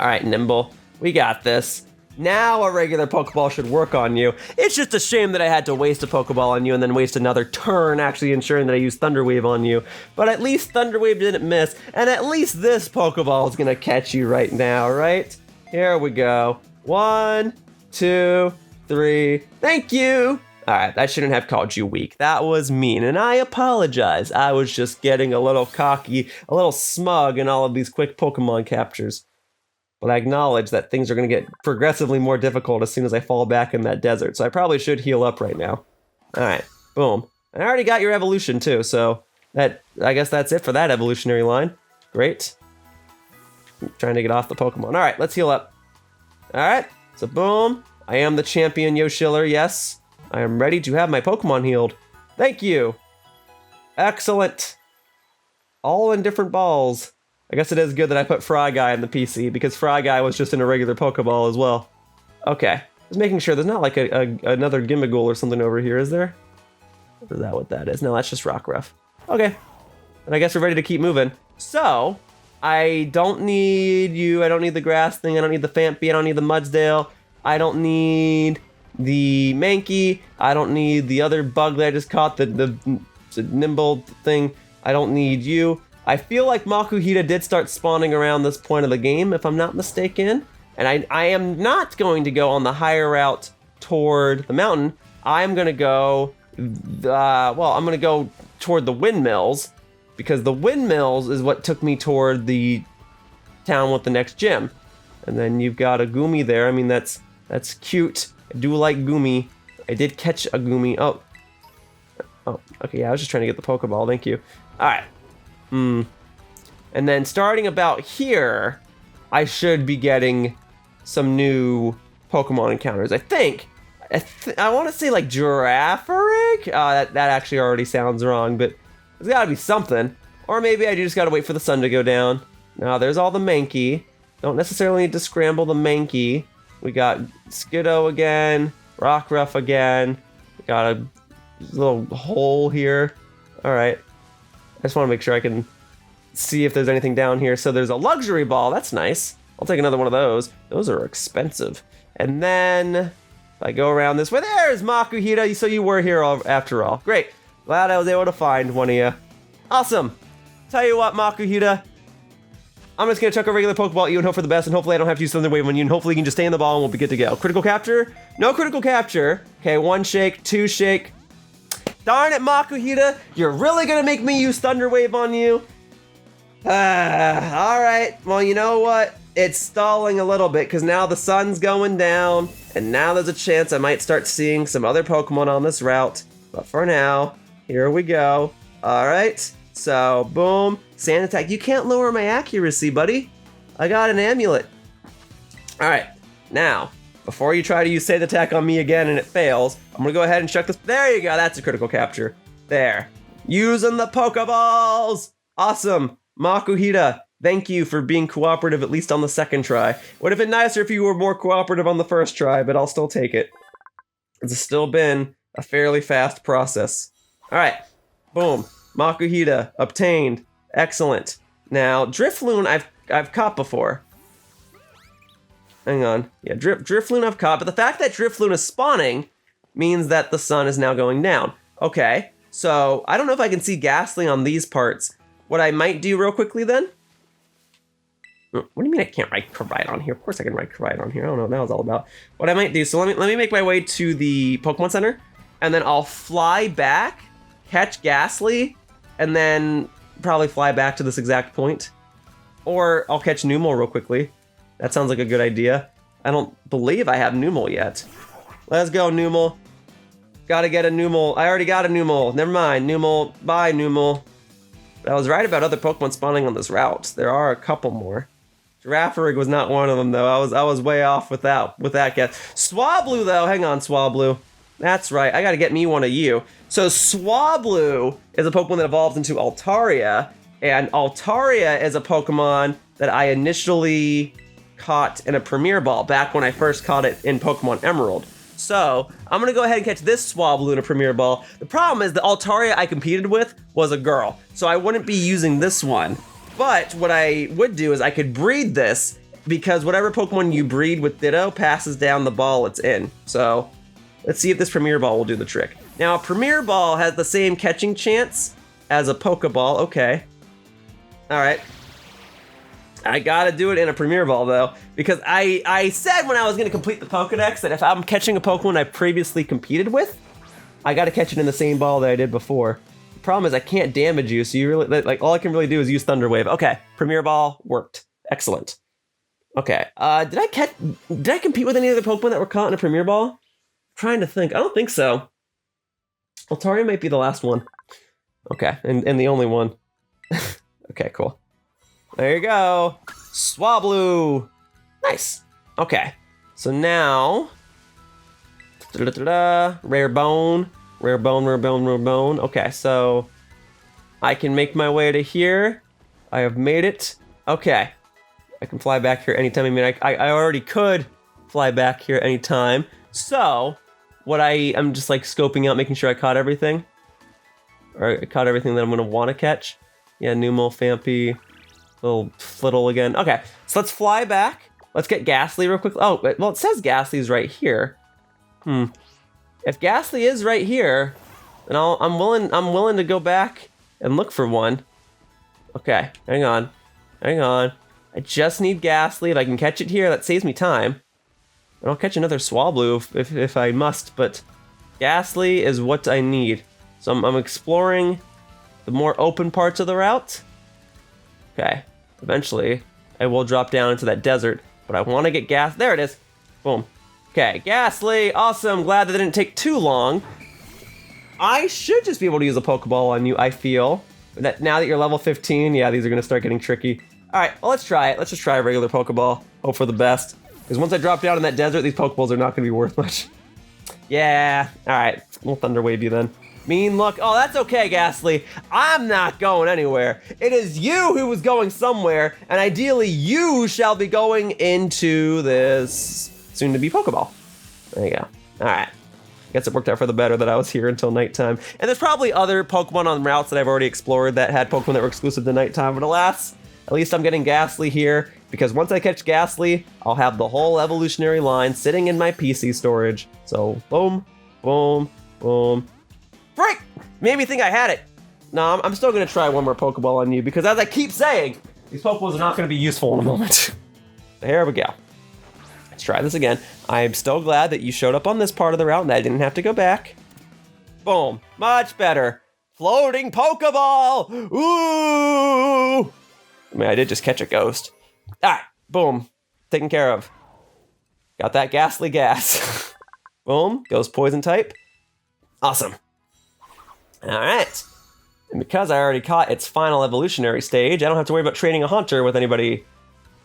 Alright, Nimble. We got this. Now a regular Pokeball should work on you. It's just a shame that I had to waste a Pokeball on you and then waste another turn actually ensuring that I used Thunder Wave on you. But at least Thunder Wave didn't miss, and at least this Pokeball is gonna catch you right now, right? Here we go. 1, 2, 3. Thank you! Alright, I shouldn't have called you weak. That was mean, and I apologize. I was just getting a little cocky, a little smug in all of these quick Pokemon captures. But I acknowledge that things are going to get progressively more difficult as soon as I fall back in that desert, so I probably should heal up right now. Alright, boom. And I already got your evolution too, so I guess that's it for that evolutionary line. Great. I'm trying to get off the Pokemon. Alright, let's heal up. Alright, so boom. I am the champion Yoshiller, yes. I am ready to have my Pokemon healed. Thank you. Excellent. All in different balls. I guess it is good that I put Fryguy in the PC, because Fryguy was just in a regular Pokeball as well. Okay, just making sure there's not like another Gimmighoul or something over here, is there? Is that what that is? No, that's just Rockruff. Okay, and I guess we're ready to keep moving. So, I don't need you, I don't need the grass thing, I don't need the Phanpy, I don't need the Mudsdale, I don't need the Mankey, I don't need the other bug that I just caught, the Nimble thing, I don't need you. I feel like Makuhita did start spawning around this point of the game, if I'm not mistaken. And I am not going to go on the higher route toward the mountain. I'm going to go, I'm going to go toward the windmills, because the windmills is what took me toward the town with the next gym. And then you've got a Goomy there. I mean, that's cute. I do like Goomy. I did catch a Goomy. Oh, okay, yeah, I was just trying to get the Pokeball. Thank you. All right. And then starting about here, I should be getting some new Pokemon encounters. I think. I want to say like Girafarig? That actually already sounds wrong, but there's got to be something. Or maybe I just got to wait for the sun to go down. Now there's all the Mankey. Don't necessarily need to scramble the Mankey. We got Skiddo again, Rockruff again. We got a little hole here. All right. I just want to make sure I can see if there's anything down here. So there's a luxury ball. That's nice. I'll take another one of those. Those are expensive. And then if I go around this way, there's Makuhita. So you were here after all. Great. Glad I was able to find one of you. Awesome. Tell you what, Makuhita. I'm just going to chuck a regular Pokeball at you and hope for the best, and hopefully I don't have to use Thunder Wave on you, and hopefully you can just stay in the ball and we'll be good to go. Critical capture? No critical capture. Okay, 1 shake, 2 shake. Darn it, Makuhita. You're really going to make me use Thunder Wave on you? Alright. Well, you know what? It's stalling a little bit because now the sun's going down, and now there's a chance I might start seeing some other Pokemon on this route. But for now, here we go. Alright. So, boom. Sand attack. You can't lower my accuracy, buddy. I got an amulet. Alright, now, before you try to use Sand attack on me again and it fails, I'm gonna go ahead and chuck this. There you go, that's a critical capture. There. Using the Pokeballs! Awesome. Makuhita, thank you for being cooperative at least on the second try. Would have been nicer if you were more cooperative on the first try, but I'll still take it. It's still been a fairly fast process. Alright, boom. Makuhita, obtained. Excellent. Now, Drifloon I've caught before. Hang on. Yeah, Drifloon I've caught, but the fact that Drifloon is spawning means that the sun is now going down. Okay, so I don't know if I can see Ghastly on these parts. What I might do real quickly then? What do you mean I can't ride on here? Of course I can ride on here. I don't know what that was all about. What I might do, so let me make my way to the Pokemon Center, and then I'll fly back, catch Ghastly, and then probably fly back to this exact point. Or I'll catch Numel real quickly. That sounds like a good idea. I don't believe I have Numel yet. Let's go, Numel. Gotta get a Numel. I already got a Numel. Never mind. Numel. Bye, Numel. But I was right about other Pokemon spawning on this route. There are a couple more. Girafarig was not one of them, though. I was way off with that guess. Swablu, though. Hang on, Swablu. That's right. I gotta get me one of you. So Swablu is a Pokemon that evolves into Altaria, and Altaria is a Pokemon that I initially caught in a Premier Ball back when I first caught it in Pokemon Emerald. So I'm gonna go ahead and catch this Swablu in a Premier Ball. The problem is the Altaria I competed with was a girl, so I wouldn't be using this one. But what I would do is I could breed this, because whatever Pokemon you breed with Ditto passes down the ball it's in. So let's see if this Premier Ball will do the trick. Now, a Premier Ball has the same catching chance as a Pokeball. Okay. All right. I gotta do it in a Premier Ball, though, because I said when I was gonna complete the Pokedex that if I'm catching a Pokemon I previously competed with, I gotta catch it in the same ball that I did before. The problem is I can't damage you, so you really, like, all I can really do is use Thunder Wave. Okay, Premier Ball worked. Excellent. Okay, did I compete with any other Pokemon that were caught in a Premier Ball? I'm trying to think. I don't think so. Altaria might be the last one. Okay, and the only one. Okay, cool. There you go. Swablu. Nice. Okay, so now... Rare bone. Rare bone, rare bone, rare bone. Okay, so I can make my way to here. I have made it. Okay. I can fly back here anytime. I mean, I already could fly back here anytime. So, I'm just like scoping out, making sure I caught everything. Or I caught everything that I'm going to want to catch. Yeah, Numel, Phanpy, little Flittle again. Okay, so let's fly back. Let's get Ghastly real quick. Oh, well, it says Ghastly's right here. If Ghastly is right here, then I'm willing to go back and look for one. Okay, hang on. I just need Ghastly. If I can catch it here, that saves me time. And I'll catch another Swablu if I must, but Ghastly is what I need. So I'm exploring the more open parts of the route. Okay, eventually I will drop down into that desert, but I want to get there it is. Boom. Okay, Ghastly, awesome. Glad that didn't take too long. I should just be able to use a Pokeball on you, I feel. That now that you're level 15, yeah, these are going to start getting tricky. All right, well, let's try it. Let's just try a regular Pokeball. Hope for the best. Because once I drop down in that desert, these Pokeballs are not going to be worth much. Yeah, all right. We'll Thunder Wave you then. Mean look. Oh, that's okay, Ghastly. I'm not going anywhere. It is you who is going somewhere, and ideally you shall be going into this soon-to-be Pokeball. There you go. All right. I guess it worked out for the better that I was here until nighttime. And there's probably other Pokemon on routes that I've already explored that had Pokemon that were exclusive to nighttime, but alas, at least I'm getting Gastly here, because once I catch Gastly, I'll have the whole evolutionary line sitting in my PC storage. So, boom, boom, boom. Freak! Made me think I had it. No, I'm still gonna try one more Pokeball on you, because as I keep saying, these Pokeballs are not gonna be useful in a moment. So here we go. Let's try this again. I'm still glad that you showed up on this part of the route and I didn't have to go back. Boom, much better. Floating Pokeball! Ooh! I mean, I did just catch a ghost. All right, boom, taken care of. Got that Gastly gas. Boom, goes poison type. Awesome. All right. And because I already caught its final evolutionary stage, I don't have to worry about training a hunter with anybody.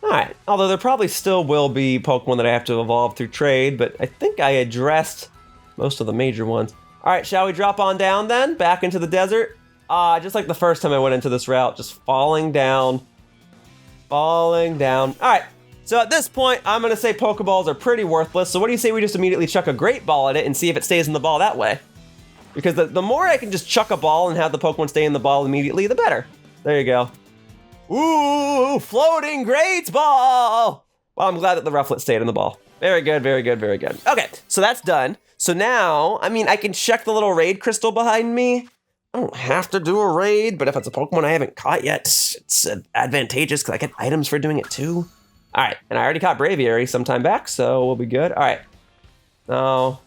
All right, although there probably still will be Pokemon that I have to evolve through trade, but I think I addressed most of the major ones. All right, shall we drop on down then, back into the desert? Just like the first time I went into this route, just falling down. Falling down. All right, so at this point, I'm gonna say Pokeballs are pretty worthless, so what do you say we just immediately chuck a Great Ball at it and see if it stays in the ball that way? Because the more I can just chuck a ball and have the Pokemon stay in the ball immediately, the better. There you go. Ooh, floating Great Ball! Well, I'm glad that the Rufflet stayed in the ball. Very good, very good, very good. Okay, so that's done. So now, I mean, I can check the little raid crystal behind me. I don't have to do a raid, but if it's a Pokemon I haven't caught yet, it's advantageous because I get items for doing it too. All right, and I already caught Braviary sometime back, so we'll be good. All right. Oh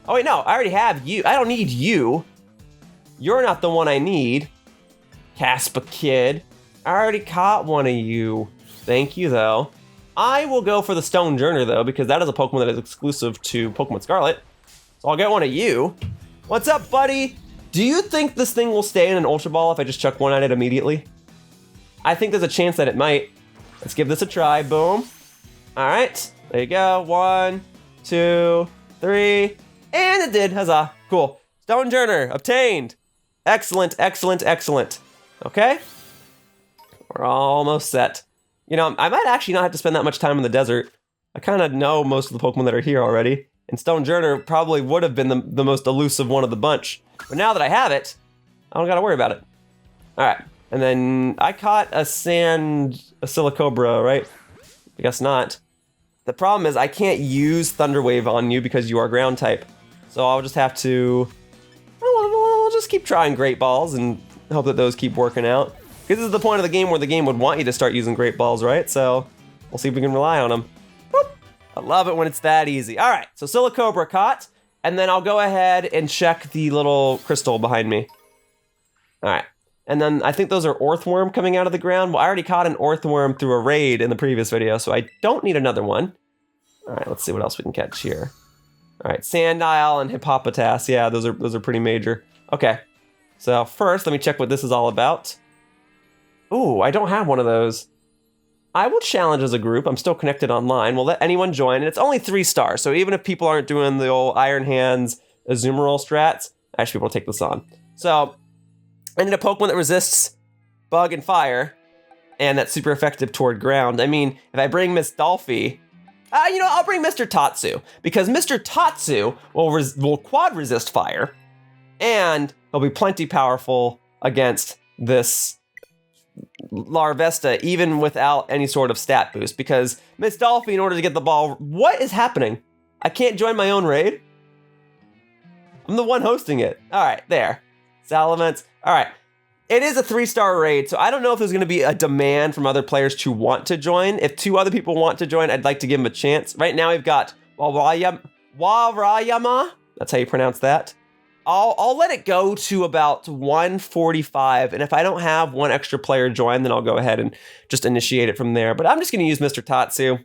wait, no, I already have you. I don't need you. You're not the one I need. Caspa Kid. I already caught one of you. Thank you, though. I will go for the Stone Journer, though, because that is a Pokemon that is exclusive to Pokemon Scarlet. So I'll get one of you. What's up, buddy? Do you think this thing will stay in an Ultra Ball if I just chuck one at it immediately? I think there's a chance that it might. Let's give this a try. Boom. All right. There you go. 1, 2, 3. And it did. Huzzah. Cool. Stone Journer obtained. Excellent, excellent, excellent. Okay. We're almost set. You know, I might actually not have to spend that much time in the desert. I kind of know most of the Pokemon that are here already. And Stone Journer probably would have been the most elusive one of the bunch. But now that I have it, I don't got to worry about it. All right. And then I caught a Silicobra, right? I guess not. The problem is I can't use Thunder Wave on you because you are ground type. So I'll just have to... I'll just keep trying Great Balls and hope that those keep working out. Because this is the point of the game where the game would want you to start using Great Balls, right? So we'll see if we can rely on them. Boop. I love it when it's that easy. All right, so Silicobra caught. And then I'll go ahead and check the little crystal behind me. All right. And then I think those are Orthworm coming out of the ground. Well, I already caught an Orthworm through a raid in the previous video, so I don't need another one. All right, let's see what else we can catch here. All right, Sandile and Hippopotas. Yeah, those are pretty major. Okay, so first, let me check what this is all about. Ooh, I don't have one of those. I will challenge as a group. I'm still connected online. We'll let anyone join, and it's only 3 stars. So even if people aren't doing the old Iron Hands, Azumarill strats, I should be able to take this on. So I need a Pokemon that resists Bug and Fire, and that's super effective toward ground. I mean, if I bring Miss Dolphy, you know, I'll bring Mr. Tatsu, because Mr. Tatsu will quad resist Fire, and he'll be plenty powerful against this Larvesta, even without any sort of stat boost, because Miss Dolphy, in order to get the ball... What is happening? I can't join my own raid? I'm the one hosting it. All right, there. Salamence. All right. It is a 3-star raid, so I don't know if there's going to be a demand from other players to want to join. If 2 other people want to join, I'd like to give them a chance. Right now, we've got Warayama. That's how you pronounce that. I'll let it go to about 145, and if I don't have one extra player join, then I'll go ahead and just initiate it from there. But I'm just going to use Mr. Tatsu.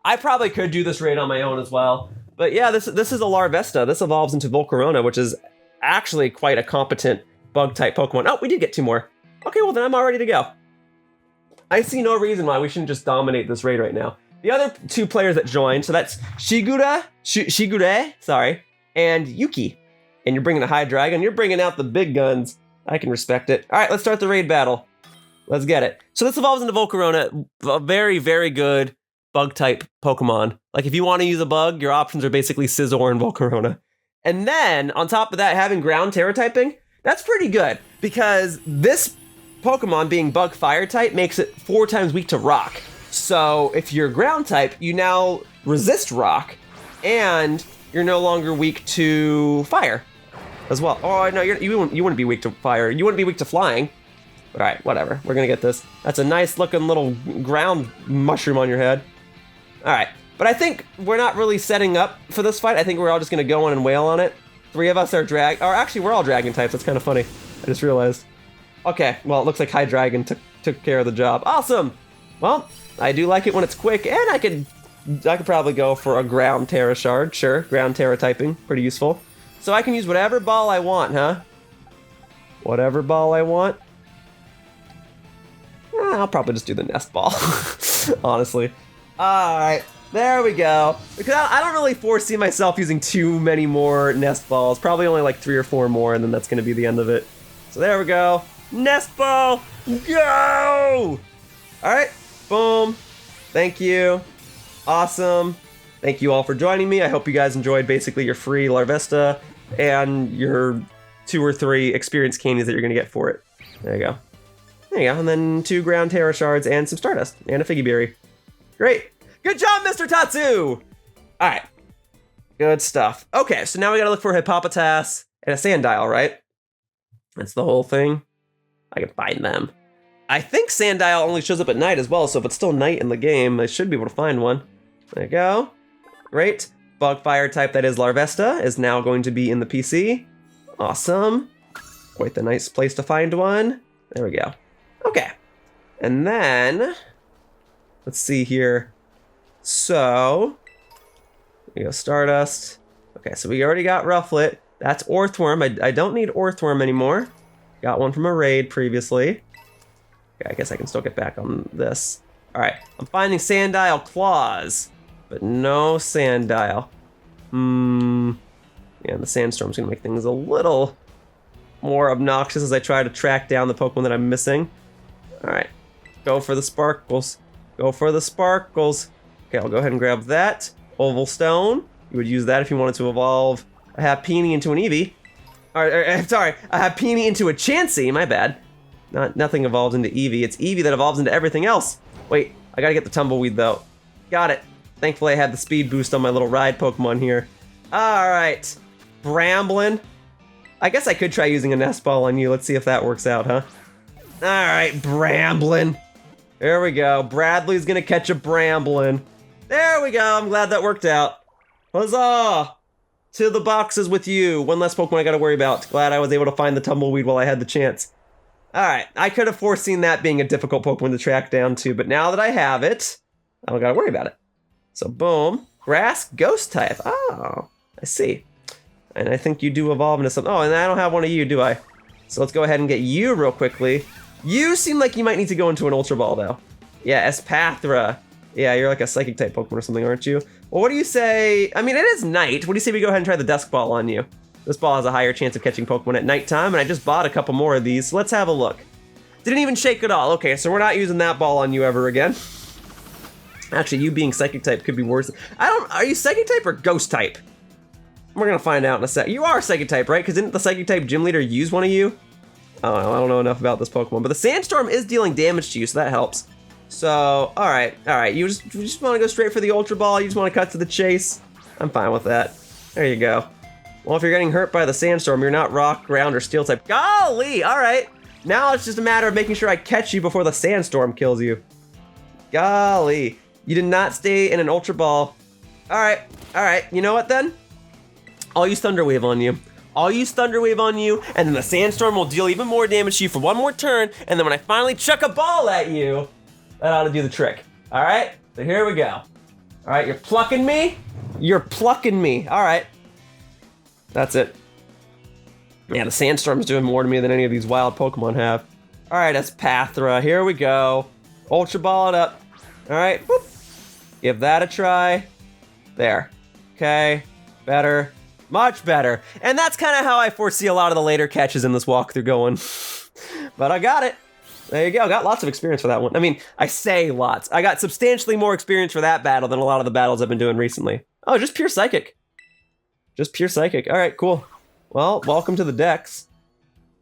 I probably could do this raid on my own as well. But yeah, this is a Larvesta. This evolves into Volcarona, which is actually quite a competent bug-type Pokemon. Oh, we did get 2 more. Okay, well then I'm all ready to go. I see no reason why we shouldn't just dominate this raid right now. The other 2 players that joined, so that's Shigure, sorry, and Yuki. And you're bringing a Hydreigon. You're bringing out the big guns. I can respect it. All right, let's start the raid battle. Let's get it. So this evolves into Volcarona, a very, very good bug-type Pokemon. Like, if you want to use a bug, your options are basically Scizor and Volcarona. And then, on top of that, having ground Tera typing, that's pretty good, because this Pokemon being bug fire type makes it 4 times weak to rock. So if you're ground type, you now resist rock, and you're no longer weak to fire as well. Oh, no, you wouldn't be weak to fire. You wouldn't be weak to flying. All right, whatever. We're gonna get this. That's a nice looking little ground mushroom on your head. All right, but I think we're not really setting up for this fight. I think we're all just gonna go in and wail on it. 3 of us are actually we're all dragon types. That's kind of funny. I just realized. Okay, well, it looks like Hydreigon took care of the job. Awesome. Well, I do like it when it's quick, and I could probably go for a ground Tera shard. Sure, ground Tera typing, pretty useful. So I can use whatever ball I want, huh? Whatever ball I want. I'll probably just do the nest ball, honestly. All right, there we go. Because I don't really foresee myself using too many more nest balls. Probably only like 3 or 4 more, and then that's gonna be the end of it. So there we go. Nest ball, go! All right, boom. Thank you. Awesome. Thank you all for joining me. I hope you guys enjoyed basically your free Larvesta and your 2 or 3 experience candies that you're gonna get for it. There you go. There you go, and then 2 ground Tera shards and some Stardust and a Figgy Berry. Great. Good job, Mr. Tatsu! All right. Good stuff. Okay, so now we gotta look for a Hippopotas and a Sandile, right? That's the whole thing. I can find them. I think Sandile only shows up at night as well, so if it's still night in the game, I should be able to find one. There you go. Great. Bug fire type that is Larvesta is now going to be in the PC. Awesome. Quite the nice place to find one. There we go. Okay. And then, let's see here. So, we go Stardust. Okay, so we already got Rufflet. That's Orthworm. I don't need Orthworm anymore. Got one from a raid previously. Okay, I guess I can still get back on this. All right, I'm finding Sandile Claws, but no Sandile. Yeah, the Sandstorm's gonna make things a little more obnoxious as I try to track down the Pokemon that I'm missing. All right, go for the Sparkles. Go for the Sparkles. Okay, I'll go ahead and grab that. Oval Stone. You would use that if you wanted to evolve a Happiny into an Eevee. Sorry, a Happiny into a Chansey, my bad. Nothing evolves into Eevee, it's Eevee that evolves into everything else. Wait, I gotta get the Tumbleweed though. Got it. Thankfully I had the speed boost on my little ride Pokemon here. Alright, Bramblin. I guess I could try using a Nest Ball on you, let's see if that works out, huh? Alright, Bramblin. There we go, Bradley's gonna catch a Bramblin. There we go, I'm glad that worked out. Huzzah! To the boxes with you. One less Pokemon I gotta worry about. Glad I was able to find the Tumbleweed while I had the chance. Alright, I could have foreseen that being a difficult Pokemon to track down too, but now that I have it, I don't gotta worry about it. So boom, Grass Ghost type. Oh, I see. And I think you do evolve into something. Oh, and I don't have one of you, do I? So let's go ahead and get you real quickly. You seem like you might need to go into an Ultra Ball though. Yeah, Espathra. Yeah, you're like a Psychic type Pokemon or something, aren't you? Well, what do you say? I mean, it is night. What do you say we go ahead and try the Dusk Ball on you? This ball has a higher chance of catching Pokemon at nighttime, and I just bought a couple more of these, so let's have a look. Didn't even shake at all. Okay, so we're not using that ball on you ever again. Actually, you being Psychic type could be worse. Are you Psychic type or Ghost type? We're gonna find out in a sec. You are Psychic type, right? Because didn't the Psychic type gym leader use one of you? Oh, I don't know enough about this Pokemon, but the Sandstorm is dealing damage to you, so that helps. So, all right. You just want to go straight for the Ultra Ball. You just want to cut to the chase. I'm fine with that. There you go. Well, if you're getting hurt by the Sandstorm, you're not Rock, Ground, or Steel type. Golly, all right. Now it's just a matter of making sure I catch you before the Sandstorm kills you. Golly, you did not stay in an Ultra Ball. All right. You know what then? I'll use Thunder Wave on you. And then the Sandstorm will deal even more damage to you for one more turn, and then when I finally chuck a ball at you, that ought to do the trick. All right, so here we go. All right, you're plucking me. All right, that's it. Yeah, the Sandstorm's doing more to me than any of these wild Pokemon have. All right, Espathra, here we go. Ultra Ball it up. All right, whoop. Give that a try. There, okay, better, much better. And that's kind of how I foresee a lot of the later catches in this walkthrough going. But I got it. There you go. Got lots of experience for that one. I mean, I say lots. I got substantially more experience for that battle than a lot of the battles I've been doing recently. Oh, just pure Psychic. Just pure Psychic. All right, cool. Well, welcome to the Dex.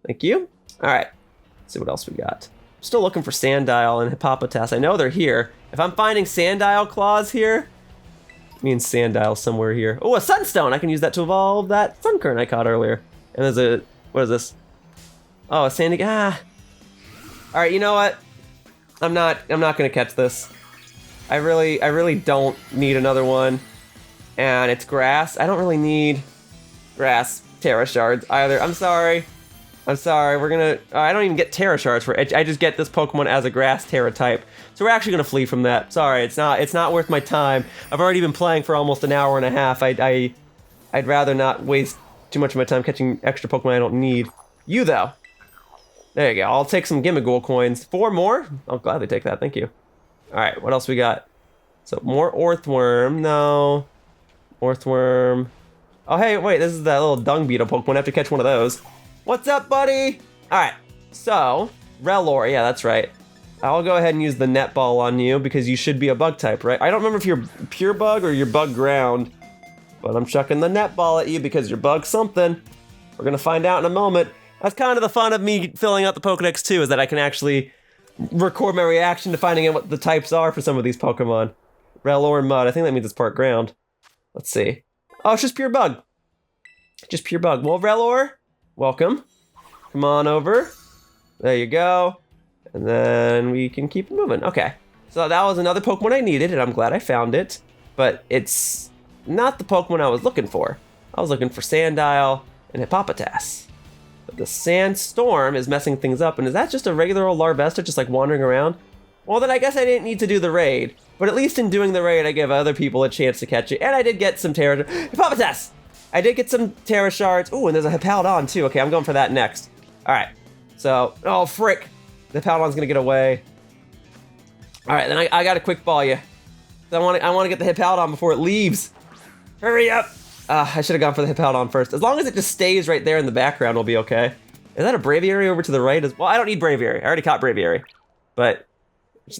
Thank you. All right. Let's see what else we got. I'm still looking for Sandile and Hippopotas. I know they're here. If I'm finding Sandile claws here, it means Sandile somewhere here. Oh, a Sunstone. I can use that to evolve that Sunkern I caught earlier. And there's a, what is this? Oh, a Sandy. All right, you know what? I'm not gonna catch this. I really don't need another one. And it's grass. I don't really need grass Tera shards either. I'm sorry. We're gonna. I don't even get Tera shards for it. I just get this Pokemon as a grass Tera type. So we're actually gonna flee from that. Sorry, it's not worth my time. I've already been playing for almost an hour and a half. I'd rather not waste too much of my time catching extra Pokemon I don't need. You though. There you go. I'll take some Gimmighoul coins. 4 more? I'll gladly take that. Thank you. All right, what else we got? So more Orthworm. No. Orthworm. Oh, hey, wait. This is that little dung beetle Pokemon. I have to catch one of those. What's up, buddy? All right. So, Rellor. Yeah, that's right. I'll go ahead and use the Netball on you because you should be a bug type, right? I don't remember if you're pure bug or you're bug ground, but I'm chucking the Netball at you because you're bug something. We're going to find out in a moment. That's kind of the fun of me filling out the Pokedex too, is that I can actually record my reaction to finding out what the types are for some of these Pokemon. Rellor and Mud, I think that means it's part ground. Let's see. Oh, it's just pure bug. Just pure bug. Well, Rellor, welcome. Come on over. There you go. And then we can keep moving. Okay. So that was another Pokemon I needed, and I'm glad I found it. But it's not the Pokemon I was looking for. I was looking for Sandile and Hippopotas. But the Sandstorm is messing things up, and is that just a regular old Larvesta just like wandering around? Well, then I guess I didn't need to do the raid. But at least in doing the raid, I give other people a chance to catch it. And I did get some Tera... Hippopotas! I did get some Tera shards. Ooh, and there's a Hippowdon too. Okay, I'm going for that next. All right. So, oh, frick. The Hippowdon's gonna get away. All right, then I gotta quick ball you. I want to get the Hippowdon before it leaves. Hurry up! I should have gone for the Hippowdon first. As long as it just stays right there in the background, we'll be okay. Is that a Braviary over to the right as well? I don't need Braviary. I already caught Braviary. But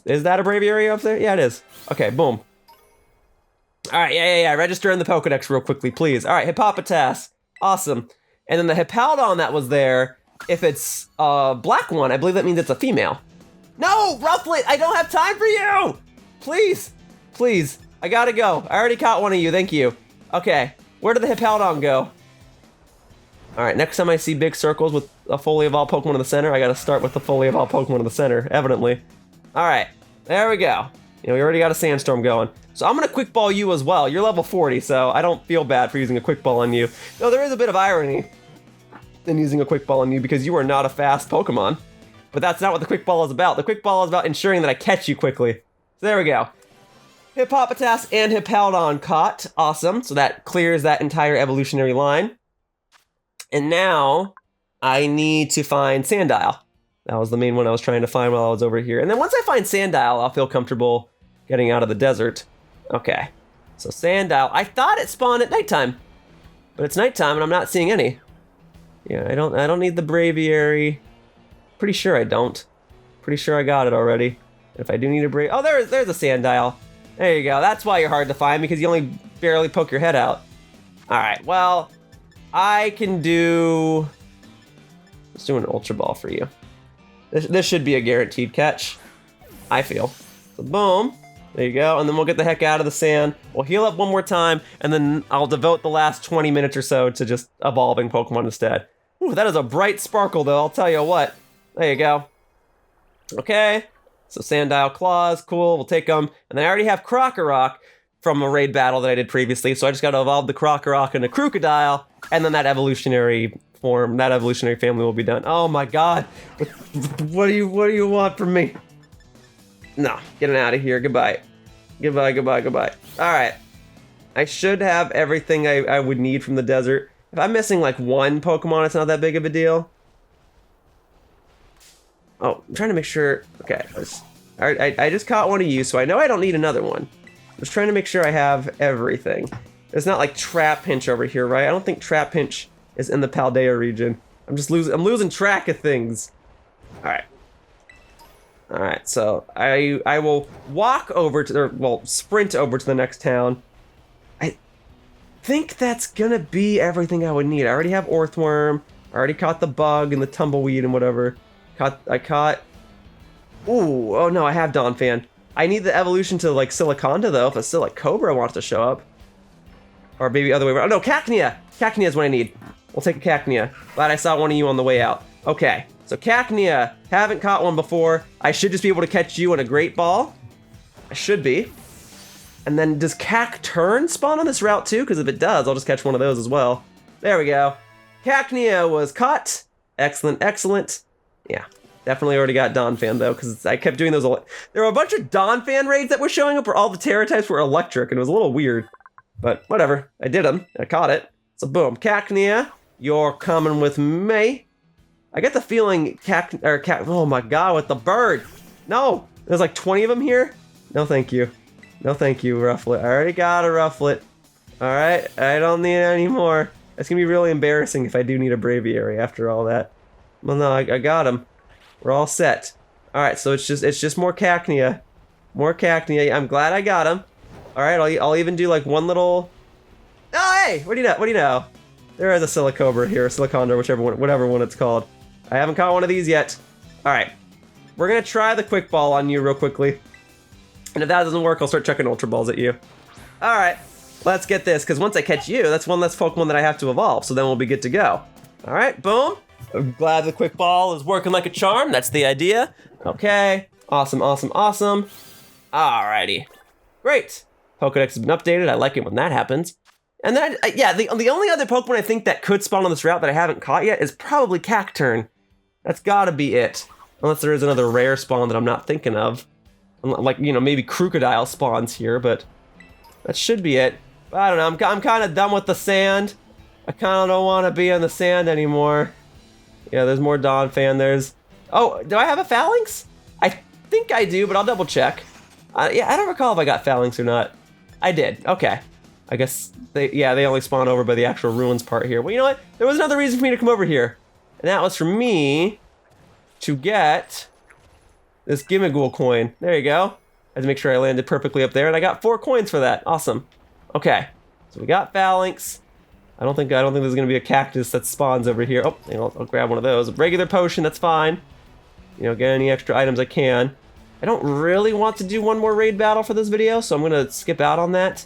is that a Braviary up there? Yeah, it is. Okay, boom. All right, yeah. Register in the Pokedex real quickly, please. All right, Hippopotas. Awesome. And then the Hippowdon that was there, if it's a black one, I believe that means it's a female. No, Rufflet, I don't have time for you! Please. I gotta go. I already caught one of you, thank you. Okay, where did the Hippowdon go? All right, next time I see big circles with a fully evolved Pokemon in the center, I gotta start with the fully evolved Pokemon in the center, evidently. All right, there we go. You know, we already got a Sandstorm going. So I'm gonna quick ball you as well. You're level 40, so I don't feel bad for using a quick ball on you. Though there is a bit of irony in using a quick ball on you because you are not a fast Pokemon. But that's not what the quick ball is about. The quick ball is about ensuring that I catch you quickly. So there we go. Hippopotas and Hippowdon caught. Awesome. So that clears that entire evolutionary line. And now I need to find Sandile. That was the main one I was trying to find while I was over here. And then once I find Sandile, I'll feel comfortable getting out of the desert. Okay. So Sandile, I thought it spawned at nighttime. But it's nighttime and I'm not seeing any. Yeah, I don't need the Braviary. Pretty sure I don't. Pretty sure I got it already. If I do need a Braviary, oh, there's a Sandile. There you go. That's why you're hard to find, because you only barely poke your head out. All right, well, I can do... Let's do an Ultra Ball for you. This should be a guaranteed catch, I feel. So boom, there you go, and then we'll get the heck out of the sand. We'll heal up one more time, and then I'll devote the last 20 minutes or so to just evolving Pokemon instead. Ooh, that is a bright sparkle, though, I'll tell you what. There you go. Okay, so Sandile Claws, cool, we'll take them. And then I already have Krockorok from a raid battle that I did previously, so I just gotta evolve the Krockorok into Krookodile, and then that evolutionary form, that evolutionary family will be done. Oh my god, what do you want from me? No, getting out of here, goodbye. Goodbye. Alright, I should have everything I would need from the desert. If I'm missing like one Pokemon, it's not that big of a deal. Oh, I'm trying to make sure. Okay, I just caught one of you, so I know I don't need another one. I'm just trying to make sure I have everything. It's not like Trapinch over here, right? I don't think Trapinch is in the Paldea region. I'm losing track of things. All right. All right, so I will walk over to, or well, sprint over to the next town. I think that's gonna be everything I would need. I already have Orthworm. I already caught the bug and the tumbleweed and whatever. I caught. Ooh, oh no, I have Donphan. I need the evolution to like Siliconda though. If a Silicobra wants to show up, or maybe other way around. Oh no, Cacnea. Cacnea is what I need. We'll take a Cacnea. Glad I saw one of you on the way out. Okay. So Cacnea, haven't caught one before. I should just be able to catch you in a Great Ball. I should be. And then does Cacturn spawn on this route too? Because if it does, I'll just catch one of those as well. There we go. Cacnea was caught. Excellent, excellent. Yeah, definitely already got Donphan though, because I kept doing those. There were a bunch of Donphan raids that were showing up where all the Tera types were electric, and it was a little weird. But whatever, I did them. I caught it. So boom, Cacnea, you're coming with me. I get the feeling oh my god, with the bird. No, there's like 20 of them here. No, thank you. No, thank you, Rufflet. I already got a Rufflet. All right, I don't need it anymore. It's gonna be really embarrassing if I do need a Braviary after all that. Well, no, I got him. We're all set. All right, so it's just more Cacnea. More Cacnea. I'm glad I got him. All right, I'll even do like one little. Oh, hey, what do you know? What do you know? There is a Silicobra here, Siliconda, whatever one it's called. I haven't caught one of these yet. All right, we're gonna try the Quick Ball on you real quickly. And if that doesn't work, I'll start chucking Ultra Balls at you. All right, let's get this, because once I catch you, that's one less Pokemon that I have to evolve, so then we'll be good to go. All right, boom. I'm glad the Quick Ball is working like a charm. That's the idea. Okay, awesome, awesome, awesome. Alrighty, great. Pokedex has been updated. I like it when that happens. And then, yeah, the only other Pokemon I think that could spawn on this route that I haven't caught yet is probably Cacturn. That's gotta be it. Unless there is another rare spawn that I'm not thinking of. Like, you know, maybe Kricketot spawns here, but that should be it. But I don't know, I'm kind of done with the sand. I kind of don't want to be in the sand anymore. Yeah, there's more Donphan. There's... Oh, do I have a Phalanx? I think I do, but I'll double check. Yeah, I don't recall if I got Phalanx or not. I did, okay. I guess they only spawn over by the actual ruins part here. Well, you know what? There was another reason for me to come over here. And that was for me to get this Gimmighoul coin. There you go. I had to make sure I landed perfectly up there, and I got 4 coins for that. Awesome. Okay, so we got Phalanx. I don't think there's gonna be a cactus that spawns over here. Oh, I'll grab one of those. A regular potion, that's fine. You know, get any extra items I can. I don't really want to do one more raid battle for this video, so I'm gonna skip out on that.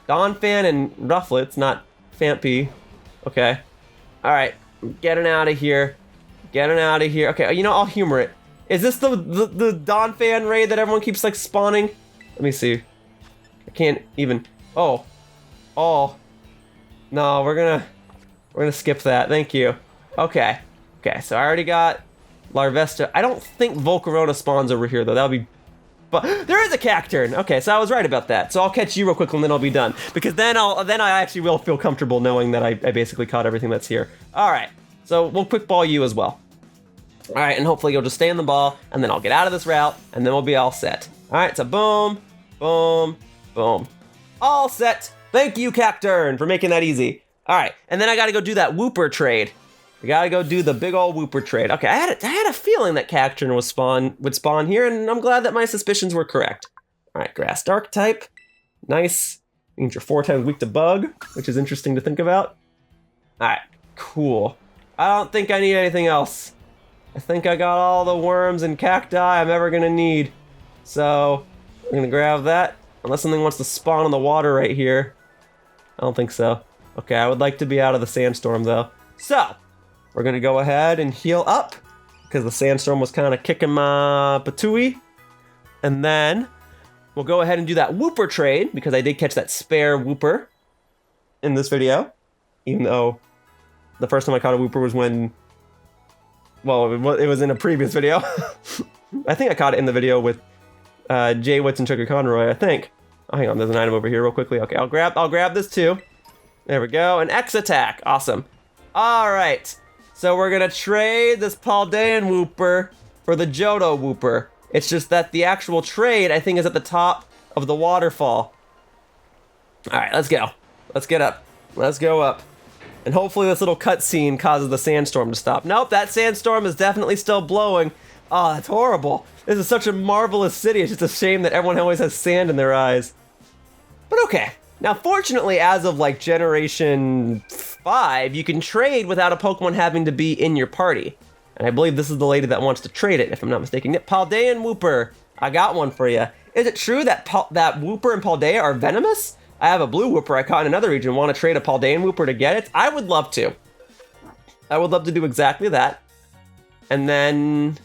Donphan and Rufflet's not Fampy. Okay. Alright. Getting out of here. Getting out of here. Okay, you know, I'll humor it. Is this the Donphan raid that everyone keeps, like, spawning? Let me see. I can't even... Oh. Oh. No, we're gonna skip that. Thank you. Okay. Okay, so I already got Larvesta. I don't think Volcarona spawns over here, though. That would be... But there is a Cacturn. Okay, so I was right about that. So I'll catch you real quick and then I'll be done. Because then I actually will feel comfortable knowing that I basically caught everything that's here. Alright, so we'll Quick Ball you as well. Alright, and hopefully you'll just stay in the ball, and then I'll get out of this route, and then we'll be all set. Alright, so boom, boom, boom. All set. Thank you, Cacturn, for making that easy. Alright, and then I gotta go do that Wooper trade. We gotta go do the big old Wooper trade. Okay, I had a feeling that Cacturn would spawn here, and I'm glad that my suspicions were correct. Alright, Grass Dark type. Nice. Means you're 4 times weak to bug, which is interesting to think about. Alright, cool. I don't think I need anything else. I think I got all the worms and cacti I'm ever gonna need. So, I'm gonna grab that. Unless something wants to spawn in the water right here. I don't think so. Okay, I would like to be out of the sandstorm though. So, we're gonna go ahead and heal up, because the sandstorm was kind of kicking my patooey. And then, we'll go ahead and do that Wooper trade, because I did catch that spare Wooper in this video. Even though the first time I caught a Wooper was when... Well, it was in a previous video. I think I caught it in the video with Jay Witz and Sugar Conroy, I think. Oh, hang on, there's an item over here real quickly. Okay, I'll grab this too. There we go, an X attack, awesome. All right, so we're gonna trade this Paldean Wooper for the Johto Wooper. It's just that the actual trade, I think, is at the top of the waterfall. All right, let's go. Let's get up. Let's go up. And hopefully this little cutscene causes the sandstorm to stop. Nope, that sandstorm is definitely still blowing. Oh, that's horrible. This is such a marvelous city. It's just a shame that everyone always has sand in their eyes. But okay. Now, fortunately, as of like Generation 5, you can trade without a Pokemon having to be in your party. And I believe this is the lady that wants to trade it, if I'm not mistaken. Paldean Wooper, I got one for you. Is it true that that Wooper and Paldea are venomous? I have a blue Wooper I caught in another region. Want to trade a Paldean Wooper to get it? I would love to. I would love to do exactly that. And then...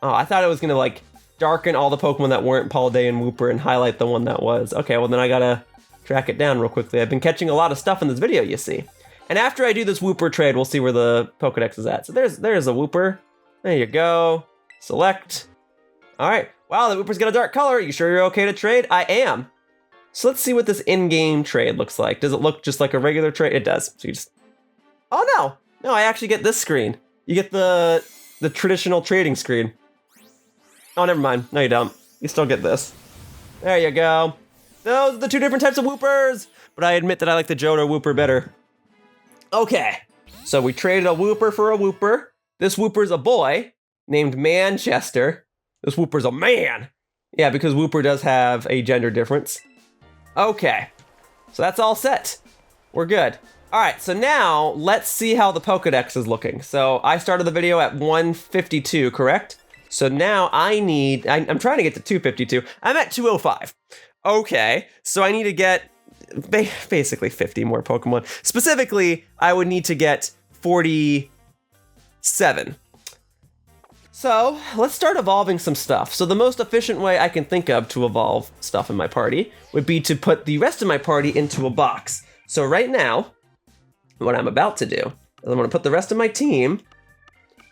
Oh, I thought it was going to, like, darken all the Pokemon that weren't Paldean Wooper and highlight the one that was. Okay, well, then I gotta track it down real quickly. I've been catching a lot of stuff in this video, you see. And after I do this Wooper trade, we'll see where the Pokedex is at. So there's a Wooper. There you go. Select. All right. Wow, the Wooper's got a dark color. You sure you're okay to trade? I am. So let's see what this in-game trade looks like. Does it look just like a regular trade? It does. So you just... Oh, no. No, I actually get this screen. You get the traditional trading screen. Oh, never mind. No, you don't. You still get this. There you go. Those are the two different types of Woopers. But I admit that I like the Johto Wooper better. Okay. So we traded a Wooper for a Wooper. This Wooper's a boy named Manchester. This Wooper's a man. Yeah, because Wooper does have a gender difference. Okay. So that's all set. We're good. All right, so now let's see how the Pokedex is looking. So I started the video at 152, correct? So now I'm trying to get to 252. I'm at 205. Okay, so I need to get basically 50 more Pokemon. Specifically, I would need to get 47. So let's start evolving some stuff. So the most efficient way I can think of to evolve stuff in my party would be to put the rest of my party into a box. So right now, what I'm about to do is I'm going to put the rest of my team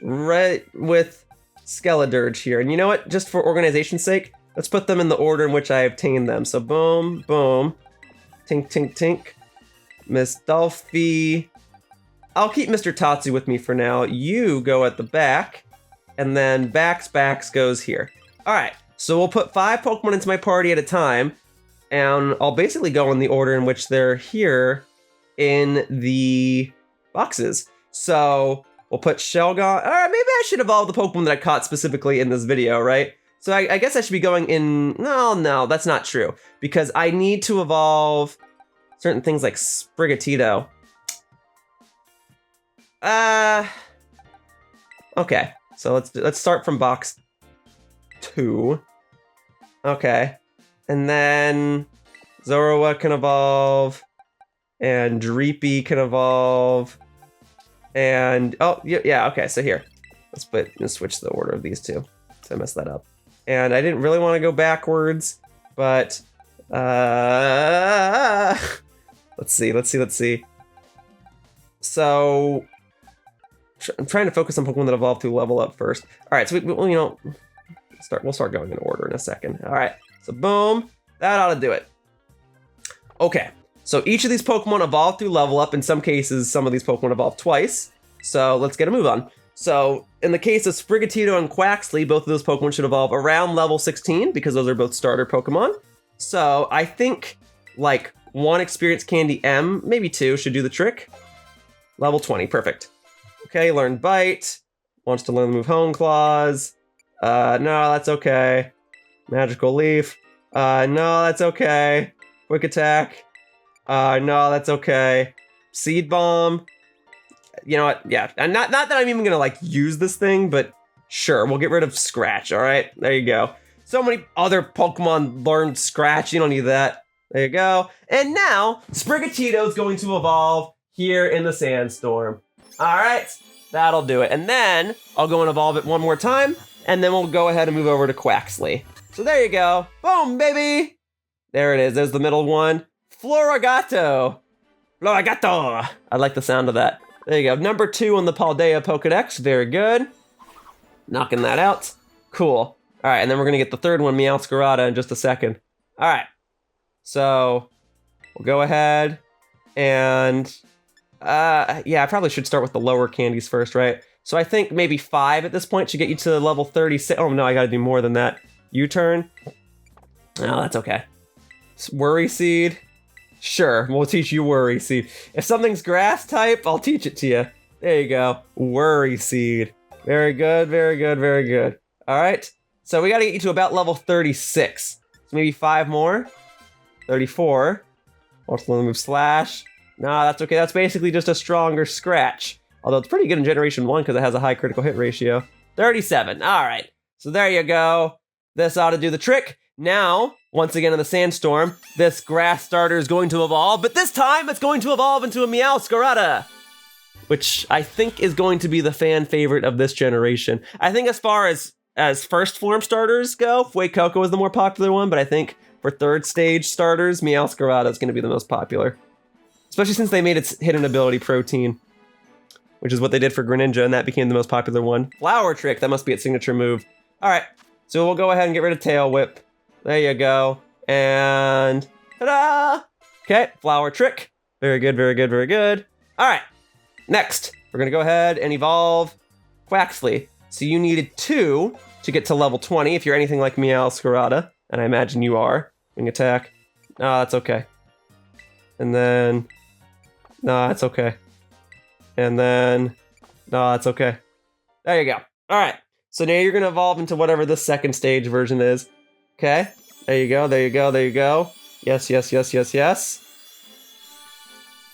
right with Skeledirge here. And you know what? Just for organization's sake, let's put them in the order in which I obtained them. So boom, boom, tink, tink, tink, Miss Dolphy. I'll keep Mr. Tatsu with me for now. You go at the back, and then Bax goes here. All right, so we'll put 5 Pokemon into my party at a time, and I'll basically go in the order in which they're here in the boxes. So we'll put Shelgon. All right, maybe I should evolve the Pokemon that I caught specifically in this video, right? So I guess I should be going in... No, that's not true. Because I need to evolve certain things like Sprigatito. Okay, so let's start from box 2. Okay, and then Zorua can evolve, and Dreepy can evolve, and oh yeah, okay. So here, let's switch the order of these two. So I messed that up, and I didn't really want to go backwards, but let's see. So I'm trying to focus on Pokemon that evolve through level up first. All right, so we'll start going in order in a second. All right, so boom, that ought to do it. Okay, so each of these Pokemon evolve through level up. In some cases, some of these Pokemon evolve twice. So let's get a move on. So in the case of Sprigatito and Quaxly, both of those Pokemon should evolve around level 16 because those are both starter Pokemon. So I think like 1 Experience Candy M, maybe 2, should do the trick. Level 20, perfect. Okay, learn Bite. Wants to learn the move Hone Claws. No, that's okay. Magical Leaf. No, that's okay. Quick Attack. No, that's okay. Seed Bomb. You know what? Yeah, and not that I'm even gonna like use this thing, but sure, we'll get rid of Scratch. All right, there you go. So many other Pokemon learned Scratch. You don't need that. There you go. And now Sprigatito is going to evolve here in the Sandstorm. All right, that'll do it. And then I'll go and evolve it one more time, and then we'll go ahead and move over to Quaxly. So there you go. Boom, baby. There it is. There's the middle one. Floragato. Floragato. I like the sound of that. There you go. Number 2 on the Paldea Pokedex. Very good. Knocking that out. Cool. All right, and then we're going to get the third one, Meowth in just a second. All right. So we'll go ahead and... yeah, I probably should start with the lower candies first, right? So I think maybe 5 at this point should get you to level 36. Oh, no, I got to do more than that. U-turn. No, that's okay. Worry Seed. Sure, we'll teach you Worry Seed. If something's grass type, I'll teach it to you. There you go. Worry Seed. Very good, very good, very good. All right, so we gotta get you to about level 36. So maybe 5 more. 34. Also move Slash. Nah, that's okay. That's basically just a stronger Scratch. Although it's pretty good in Generation 1 because it has a high critical hit ratio. 37. All right. So there you go. This ought to do the trick. Now, once again in the Sandstorm, this grass starter is going to evolve, but this time it's going to evolve into a Meowth, which I think is going to be the fan favorite of this generation. I think as far as first form starters go, Fuecoco is the more popular one, but I think for third stage starters, Meowth is going to be the most popular. Especially since they made its hidden ability Protein, which is what they did for Greninja, and that became the most popular one. Flower Trick, that must be its signature move. All right, so we'll go ahead and get rid of Tail Whip. There you go. And ta-da! Okay, Flower Trick. Very good, very good, very good. All right, next, we're gonna go ahead and evolve Quaxly. So you needed 2 to get to level 20 if you're anything like Meowth, and I imagine you are. Wing attack. No, that's okay. And then, no, that's okay. And then, no, that's okay. There you go. All right. So now you're gonna evolve into whatever the second stage version is. Okay. There you go. There you go. There you go. Yes, yes, yes, yes, yes.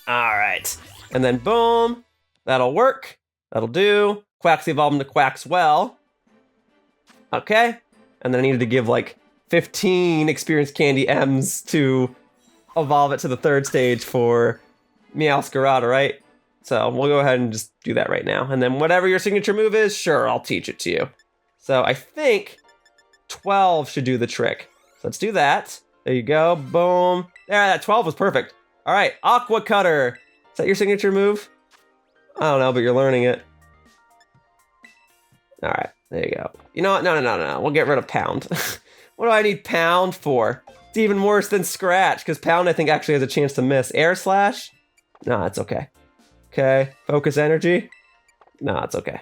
All right. And then boom. That'll work. That'll do. Quaxly evolve into Quaxwell. Okay. And then I needed to give like 15 experience candy M's to evolve it to the third stage for Meowth, right? So we'll go ahead and just do that right now. And then whatever your signature move is, sure, I'll teach it to you. So I think 12 should do the trick. So let's do that. There you go. Boom. There, that 12 was perfect. All right, Aqua Cutter. Is that your signature move? I don't know, but you're learning it. All right, there you go. You know what? No. We'll get rid of Pound. What do I need Pound for? It's even worse than Scratch, because Pound, I think, actually has a chance to miss. Air Slash? No, it's okay. Okay, Focus Energy? No, it's okay.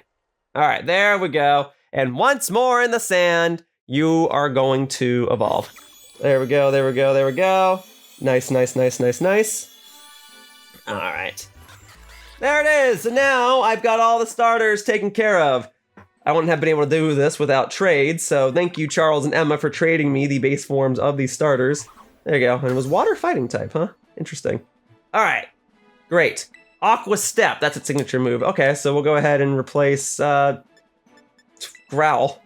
All right, there we go. And once more in the sand, you are going to evolve. There we go, there we go, there we go. Nice, nice, nice, nice, nice. All right. There it is. And now I've got all the starters taken care of. I wouldn't have been able to do this without trades, so thank you, Charles and Emma, for trading me the base forms of these starters. There you go. And it was water fighting type, huh? Interesting. All right. Great. Aqua Step. That's its signature move. Okay, so we'll go ahead and replace Growl.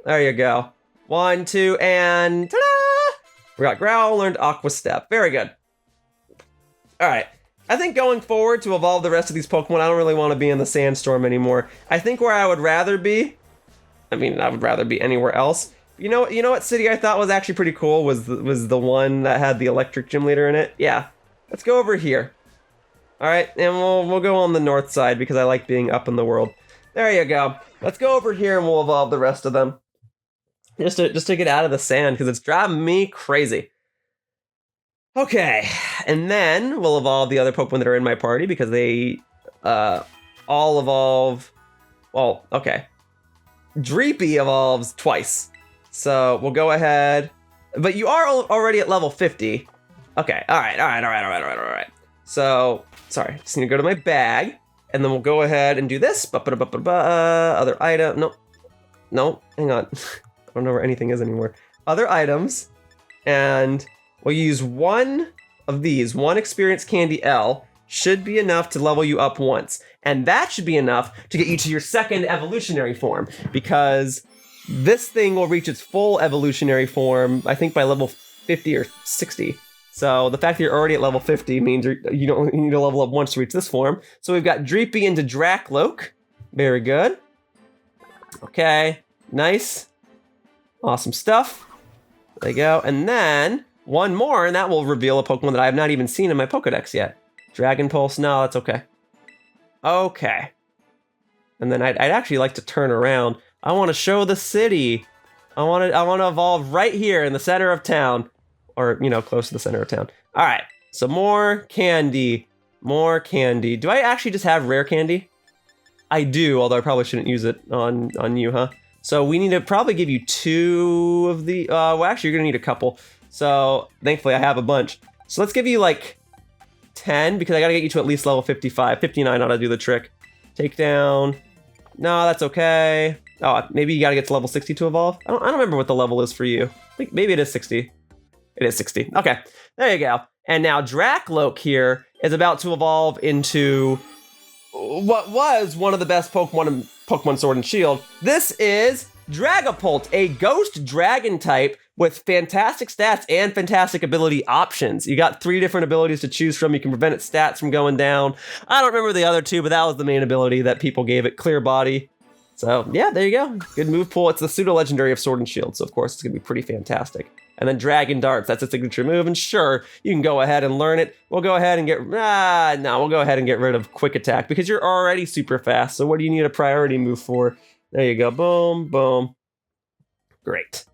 There you go. 1, 2, and ta-da! We got Growl, learned Aqua Step. Very good. All right. I think going forward to evolve the rest of these Pokemon, I don't really want to be in the Sandstorm anymore. I think where I would rather be, I would rather be anywhere else. You know what city I thought was actually pretty cool was the one that had the electric gym leader in it? Yeah. Let's go over here. All right, and we'll go on the north side because I like being up in the world. There you go. Let's go over here and we'll evolve the rest of them. Just to get out of the sand because it's driving me crazy. Okay, and then we'll evolve the other Pokemon that are in my party because they all evolve. Well, okay. Dreepy evolves twice. So we'll go ahead. But you are already at level 50. Okay, all right. So, sorry, just need to go to my bag, and then we'll go ahead and do this. Other item, no, hang on. I don't know where anything is anymore. Other items, and we'll use one of these. One Experience Candy L should be enough to level you up once. And that should be enough to get you to your second evolutionary form, because this thing will reach its full evolutionary form, I think, by level 50 or 60. So the fact that you're already at level 50 means you need to level up once to reach this form. So we've got Dreepy into Dracloak. Very good. Okay, nice. Awesome stuff. There you go. And then one more, and that will reveal a Pokemon that I have not even seen in my Pokedex yet. Dragon Pulse, no, that's okay. Okay. And then I'd actually like to turn around. I want to show the city. I want to evolve right here in the center of town. Or, close to the center of town. All right, so more candy. More candy. Do I actually just have rare candy? I do, although I probably shouldn't use it on you, huh? So we need to probably give you 2 of the... well, actually, you're going to need a couple. So thankfully, I have a bunch. So let's give you, 10, because I got to get you to at least level 55. 59 ought to do the trick. Take down... No, that's okay. Oh, maybe you gotta get to level 60 to evolve? I don't remember what the level is for you. I think maybe it is 60. It is 60. Okay, there you go. And now Dracloak here is about to evolve into what was one of the best Pokemon in Pokemon Sword and Shield. This is Dragapult, a ghost dragon type with fantastic stats and fantastic ability options. You got 3 different abilities to choose from. You can prevent its stats from going down. I don't remember the other 2, but that was the main ability that people gave it, Clear Body. So yeah, there you go. Good move pool. It's the pseudo-legendary of Sword and Shield, so of course it's gonna be pretty fantastic. And then Dragon Darts, that's a signature move, and sure, you can go ahead and learn it. We'll go ahead and get rid of Quick Attack because you're already super fast, so what do you need a priority move for? There you go, boom, boom. Great.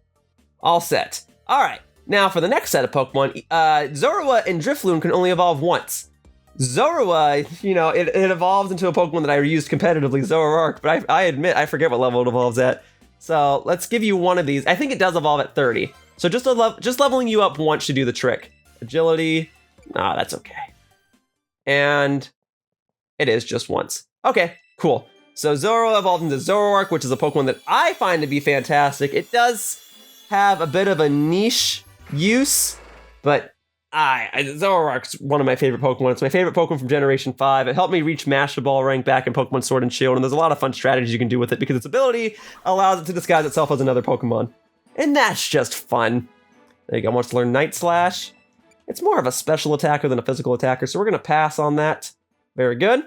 All set. All right, now for the next set of Pokemon, Zorua and Drifloon can only evolve once. Zorua, you know, it evolves into a Pokemon that I used competitively, Zoroark, but I admit I forget what level it evolves at. So let's give you one of these. I think it does evolve at 30. So just leveling you up once should do the trick. Agility, nah, that's okay. And it is just once. Okay, cool. So Zorua evolved into Zoroark, which is a Pokemon that I find to be fantastic. It does have a bit of a niche use, but Zoroark's one of my favorite Pokemon. It's my favorite Pokemon from Generation 5. It helped me reach Master Ball rank back in Pokemon Sword and Shield, and there's a lot of fun strategies you can do with it because its ability allows it to disguise itself as another Pokemon. And that's just fun. There you go, wants to learn Night Slash. It's more of a special attacker than a physical attacker, so we're gonna pass on that. Very good.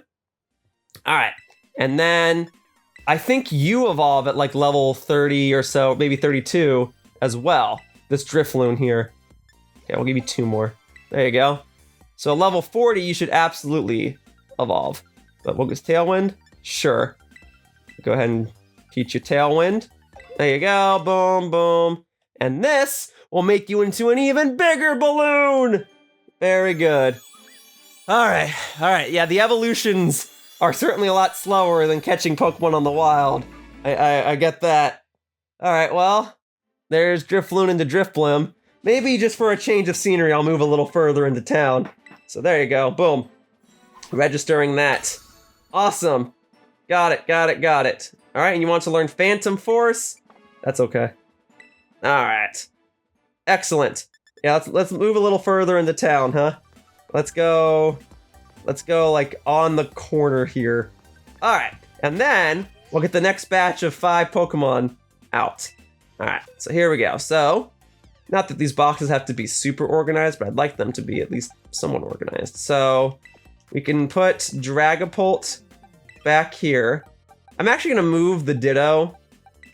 All right, and then I think you evolve at like level 30 or so, maybe 32 as well. This Drifloon here. Okay, we'll give you 2 more. There you go. So at level 40, you should absolutely evolve. But we'll get Tailwind? Sure. Go ahead and teach you Tailwind. There you go, boom, boom. And this will make you into an even bigger balloon. Very good. All right, yeah, the evolutions are certainly a lot slower than catching Pokemon on the wild. I get that. All right, well, there's Drifloon into Drifblim. Maybe just for a change of scenery, I'll move a little further into town. So there you go, boom. Registering that. Awesome. Got it. All right, and you want to learn Phantom Force? That's okay. All right. Excellent. Yeah, let's move a little further into town, huh? Let's go like on the corner here. All right, and then we'll get the next batch of 5 Pokemon out. All right, so here we go. So, not that these boxes have to be super organized, but I'd like them to be at least somewhat organized. So we can put Dragapult back here. I'm actually gonna move the Ditto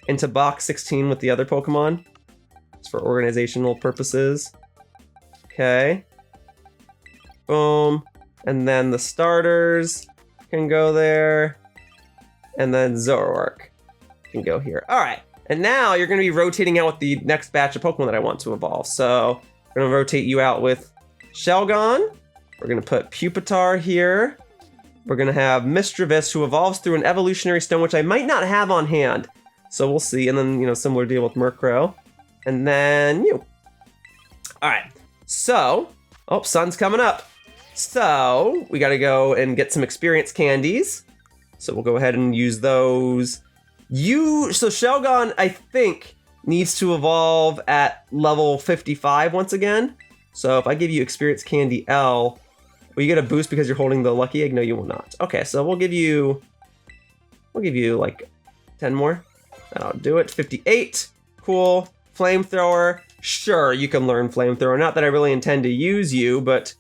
into box 16 with the other Pokemon, just for organizational purposes. Okay. Boom. And then the starters can go there. And then Zoroark can go here. All right. And now you're going to be rotating out with the next batch of Pokemon that I want to evolve. So we're going to rotate you out with Shelgon. We're going to put Pupitar here. We're going to have Misdreavus, who evolves through an evolutionary stone, which I might not have on hand. So we'll see. And then, you know, similar deal with Murkrow. And then you. All right. So, oh, sun's coming up. So we got to go and get some experience candies. So we'll go ahead and use those. So Shelgon, I think, needs to evolve at level 55 once again. So if I give you experience candy L, will you get a boost because you're holding the lucky egg? No, you will not. Okay, so we'll give you like 10 more. That'll do it. 58. Cool. Flamethrower. Sure, you can learn Flamethrower. Not that I really intend to use you, but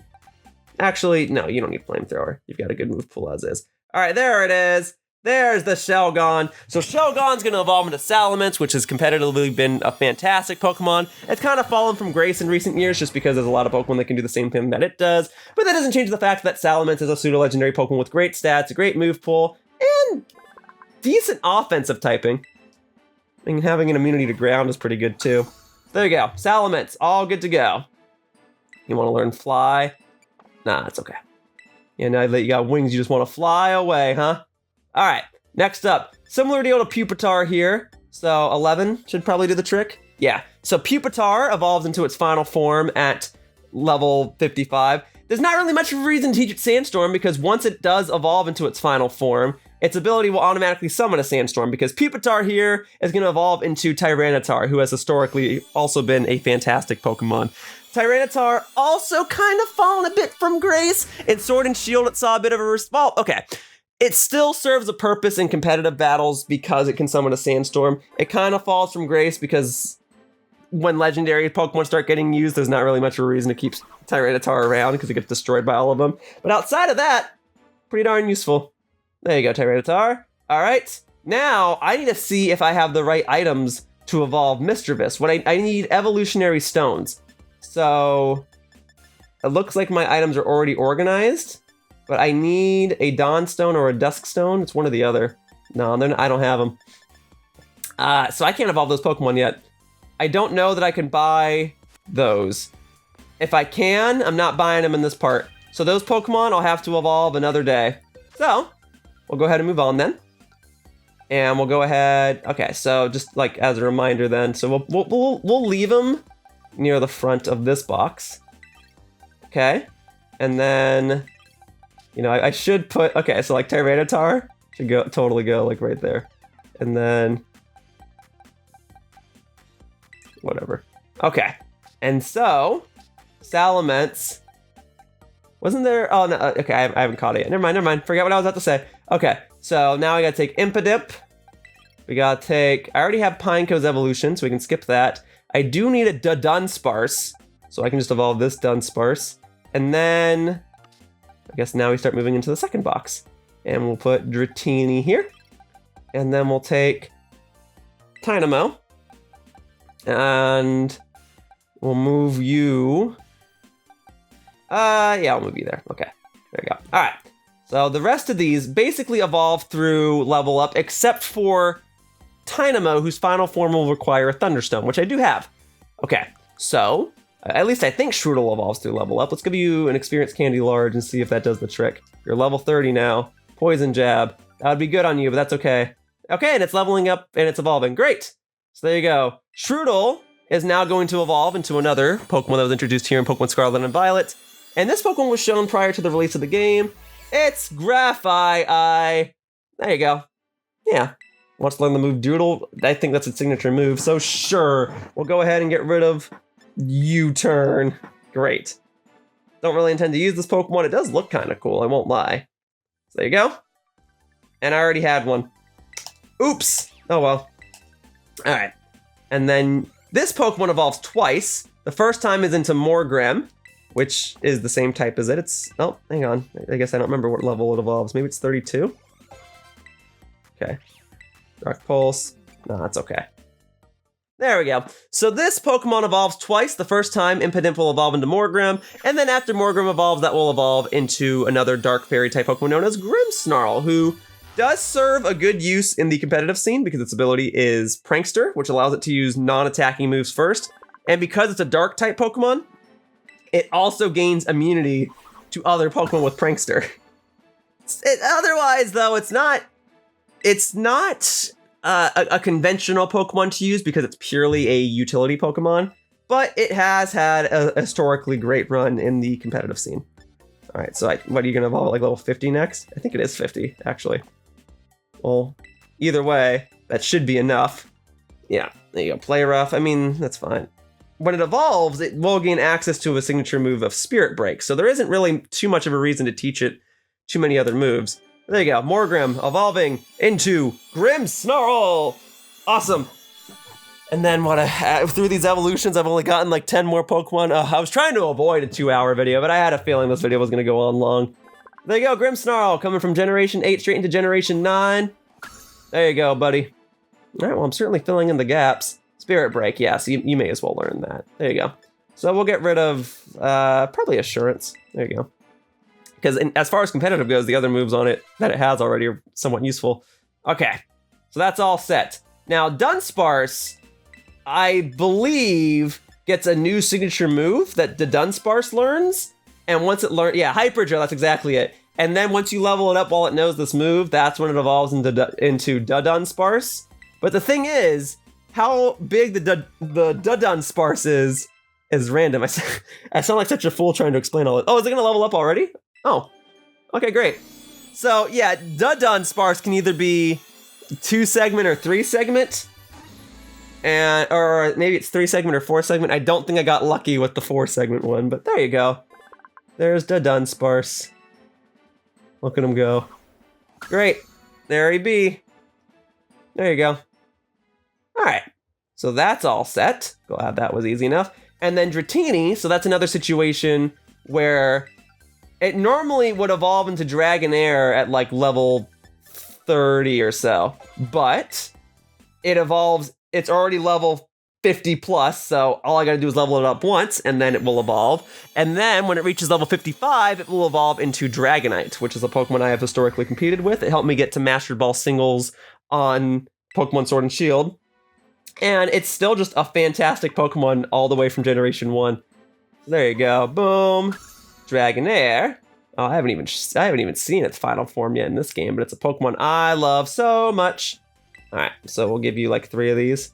actually, no, you don't need Flamethrower. You've got a good move pool as is. All right, there it is. There's the Shelgon. So Shelgon's going to evolve into Salamence, which has competitively been a fantastic Pokemon. It's kind of fallen from grace in recent years just because there's a lot of Pokemon that can do the same thing that it does. But that doesn't change the fact that Salamence is a pseudo-legendary Pokemon with great stats, a great move pool, and decent offensive typing. And having an immunity to ground is pretty good too. There you go. Salamence, all good to go. You want to learn Fly? Nah, that's okay. Yeah, now that you got wings, you just want to fly away, huh? All right, next up, similar deal to Pupitar here. So 11 should probably do the trick. Yeah, so Pupitar evolves into its final form at level 55. There's not really much of a reason to teach it Sandstorm because once it does evolve into its final form, its ability will automatically summon a Sandstorm because Pupitar here is going to evolve into Tyranitar, who has historically also been a fantastic Pokemon. Tyranitar also kind of fallen a bit from grace. In Sword and Shield, it saw a bit of a response. Okay. It still serves a purpose in competitive battles because it can summon a Sandstorm. It kind of falls from grace because when legendary Pokemon start getting used, there's not really much of a reason to keep Tyranitar around because it gets destroyed by all of them. But outside of that, pretty darn useful. There you go, Tyranitar. All right, now I need to see if I have the right items to evolve Mischievous. I need evolutionary stones. So it looks like my items are already organized. But I need a Dawn Stone or a Dusk Stone. It's one or the other. No, I don't have them. So I can't evolve those Pokemon yet. I don't know that I can buy those. If I can, I'm not buying them in this part. So those Pokemon I'll have to evolve another day. So we'll go ahead and move on then. And we'll go ahead. Okay, so just like as a reminder then. So we'll leave them near the front of this box. Okay, and then. You know, I should put, okay, so like Tyranitar should totally go like right there. And then, whatever. Okay, and so, Salamence, wasn't there, oh no, okay, I haven't caught it yet. Never mind, forget what I was about to say. Okay, so now I gotta take Impidimp. We gotta take, I already have Pineco's evolution, so we can skip that. I do need a Dunsparce, so I can just evolve this Dunsparce. And then, I guess now we start moving into the second box. And we'll put Dratini here. And then we'll take Tandemaus. And we'll move you. Yeah, I'll move you there. Okay, there we go. All right. So the rest of these basically evolve through level up, except for Tandemaus, whose final form will require a Thunderstone, which I do have. Okay, so at least I think Chewtle evolves through level up. Let's give you an Experience Candy Large and see if that does the trick. You're level 30 now. Poison Jab. That would be good on you, but that's okay. Okay, and it's leveling up and it's evolving. Great. So there you go. Chewtle is now going to evolve into another Pokemon that was introduced here in Pokemon Scarlet and Violet. And this Pokemon was shown prior to the release of the game. It's Graphite. There you go. Yeah. Wants to learn the move Doodle. I think that's its signature move. So sure, we'll go ahead and get rid of U-turn. Great. Don't really intend to use this Pokemon. It does look kind of cool, I won't lie. So there you go. And I already had one. Oops. Oh well. Alright. And then this Pokemon evolves twice. The first time is into Morgrem, which is the same type as it. It's, oh, hang on. I guess I don't remember what level it evolves. Maybe it's 32? Okay. Dark Pulse. No, that's okay. There we go. So this Pokemon evolves twice. The first time, Impidimp will evolve into Morgrem, and then after Morgrem evolves, that will evolve into another Dark Fairy type Pokemon known as Grimmsnarl, who does serve a good use in the competitive scene because its ability is Prankster, which allows it to use non-attacking moves first. And because it's a Dark type Pokemon, it also gains immunity to other Pokemon with Prankster. Otherwise, though, it's not a conventional Pokemon to use because it's purely a utility Pokemon, but it has had a historically great run in the competitive scene. All right, so what are you gonna evolve at, like level 50 next? I think it is 50, actually. Well, either way, that should be enough. Yeah, there you go, Play Rough. I mean, that's fine. When it evolves, it will gain access to a signature move of Spirit Break, so there isn't really too much of a reason to teach it too many other moves. There you go, Morgrem evolving into Grimmsnarl! Awesome! And then through these evolutions, I've only gotten like 10 more Pokemon. I was trying to avoid a 2-hour video, but I had a feeling this video was going to go on long. There you go, Grimmsnarl, coming from Generation 8 straight into Generation 9. There you go, buddy. All right, well, I'm certainly filling in the gaps. Spirit Break, yeah, so you may as well learn that. There you go. So we'll get rid of probably Assurance. There you go. Because as far as competitive goes, the other moves on it that it has already are somewhat useful. Okay, so that's all set. Now, Dunsparce, I believe, gets a new signature move that the Dunsparce learns. And once it learns, yeah, Hyperdrill, that's exactly it. And then once you level it up while it knows this move, that's when it evolves into Dunsparce. But the thing is, how big the Dunsparce is random. I sound like such a fool trying to explain all it. Oh, is it going to level up already? Oh, okay, great. So yeah, Dunsparce can either be 2-segment or 3-segment. Or maybe it's 3-segment or 4-segment. I don't think I got lucky with the 4-segment one, but there you go. There's Dunsparce. Look at him go. Great. There he be. There you go. Alright. So that's all set. Glad that was easy enough. And then Dratini, so that's another situation where it normally would evolve into Dragonair at like level 30 or so. But it evolves, it's already level 50 plus, so all I gotta do is level it up once, and then it will evolve. And then when it reaches level 55, it will evolve into Dragonite, which is a Pokemon I have historically competed with. It helped me get to Master Ball singles on Pokemon Sword and Shield. And it's still just a fantastic Pokemon all the way from Generation 1. So there you go, boom. Dragonair. Oh, I haven't even seen its final form yet in this game, but it's a Pokemon I love so much. All right, so we'll give you like 3 of these.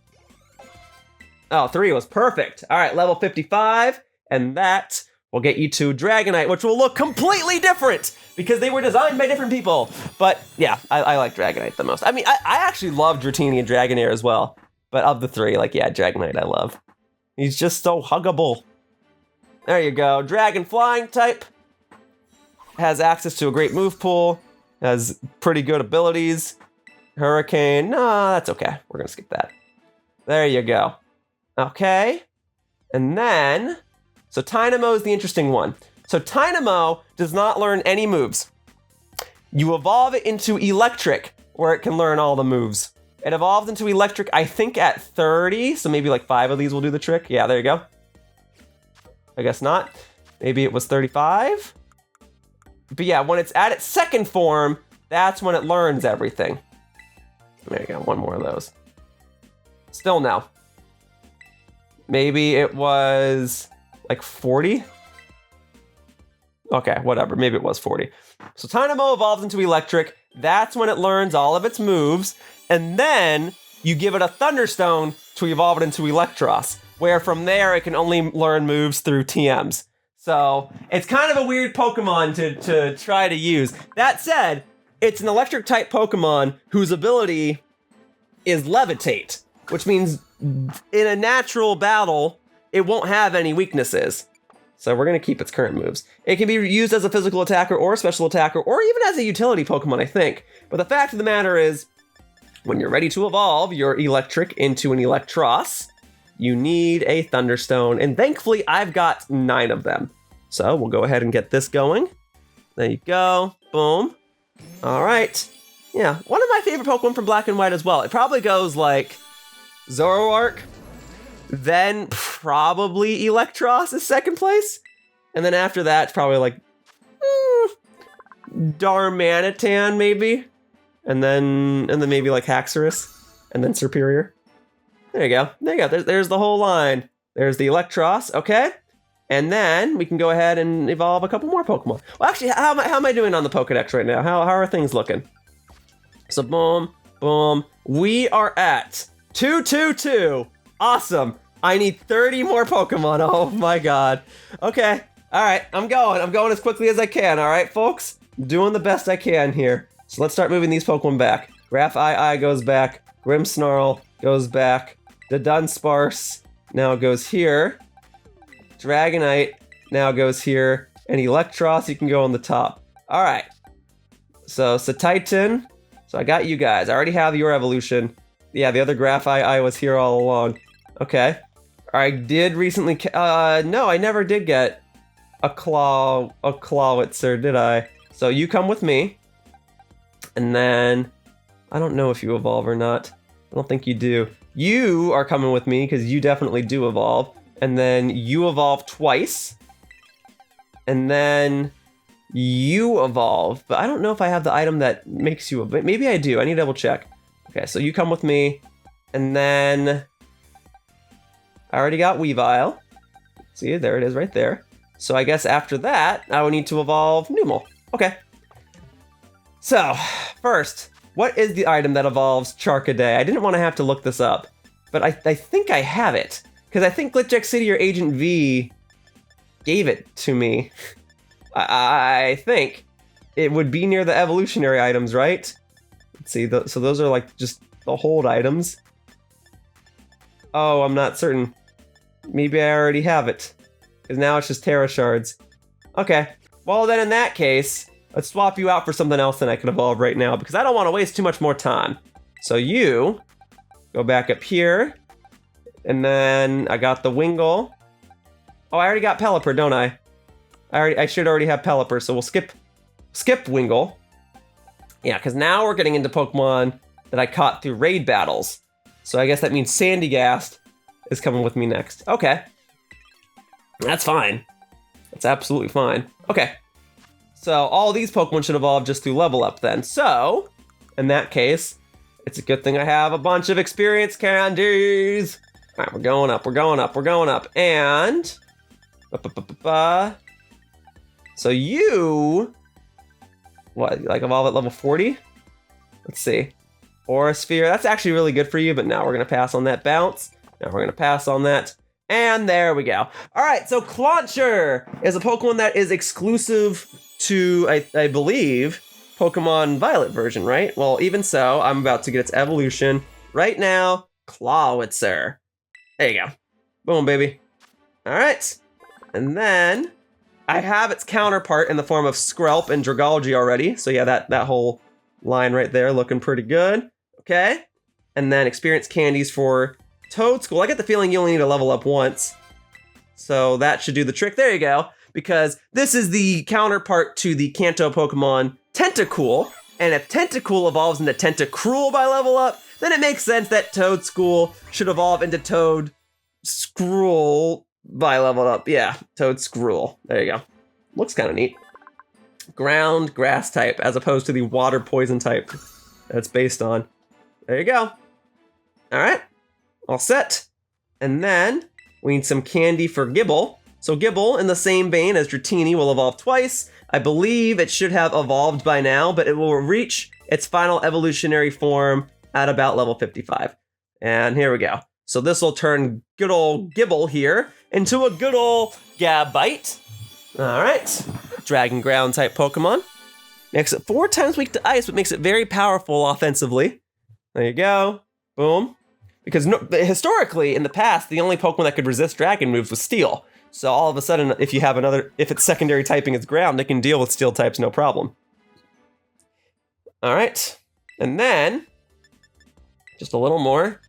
Oh, 3 was perfect. All right, level 55, and that will get you to Dragonite, which will look completely different because they were designed by different people. But yeah, I like Dragonite the most. I mean, I actually love Dratini and Dragonair as well. But of the 3, like, yeah, Dragonite I love. He's just so huggable. There you go. Dragon Flying type. Has access to a great move pool. Has pretty good abilities. Hurricane. No, that's okay. We're going to skip that. There you go. Okay. And then, so Tandemaus is the interesting one. So Tandemaus does not learn any moves. You evolve it into Electric, where it can learn all the moves. It evolves into Electric, I think, at 30, so maybe like 5 of these will do the trick. Yeah, there you go. I guess not. Maybe it was 35? But yeah, when it's at its second form, that's when it learns everything. There you go, one more of those. Still no. Maybe it was like 40? Okay, whatever, maybe it was 40. So Tandemaus evolves into Electric, that's when it learns all of its moves, and then you give it a Thunderstone to evolve it into Electros, where from there it can only learn moves through TMs. So it's kind of a weird Pokemon to try to use. That said, it's an electric type Pokemon whose ability is Levitate, which means in a natural battle, it won't have any weaknesses. So we're going to keep its current moves. It can be used as a physical attacker or a special attacker, or even as a utility Pokemon, I think. But the fact of the matter is, when you're ready to evolve your Electric into an Electros, you need a Thunderstone, and thankfully I've got 9 of them. So we'll go ahead and get this going. There you go, boom. All right, yeah, one of my favorite Pokemon from Black and White as well. It probably goes like Zoroark, then probably Electros is second place, and then after that, it's probably like Darmanitan maybe, and then maybe like Haxorus, and then Superior. There you go. There you go. There's the whole line. There's the Electros, okay? And then we can go ahead and evolve a couple more Pokemon. Well, actually, how am I doing on the Pokedex right now? How are things looking? So boom, boom. We are at 222. Awesome. I need 30 more Pokemon. Oh my god. Okay. All right. I'm going as quickly as I can. All right, folks. Doing the best I can here. So let's start moving these Pokemon back. Graf goes back. Grimmsnarl goes back. The Dunsparce now goes here. Dragonite now goes here. And Electros, you can go on the top. All right. So Titan. So I got you guys. I already have your evolution. Yeah, the other Graf was here all along. Okay. I did recently... no, I never did get a Clawitzer, did I? So you come with me. And then... I don't know if you evolve or not. I don't think you do. You are coming with me, because you definitely do evolve. And then you evolve twice. And then you evolve. But I don't know if I have the item that makes you... Maybe I do. I need to double check. Okay, so you come with me. And then... I already got Weavile. See, there it is right there. So I guess after that, I would need to evolve Numel. Okay. So, first, what is the item that evolves Charcaday? I didn't want to have to look this up, but I think I have it. Because I think Glitchjack City or Agent V gave it to me. I think. it would be near the evolutionary items, right? Let's see, so those are like just the hold items. Oh, I'm not certain. Maybe I already have it. Because now it's just Tera shards. Okay, well then in that case, let's swap you out for something else that I can evolve right now, because I don't want to waste too much more time. So you go back up here, and then I got the Wingull. Oh, I already got Pelipper, don't I? I should already have Pelipper, so we'll skip Wingull. Yeah, because now we're getting into Pokemon that I caught through raid battles. So I guess that means Sandygast is coming with me next. Okay. That's fine. That's absolutely fine. Okay. So all these Pokemon should evolve just through level up then. So, in that case, it's a good thing I have a bunch of experience candies. All right, we're going up, we're going up, we're going up. And... So you... What, like evolve at level 40? Let's see. Aura Sphere, that's actually really good for you, but now we're going to pass on that bounce. Now we're going to pass on that. And there we go. All right, so Clauncher is a Pokemon that is exclusive to, I believe, Pokemon Violet version, right? Well, even so, I'm about to get its evolution right now. Clawitzer. There you go. Boom, baby. All right. And then I have its counterpart in the form of Skrelp and Dragalge already. So yeah, that whole line right there looking pretty good. Okay. And then experience candies for Toadschool. I get the feeling you only need to level up once. So that should do the trick. There you go. Because this is the counterpart to the Kanto Pokemon Tentacool. And if Tentacool evolves into Tentacruel by level up, then it makes sense that Toadschool should evolve into Toadscruel by level up. Yeah, Toadscruel. There you go. Looks kind of neat. Ground grass type as opposed to the water poison type that's based on. There you go. All right. All set. And then we need some candy for Gibble. So Gibble, in the same vein as Dratini, will evolve twice. I believe it should have evolved by now, but it will reach its final evolutionary form at about level 55. And here we go. So this will turn good old Gibble here into a good old Gabite. All right. Dragon Ground type Pokemon. Makes it 4 times weak to ice, but makes it very powerful offensively. There you go. Boom. Because historically, in the past, the only Pokemon that could resist Dragon moves was Steel. So all of a sudden, if its secondary typing is Ground, it can deal with Steel types no problem. All right. And then, just a little more.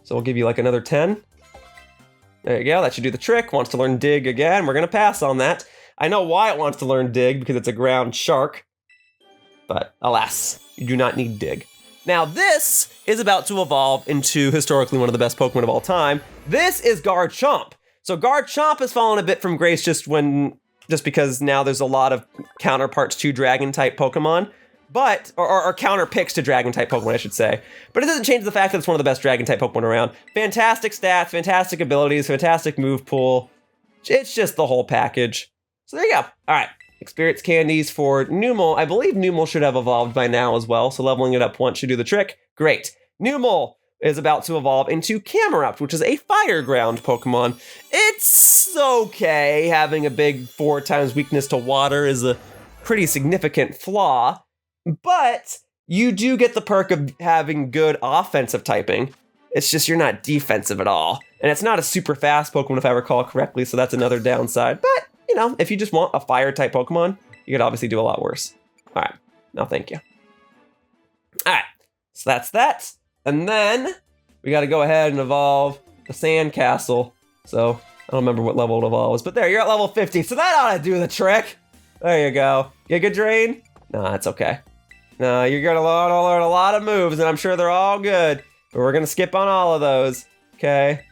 So we'll give you like another 10. There you go. That should do the trick. Wants to learn Dig again. We're going to pass on that. I know why it wants to learn Dig, because it's a ground shark. But alas, you do not need Dig. Now this is about to evolve into historically one of the best Pokemon of all time. This is Garchomp. So Garchomp has fallen a bit from grace just because now there's a lot of counterparts to Dragon-type Pokemon. But, or counter picks to Dragon-type Pokemon, I should say. But it doesn't change the fact that it's one of the best Dragon-type Pokemon around. Fantastic stats, fantastic abilities, fantastic move pool. It's just the whole package. So there you go. All right, experience candies for Numel. I believe Numel should have evolved by now as well, so leveling it up once should do the trick. Great. Numel is about to evolve into Camerupt, which is a fire ground Pokemon. It's okay. Having a big 4 times weakness to water is a pretty significant flaw. But you do get the perk of having good offensive typing. It's just you're not defensive at all. And it's not a super fast Pokemon if I recall correctly, so that's another downside. But, you know, if you just want a fire type Pokemon, you could obviously do a lot worse. All right, no thank you. All right, so that's that. And then we got to go ahead and evolve the Sandcastle. So I don't remember what level it evolves, but there, you're at level 50, so that ought to do the trick. There you go. Giga Drain? No, that's okay. No, you're going to learn a lot of moves, and I'm sure they're all good. But we're going to skip on all of those, okay?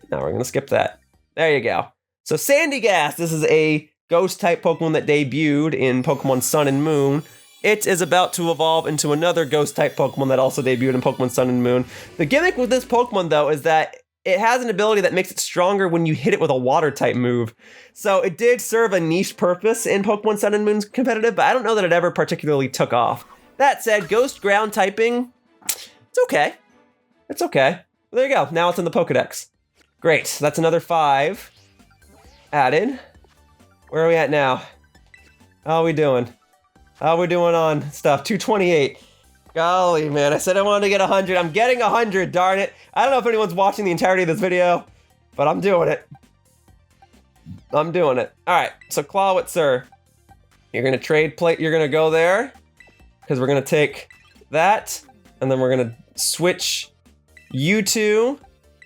Now we're going to skip that. There you go. So Sandygast, this is a ghost-type Pokemon that debuted in Pokemon Sun and Moon. It is about to evolve into another ghost-type Pokemon that also debuted in Pokemon Sun and Moon. The gimmick with this Pokemon, though, is that it has an ability that makes it stronger when you hit it with a water-type move. So it did serve a niche purpose in Pokemon Sun and Moon's competitive, but I don't know that it ever particularly took off. That said, Ghost Ground typing, it's okay. It's okay. There you go. Now it's in the Pokedex. Great. That's another 5 added. Where are we at now? How are we doing? How we doing on stuff? 228. Golly, man, I said I wanted to get 100. I'm getting 100, darn it. I don't know if anyone's watching the entirety of this video, but I'm doing it. I'm doing it. All right, so Clawitzer, you're gonna trade plate. You're gonna go there because we're gonna take that, and then we're gonna switch you two,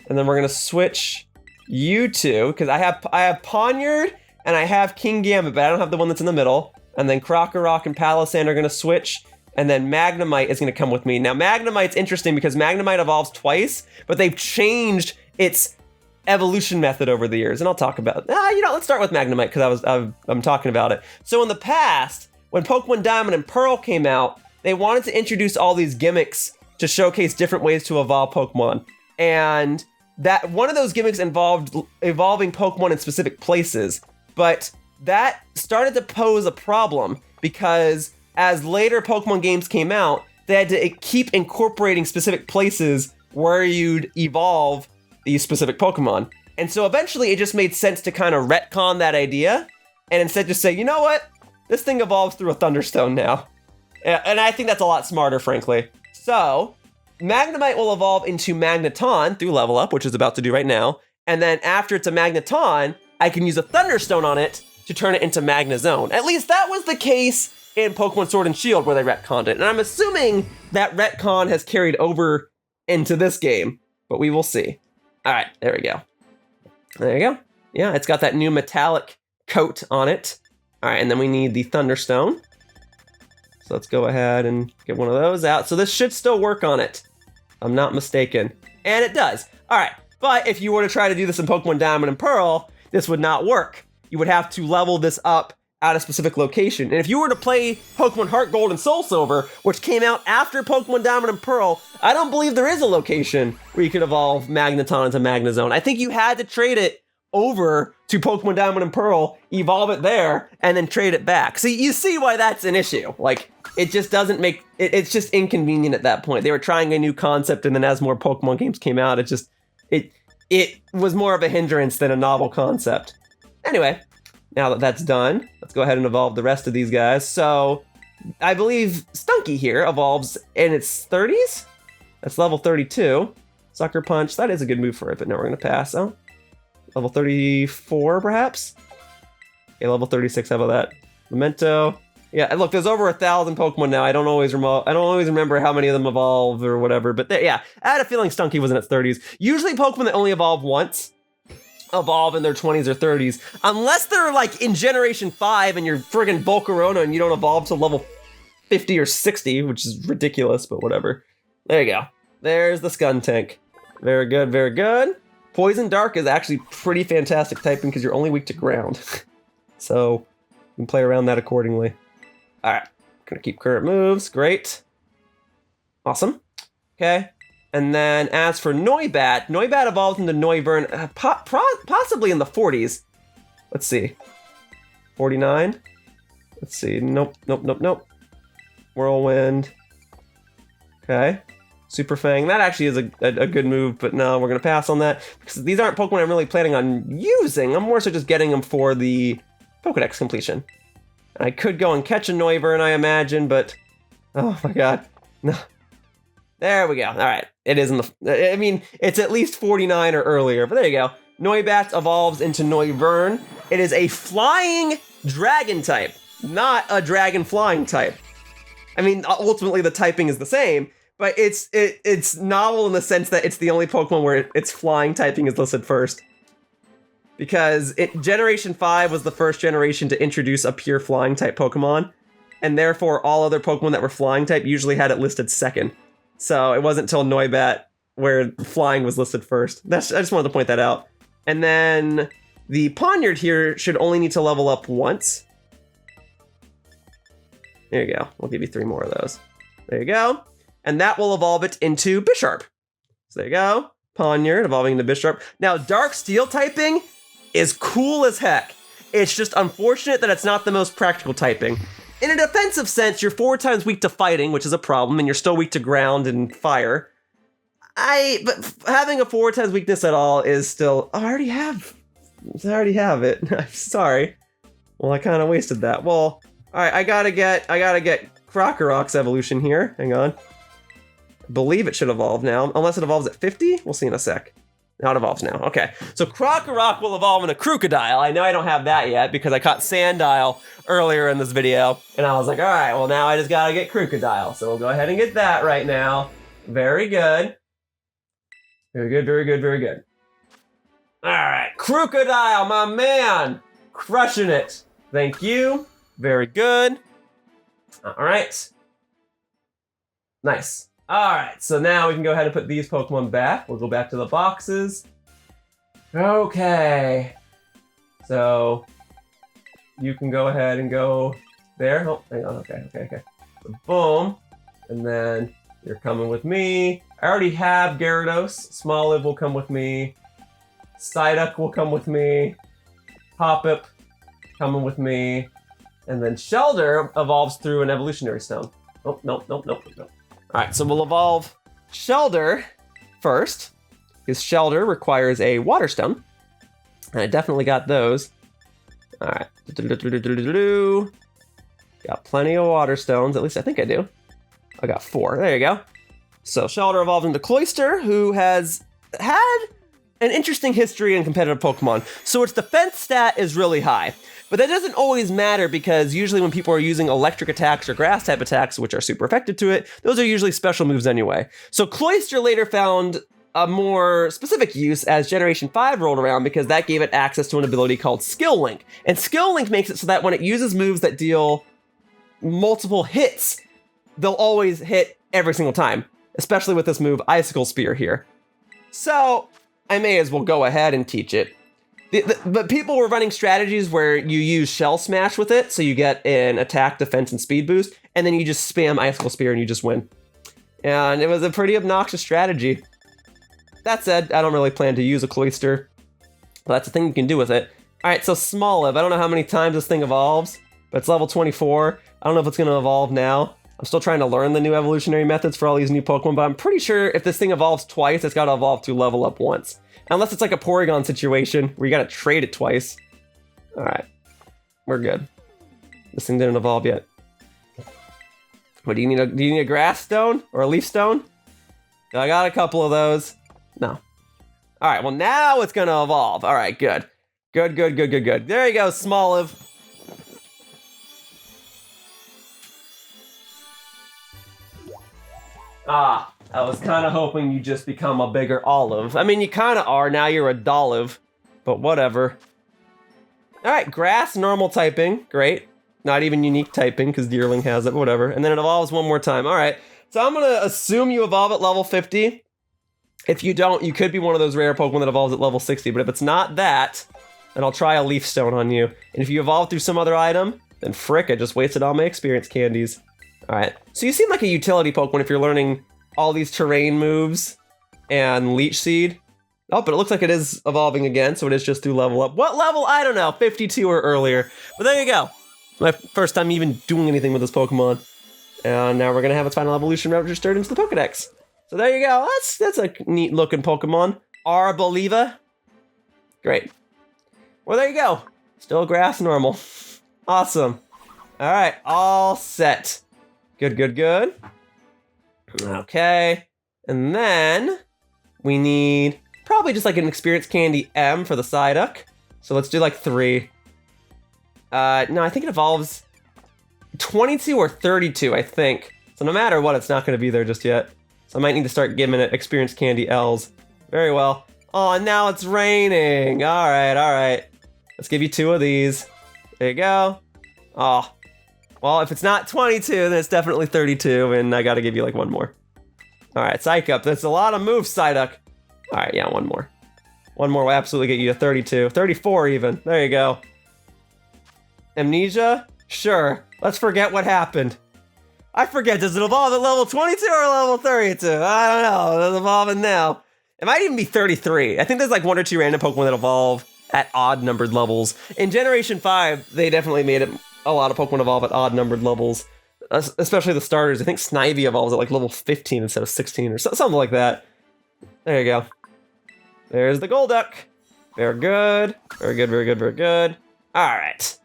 and then we're gonna switch you two because I have Poniard and I have King Gambit, but I don't have the one that's in the middle. And then Krokorok and Palossand are gonna switch. And then Magnemite is going to come with me. Now, Magnemite's interesting because Magnemite evolves twice, but they've changed its evolution method over the years. And I'll talk about let's start with Magnemite because I'm talking about it. So in the past, when Pokemon Diamond and Pearl came out, they wanted to introduce all these gimmicks to showcase different ways to evolve Pokemon. And that one of those gimmicks involved evolving Pokemon in specific places. But that started to pose a problem because as later Pokemon games came out, they had to keep incorporating specific places where you'd evolve these specific Pokemon. And so eventually it just made sense to kind of retcon that idea and instead just say, you know what? This thing evolves through a Thunderstone now. And I think that's a lot smarter, frankly. So Magnemite will evolve into Magneton through level up, which is about to do right now. And then after it's a Magneton, I can use a Thunderstone on it to turn it into Magnezone. At least that was the case in Pokemon Sword and Shield where they retconned it. And I'm assuming that retcon has carried over into this game, but we will see. All right, there we go. There you go. Yeah, it's got that new metallic coat on it. All right, and then we need the Thunderstone. So let's go ahead and get one of those out. So this should still work on it. I'm not mistaken. And it does. All right, but if you were to try to do this in Pokemon Diamond and Pearl, this would not work. You would have to level this up at a specific location. And if you were to play Pokemon Heart Gold and Soul Silver, which came out after Pokemon Diamond and Pearl, I don't believe there is a location where you could evolve Magneton into Magnezone. I think you had to trade it over to Pokemon Diamond and Pearl, evolve it there, and then trade it back. See, you see why that's an issue. Like, it just doesn't make, it's just inconvenient at that point. They were trying a new concept, and then as more Pokemon games came out, it was more of a hindrance than a novel concept. Anyway, now that that's done, let's go ahead and evolve the rest of these guys. So I believe Stunky here evolves in its 30s. That's level 32. Sucker Punch, that is a good move for it, but no, we're going to pass. Oh, level 34, perhaps? Okay, level 36, how about that? Memento. Yeah, look, there's over 1,000 Pokemon now. I don't always remember how many of them evolve or whatever, but yeah, I had a feeling Stunky was in its 30s. Usually Pokemon that only evolve once evolve in their 20s or 30s, unless they're like in Generation 5 and you're friggin' Volcarona and you don't evolve to level 50 or 60, which is ridiculous, but whatever. There you go. There's the Skuntank. Very good, very good. Poison Dark is actually pretty fantastic typing because you're only weak to ground. So you can play around that accordingly. All right, gonna keep current moves, great. Awesome, okay. And then as for Noibat, Noibat evolved into Noivern, possibly in the 40s. Let's see. 49? Let's see. Nope. Whirlwind. Okay. Super Fang. That actually is a good move, but no, we're going to pass on that. Because these aren't Pokemon I'm really planning on using. I'm more so just getting them for the Pokedex completion. I could go and catch a Noivern, I imagine, but... Oh my god. No. There we go. All right. It is in the... I mean, it's at least 49 or earlier, but there you go. Noibat evolves into Noivern. It is a flying dragon type, not a dragon flying type. I mean, ultimately the typing is the same, but it's novel in the sense that it's the only Pokemon where its flying typing is listed first. Because Generation 5 was the first generation to introduce a pure flying type Pokemon, and therefore all other Pokemon that were flying type usually had it listed second. So it wasn't until Noibat where flying was listed first. I just wanted to point that out. And then the Poniard here should only need to level up once. There you go. We'll give you 3 more of those. There you go. And that will evolve it into Bisharp. So there you go. Poniard evolving into Bisharp. Now, Dark Steel typing is cool as heck. It's just unfortunate that it's not the most practical typing. In a defensive sense, you're 4 times weak to fighting, which is a problem, and you're still weak to ground and fire. But having a 4 times weakness at all is still... Oh, I already have it. I'm sorry. Well, I kind of wasted that. Well, All right, I gotta get Crocorock's evolution here. Hang on. I believe it should evolve now, unless it evolves at 50. We'll see in a sec. Now it evolves now. Okay, so Crocorock will evolve into Kricketot. I know I don't have that yet because I caught Sandile earlier in this video, and I was like, all right, well now I just gotta get Kricketot. So we'll go ahead and get that right now. Very good. Very good, very good, very good. All right, Kricketot, my man, crushing it. Thank you. Very good. All right. Nice. All right, so now we can go ahead and put these Pokemon back. We'll go back to the boxes. Okay. So you can go ahead and go there. Oh, hang on. Okay. So boom. And then you're coming with me. I already have Gyarados. Smoliv will come with me. Psyduck will come with me. Hoppip coming with me. And then Shellder evolves through an evolutionary stone. Oh, no. All right, so we'll evolve Shellder first, because Shellder requires a water stone. And I definitely got those. All right. Got plenty of water stones, at least I think I do. I got 4, there you go. So Shellder evolved into Cloyster, who has had an interesting history in competitive Pokemon. So its defense stat is really high. But that doesn't always matter because usually when people are using electric attacks or grass type attacks, which are super effective to it, those are usually special moves anyway. So Cloyster later found a more specific use as Generation 5 rolled around because that gave it access to an ability called Skill Link. And Skill Link makes it so that when it uses moves that deal multiple hits, they'll always hit every single time, especially with this move Icicle Spear here. So I may as well go ahead and teach it. But people were running strategies where you use Shell Smash with it, so you get an attack, defense, and speed boost, and then you just spam Icicle Spear and you just win. And it was a pretty obnoxious strategy. That said, I don't really plan to use a Cloyster, but that's the thing you can do with it. All right, so Smoliv. I don't know how many times this thing evolves, but it's level 24. I don't know if it's going to evolve now. I'm still trying to learn the new evolutionary methods for all these new Pokemon, but I'm pretty sure if this thing evolves twice, it's got to evolve to level up once. Unless it's like a Porygon situation where you gotta trade it twice. All right, we're good. This thing didn't evolve yet. What do you need? Do you need a grass stone or a leaf stone? I got a couple of those. No. All right, well now it's gonna evolve. All right, good. Good. There you go, Smoliv. I was kind of hoping you just become a bigger olive. I mean, you kind of are. Now you're a Dolliv, but whatever. All right, grass, normal typing. Great. Not even unique typing because Deerling has it, whatever. And then it evolves one more time. All right, so I'm going to assume you evolve at level 50. If you don't, you could be one of those rare Pokemon that evolves at level 60. But if it's not that, then I'll try a Leaf Stone on you. And if you evolve through some other item, then frick, I just wasted all my experience candies. All right, so you seem like a utility Pokemon if you're learning all these terrain moves and Leech Seed. Oh, but it looks like it is evolving again, so it is just through level up. What level? I don't know, 52 or earlier. But there you go. My first time even doing anything with this Pokemon. And now we're gonna have its final evolution registered into the Pokedex. So there you go, that's a neat looking Pokemon. Arboliva. Great. Well, there you go. Still grass normal. Awesome. All right, all set. Good. Okay, and then we need probably just like an experience candy M for the Psyduck. So let's do like 3. No, I think it evolves 22 or 32, I think. So no matter what, it's not going to be there just yet. So I might need to start giving it experience candy L's. Very well. Oh, and now it's raining. All right. Let's give you 2 of these. There you go. Oh. Well, if it's not 22, then it's definitely 32, and I gotta give you like 1 more. All right, Psych Up. That's a lot of moves, Psyduck. All right, yeah, 1 more. 1 more will absolutely get you to 32. 34 even. There you go. Amnesia? Sure. Let's forget what happened. I forget, does it evolve at level 22 or level 32? I don't know. It's evolving now. It might even be 33. I think there's like 1 or 2 random Pokemon that evolve at odd numbered levels. In Generation 5, they definitely made it a lot of Pokemon evolve at odd numbered levels, especially the starters. I think Snivy evolves at like level 15 instead of 16 or something like that. There you go. There's the Golduck. Very good. Very good. All right.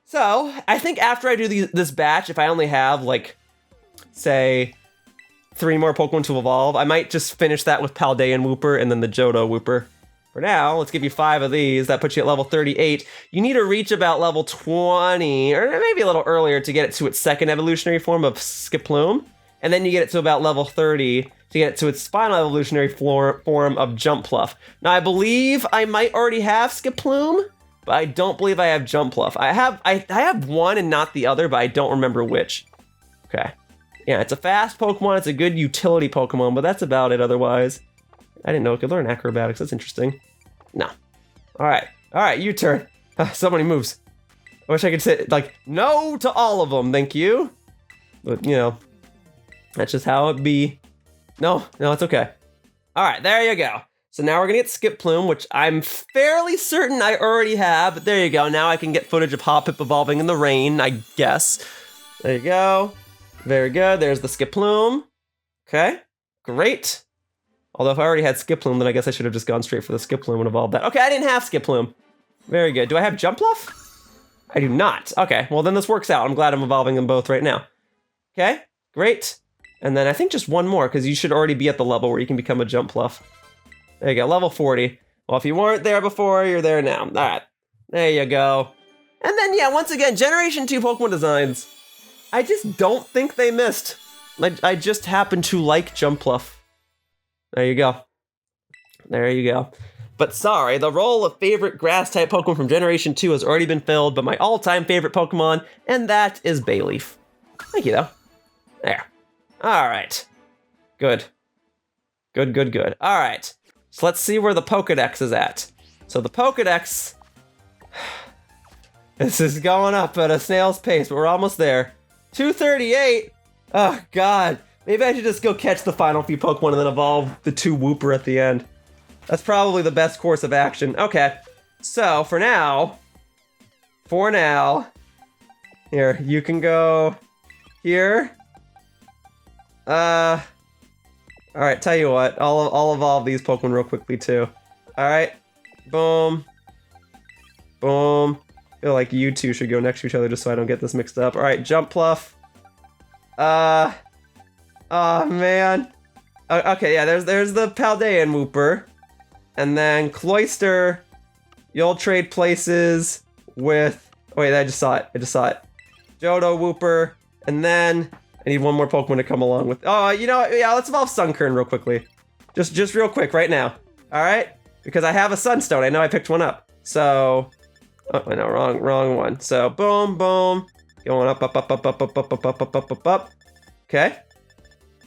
So, I think after I do this batch, if I only have, like, say, 3 more Pokemon to evolve, I might just finish that with Paldean Wooper and then the Johto Wooper. For now, let's give you 5 of these. That puts you at level 38. You need to reach about level 20, or maybe a little earlier, to get it to its second evolutionary form of Skiploom. And then you get it to about level 30 to get it to its final evolutionary form of Jumpluff. Now, I believe I might already have Skiploom, but I don't believe I have Jumpluff. I have one and not the other, but I don't remember which. Okay. Yeah, it's a fast Pokemon. It's a good utility Pokemon, but that's about it otherwise. I didn't know it could learn acrobatics. That's interesting. No. All right, your turn. Somebody moves. I wish I could say, like, no to all of them, thank you. But, you know, that's just how it be. No, it's okay. All right, there you go. So now we're gonna get Skiploom, which I'm fairly certain I already have, but there you go. Now I can get footage of Hoppip evolving in the rain, I guess. There you go. Very good, there's the Skiploom. Okay, great. Although if I already had Skiploom, then I guess I should have just gone straight for the Skiploom and evolved that. Okay, I didn't have Skiploom. Very good. Do I have Jumpluff? I do not. Okay, well then this works out. I'm glad I'm evolving them both right now. Okay, great. And then I think just one more, because you should already be at the level where you can become a Jumpluff. There you go, level 40. Well, if you weren't there before, you're there now. All right, there you go. And then, yeah, once again, Generation 2 Pokemon designs. I just don't think they missed. I just happen to like Jumpluff. There you go. There you go. But sorry, the role of favorite grass-type Pokemon from Generation 2 has already been filled by my all-time favorite Pokemon, and that is Bayleaf. Thank you, though. There. All right. Good. Good. All right. So let's see where the Pokedex is at. So the Pokedex... This is going up at a snail's pace, but we're almost there. 238? Oh, God. Maybe I should just go catch the final few Pokemon and then evolve the 2 Wooper at the end. That's probably the best course of action. Okay. So, for now... Here, you can go... Here. Alright, tell you what. I'll evolve these Pokemon real quickly, too. Alright. Boom. Boom. I feel like you two should go next to each other just so I don't get this mixed up. Alright, Jumpluff. Oh, man. Okay, yeah, there's the Paldean Wooper. And then Cloyster, you'll trade places with... Oh, wait, I just saw it. Johto Wooper. And then I need one more Pokemon to come along with... Oh, you know what? Yeah, let's evolve Sunkern real quickly. Just real quick, right now. Alright? Because I have a Sunstone. I know I picked one up. So... Oh, I know, wrong one. So, boom, boom. Going up. Okay.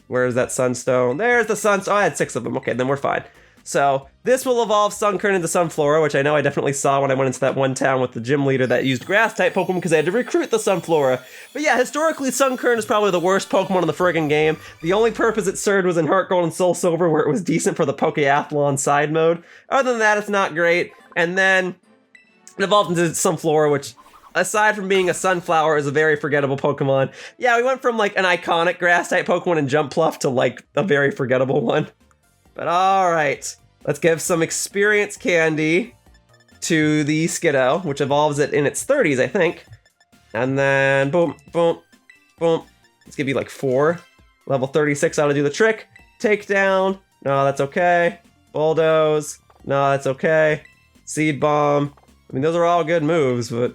Where's that Sunstone? There's the Sunstone. Oh, I had 6 of them. Okay, then we're fine. So, this will evolve Sunkern into Sunflora, which I know I definitely saw when I went into that one town with the gym leader that used Grass-type Pokemon because I had to recruit the Sunflora. But yeah, historically, Sunkern is probably the worst Pokemon in the friggin' game. The only purpose it served was in Heart Gold and Soul Silver, where it was decent for the Pokeathlon side mode. Other than that, it's not great. And then... it evolved into Sunflora, which, aside from being a sunflower, is a very forgettable Pokemon. Yeah, we went from, like, an iconic Grass-type Pokemon in Jumpluff to, like, a very forgettable one. But alright, let's give some experience candy to the Skiddo, which evolves it in its 30s, I think. And then, boom, boom, boom. Let's give you, like, 4. Level 36 ought to do the trick. Takedown. No, that's okay. Bulldoze. No, that's okay. Seed Bomb. I mean, those are all good moves, but,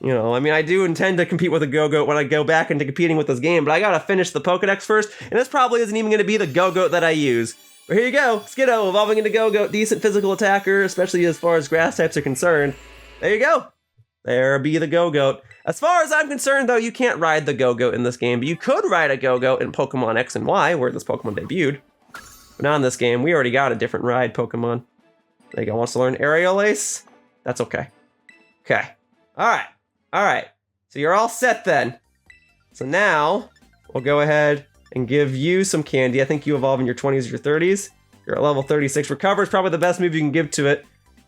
you know, I mean, I do intend to compete with a Go-Goat when I go back into competing with this game, but I gotta finish the Pokedex first, and this probably isn't even gonna be the Go-Goat that I use. But here you go, Skiddo evolving into Go-Goat, decent physical attacker, especially as far as grass types are concerned. There you go. There be the Go-Goat. As far as I'm concerned, though, you can't ride the Go-Goat in this game, but you could ride a Go-Goat in Pokemon X and Y, where this Pokemon debuted. But not in this game, we already got a different ride Pokemon. There you go, wants to learn Aerial Ace? That's okay. Okay. Alright. So you're all set then. So now, we'll go ahead and give you some candy. I think you evolve in your 20s or your 30s. You're at level 36. Recover is probably the best move you can give to it,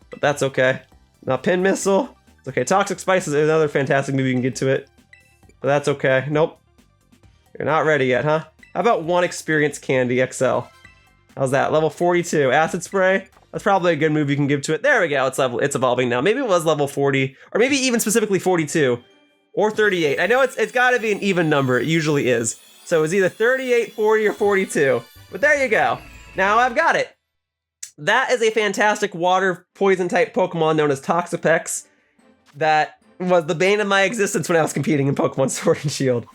but that's okay. Now, Pin Missile. It's okay. Toxic Spice is another fantastic move you can get to it, but that's okay. Nope. You're not ready yet, huh? How about 1 experience candy XL? How's that? Level 42. Acid Spray. That's probably a good move you can give to it. There we go. It's evolving now. Maybe it was level 40, or maybe even specifically 42. or 38. I know it's got to be an even number. It usually is. So it's either 38, 40, or 42. But there you go. Now I've got it. That is a fantastic water poison type Pokemon known as Toxapex that was the bane of my existence when I was competing in Pokemon Sword and Shield.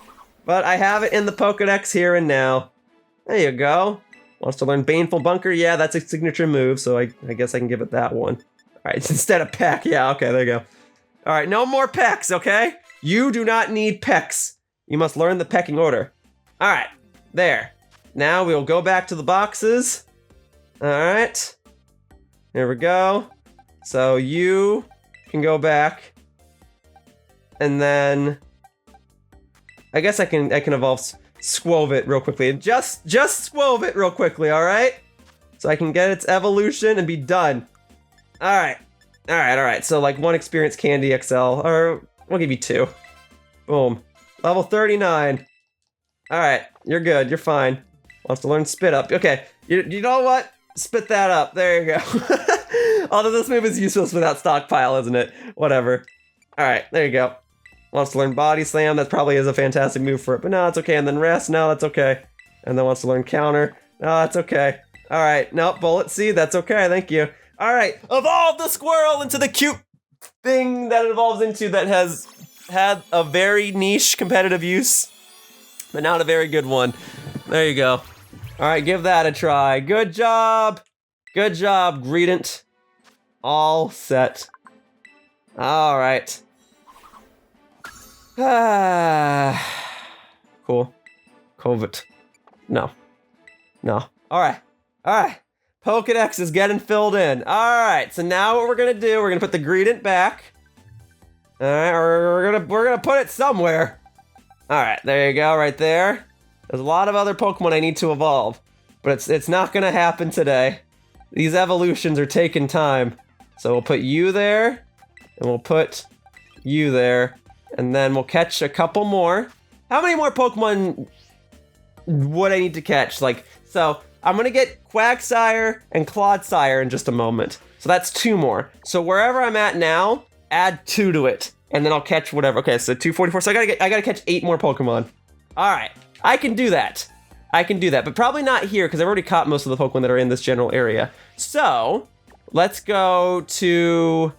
But I have it in the Pokedex here and now. There you go. Wants to learn Baneful Bunker? Yeah, that's a signature move, so I guess I can give it that one. All right, instead of Peck. Yeah, okay, there you go. All right, no more Pecks, okay? You do not need Pecks. You must learn the pecking order. All right, there. Now we'll go back to the boxes. All right. Here we go. So you can go back. And then I guess I can evolve Squovit real quickly. Just Squovit real quickly, all right? So I can get its evolution and be done. All right. So like 1 experience candy XL, or we'll give you 2. Boom. Level 39. All right, you're good. You're fine. Wants to learn Spit Up. Okay, you know what? Spit that up. There you go. Although this move is useless without Stockpile, isn't it? Whatever. All right, there you go. Wants to learn Body Slam. That probably is a fantastic move for it, but no, it's okay. And then Rest. No, that's okay. And then wants to learn Counter. No, that's okay. All right, no, Bullet Seed. That's okay. Thank you. All right, evolve the squirrel into the cute thing that it evolves into that has had a very niche competitive use, but not a very good one. There you go. All right, give that a try. Good job. Good job, Greedent. All set. All right. Cool. Covet. No. All right. Pokedex is getting filled in. All right, so now what we're gonna do, we're gonna put the Greedent back. All right, we're gonna put it somewhere. All right, there you go, right there. There's a lot of other Pokemon I need to evolve, but it's not gonna happen today. These evolutions are taking time. So we'll put you there, and we'll put you there, and then we'll catch a couple more. How many more Pokemon would I need to catch? So I'm gonna get Quagsire and Clodsire in just a moment. So that's 2 more. So wherever I'm at now, add 2 to it, and then I'll catch whatever. Okay, so 244. So I gotta catch 8 more Pokemon. All right, I can do that. But probably not here because I've already caught most of the Pokemon that are in this general area. So let's go to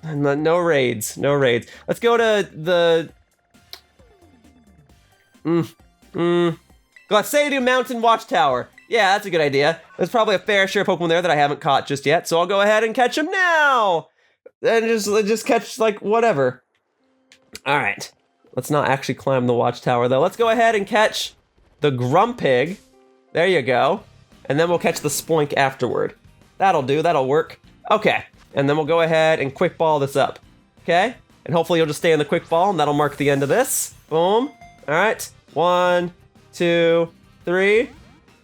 no raids. Let's go to the Glaciadu Mountain Watchtower. Yeah, that's a good idea. There's probably a fair share of Pokemon there that I haven't caught just yet, so I'll go ahead and catch them now. And just catch, like, whatever. All right. Let's not actually climb the watchtower, though. Let's go ahead and catch the Grumpig. There you go. And then we'll catch the Spoink afterward. That'll do. That'll work. Okay. And then we'll go ahead and quick ball this up. Okay? And hopefully you'll just stay in the quick ball, and that'll mark the end of this. Boom. All right. 1, 2, 3.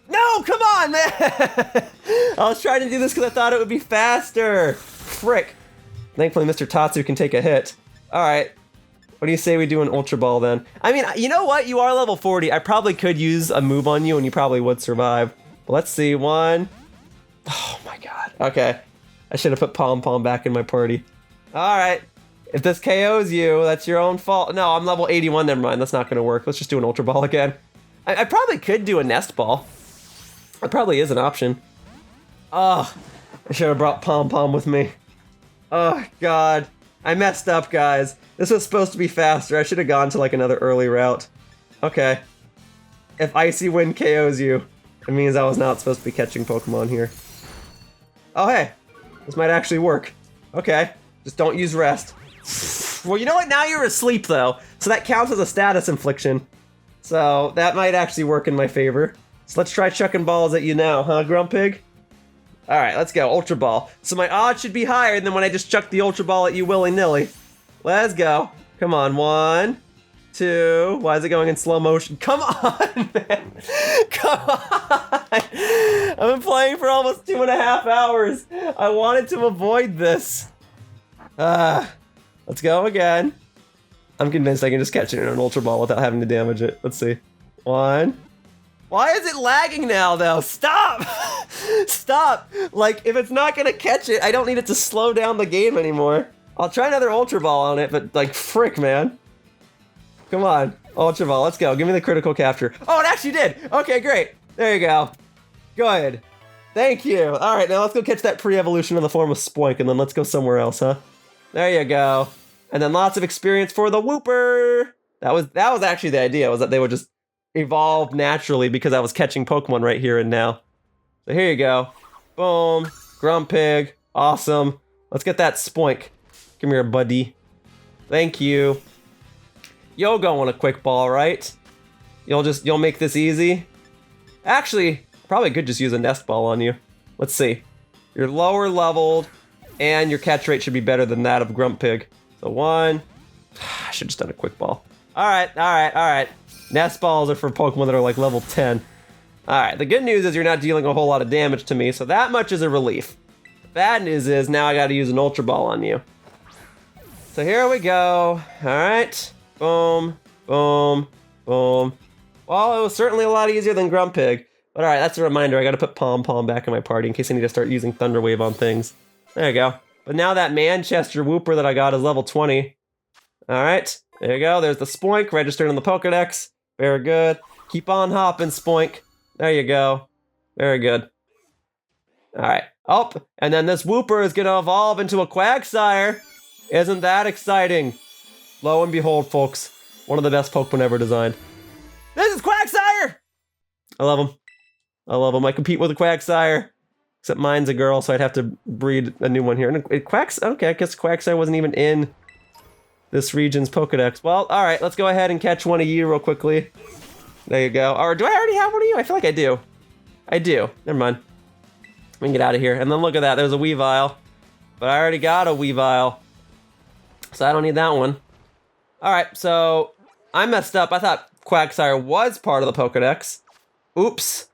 No, come on, man! I was trying to do this because I thought it would be faster. Frick. Thankfully, Mr. Tatsu can take a hit. All right. What do you say we do an Ultra Ball then? I mean, you know what? You are level 40. I probably could use a move on you and you probably would survive. But let's see. 1. Oh my god. Okay. I should have put Pom Pom back in my party. All right. If this KOs you, that's your own fault. No, I'm level 81. Never mind. That's not going to work. Let's just do an Ultra Ball again. I probably could do a Nest Ball. That probably is an option. Oh, I should have brought Pom Pom with me. Oh, God. I messed up, guys. This was supposed to be faster. I should have gone to, like, another early route. Okay. If Icy Wind KOs you, it means I was not supposed to be catching Pokemon here. Oh, hey. This might actually work. Okay. Just don't use Rest. Well, you know what? Now you're asleep, though. So that counts as a status infliction. So that might actually work in my favor. So let's try chucking balls at you now, huh, Grumpig? All right, let's go. Ultra Ball. So my odds should be higher than when I just chucked the Ultra Ball at you willy-nilly. Let's go. Come on. 1, 2. Why is it going in slow motion? Come on, man. Come on. I've been playing for almost 2.5 hours. I wanted to avoid this. Let's go again. I'm convinced I can just catch it in an Ultra Ball without having to damage it. Let's see. 1. Why is it lagging now, though? Stop! Stop! Like, if it's not gonna catch it, I don't need it to slow down the game anymore. I'll try another Ultra Ball on it, but, like, frick, man. Come on. Ultra Ball, let's go. Give me the critical capture. Oh, it actually did. Okay, great. There you go. Good. Thank you. All right, now let's go catch that pre-evolution in the form of Spoink, and then let's go somewhere else, huh? There you go. And then lots of experience for the Wooper. That was actually the idea, was that they would just evolve naturally because I was catching Pokemon right here and now. So here you go. Boom. Grumpig. Awesome. Let's get that Spoink. Come here, buddy. Thank you. You'll go on a quick ball, right? You'll make this easy? Actually, probably could just use a nest ball on you. Let's see. You're lower leveled, and your catch rate should be better than that of Grumpig. So one. I should just done a quick ball. Alright. Nest balls are for Pokemon that are like level 10. Alright, the good news is you're not dealing a whole lot of damage to me, so that much is a relief. The bad news is now I gotta use an Ultra Ball on you. So here we go. Alright. Boom. Boom. Boom. Well, it was certainly a lot easier than Grumpig. But alright, that's a reminder. I gotta put Pom Pom back in my party in case I need to start using Thunder Wave on things. There you go. But now that Manchester Wooper that I got is level 20. Alright. There you go. There's the Spoink registered in the Pokedex. Very good. Keep on hopping, Spoink. There you go. Very good. Alright. Oh, and then this Wooper is going to evolve into a Quagsire. Isn't that exciting? Lo and behold, folks. One of the best Pokemon ever designed. This is Quagsire! I love him. I love him. I compete with a Quagsire. Except mine's a girl, so I'd have to breed a new one here. And okay, I guess Quagsire wasn't even in this region's Pokedex. Well, alright, let's go ahead and catch one of you real quickly. There you go. Or do I already have one of you? I feel like I do. I do. Never mind. We can get out of here. And then look at that. There's a Weavile. But I already got a Weavile. So I don't need that one. Alright, so I messed up. I thought Quagsire was part of the Pokedex. Oops.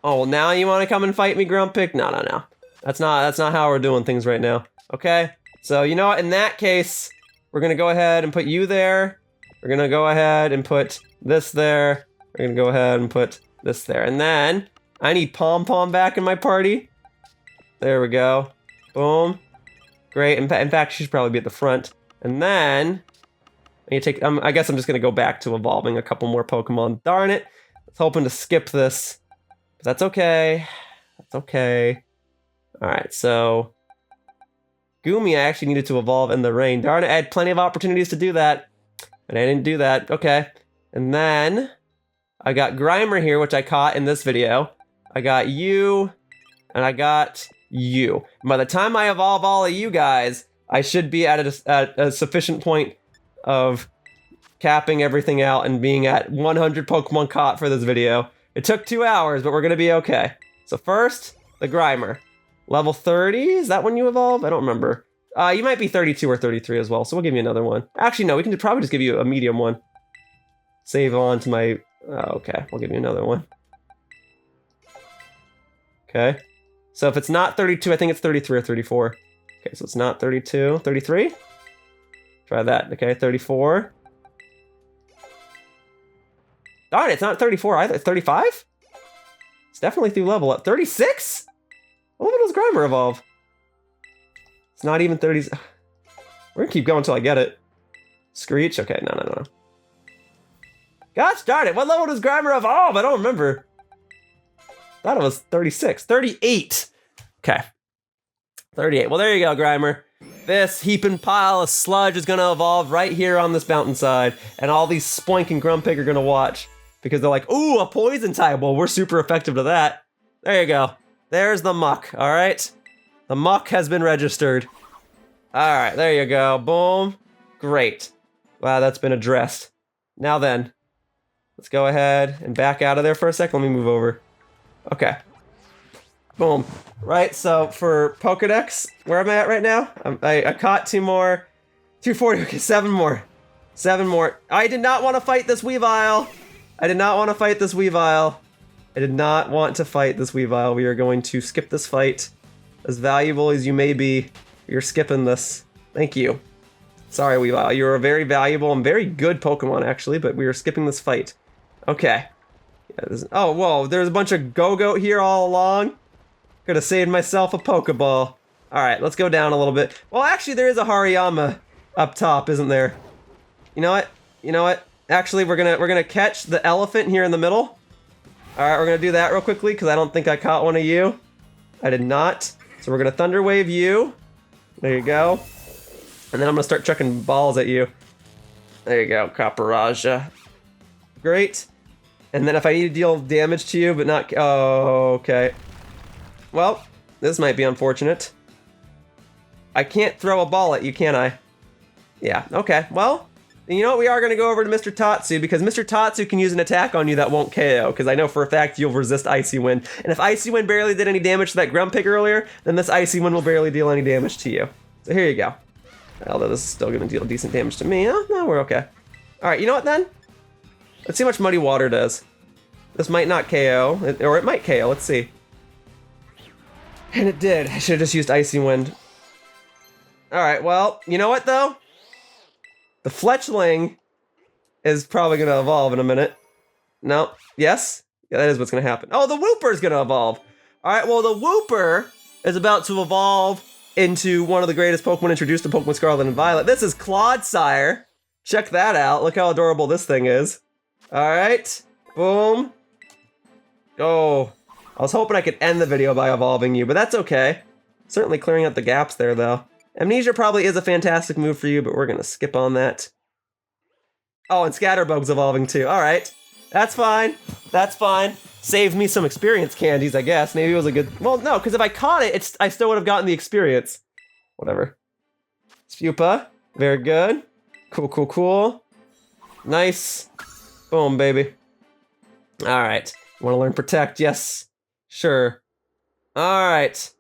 Oh, well, now you want to come and fight me, Grumpig? No. That's not how we're doing things right now. Okay? So, you know what? In that case, we're going to go ahead and put you there. We're going to go ahead and put this there. We're going to go ahead and put this there. And then, I need Pom Pom back in my party. There we go. Boom. Great. In fact, she should probably be at the front. And then, I guess I'm just going to go back to evolving a couple more Pokemon. Darn it. I was hoping to skip this. But that's okay. That's okay. Alright, so Goomy I actually needed to evolve in the rain. Darn it, I had plenty of opportunities to do that. And I didn't do that. Okay. And then I got Grimer here, which I caught in this video. I got you, and I got you. And by the time I evolve all of you guys, I should be at a sufficient point of capping everything out and being at 100 Pokemon caught for this video. It took 2 hours, but we're going to be okay. So first, the Grimer. Level 30? Is that when you evolve? I don't remember. You might be 32 or 33 as well, so we'll give you another one. Actually, no, we can probably just give you a medium one. Save on to my... okay, we'll give you another one. Okay. So if it's not 32, I think it's 33 or 34. Okay, so it's not 32. 33? Try that. Okay, 34. Darn it, it's not 34 either. 35? It's definitely through level up. 36? What level does Grimer evolve? It's not even 30. We're gonna keep going until I get it. Screech? Okay, no. Gosh darn it, what level does Grimer evolve? I don't remember. Thought it was 36. 38! Okay. 38. Well, there you go, Grimer. This heaping pile of sludge is gonna evolve right here on this mountainside, and all these Spoink and Grumpig are gonna watch. Because they're like, ooh, a poison type. Well, we're super effective to that. There you go. There's the muck, alright? The muck has been registered. Alright, there you go. Boom. Great. Wow, that's been addressed. Now then, let's go ahead and back out of there for a sec. Let me move over. Okay. Boom. Right, so for Pokedex, where am I at right now? I caught 2 more. 240, okay, 7 more. 7 more. I did not want to fight this Weavile. I did not want to fight this Weavile. I did not want to fight this Weavile. We are going to skip this fight. As valuable as you may be, you're skipping this. Thank you. Sorry, Weavile. You're a very valuable and very good Pokemon, actually, but we are skipping this fight. Okay. Yeah, oh, whoa. There's a bunch of Go-Goat here all along. Could have saved myself a Pokeball. Alright, let's go down a little bit. Well, actually, there is a Hariyama up top, isn't there? You know what? You know what? Actually, we're gonna catch the elephant here in the middle. All right, we're gonna do that real quickly because I don't think I caught one of you. I did not. So we're gonna Thunder Wave you. There you go. And then I'm gonna start chucking balls at you. There you go, Caparajah. Great. And then if I need to deal damage to you, but not... Oh, okay. Well, this might be unfortunate. I can't throw a ball at you, can I? Yeah, okay. Well, you know what? We are going to go over to Mr. Tatsu, because Mr. Tatsu can use an attack on you that won't KO, because I know for a fact you'll resist Icy Wind. And if Icy Wind barely did any damage to that Grumpig earlier, then this Icy Wind will barely deal any damage to you. So here you go. Although this is still going to deal decent damage to me. Oh, no, we're okay. Alright, you know what then? Let's see how much Muddy Water does. This might not KO, or it might KO, let's see. And it did. I should have just used Icy Wind. Alright, well, you know what though? The Fletchling is probably going to evolve in a minute. No, yes? Yeah, that is what's going to happen. Oh, the Wooper is going to evolve. Alright, well the Wooper is about to evolve into one of the greatest Pokemon introduced to Pokemon Scarlet and Violet. This is Clodsire. Check that out. Look how adorable this thing is. Alright. Boom. Oh. I was hoping I could end the video by evolving you, but that's okay. Certainly clearing out the gaps there, though. Amnesia probably is a fantastic move for you, but we're going to skip on that. Oh, and Scatterbug's evolving too. Alright. That's fine. That's fine. Saved me some experience candies, I guess. Maybe it was a good... Well, no, because if I caught it, I still would have gotten the experience. Whatever. Spupa. Very good. Cool, cool, cool. Nice. Boom, baby. Alright. Want to learn Protect? Yes. Sure. Alright.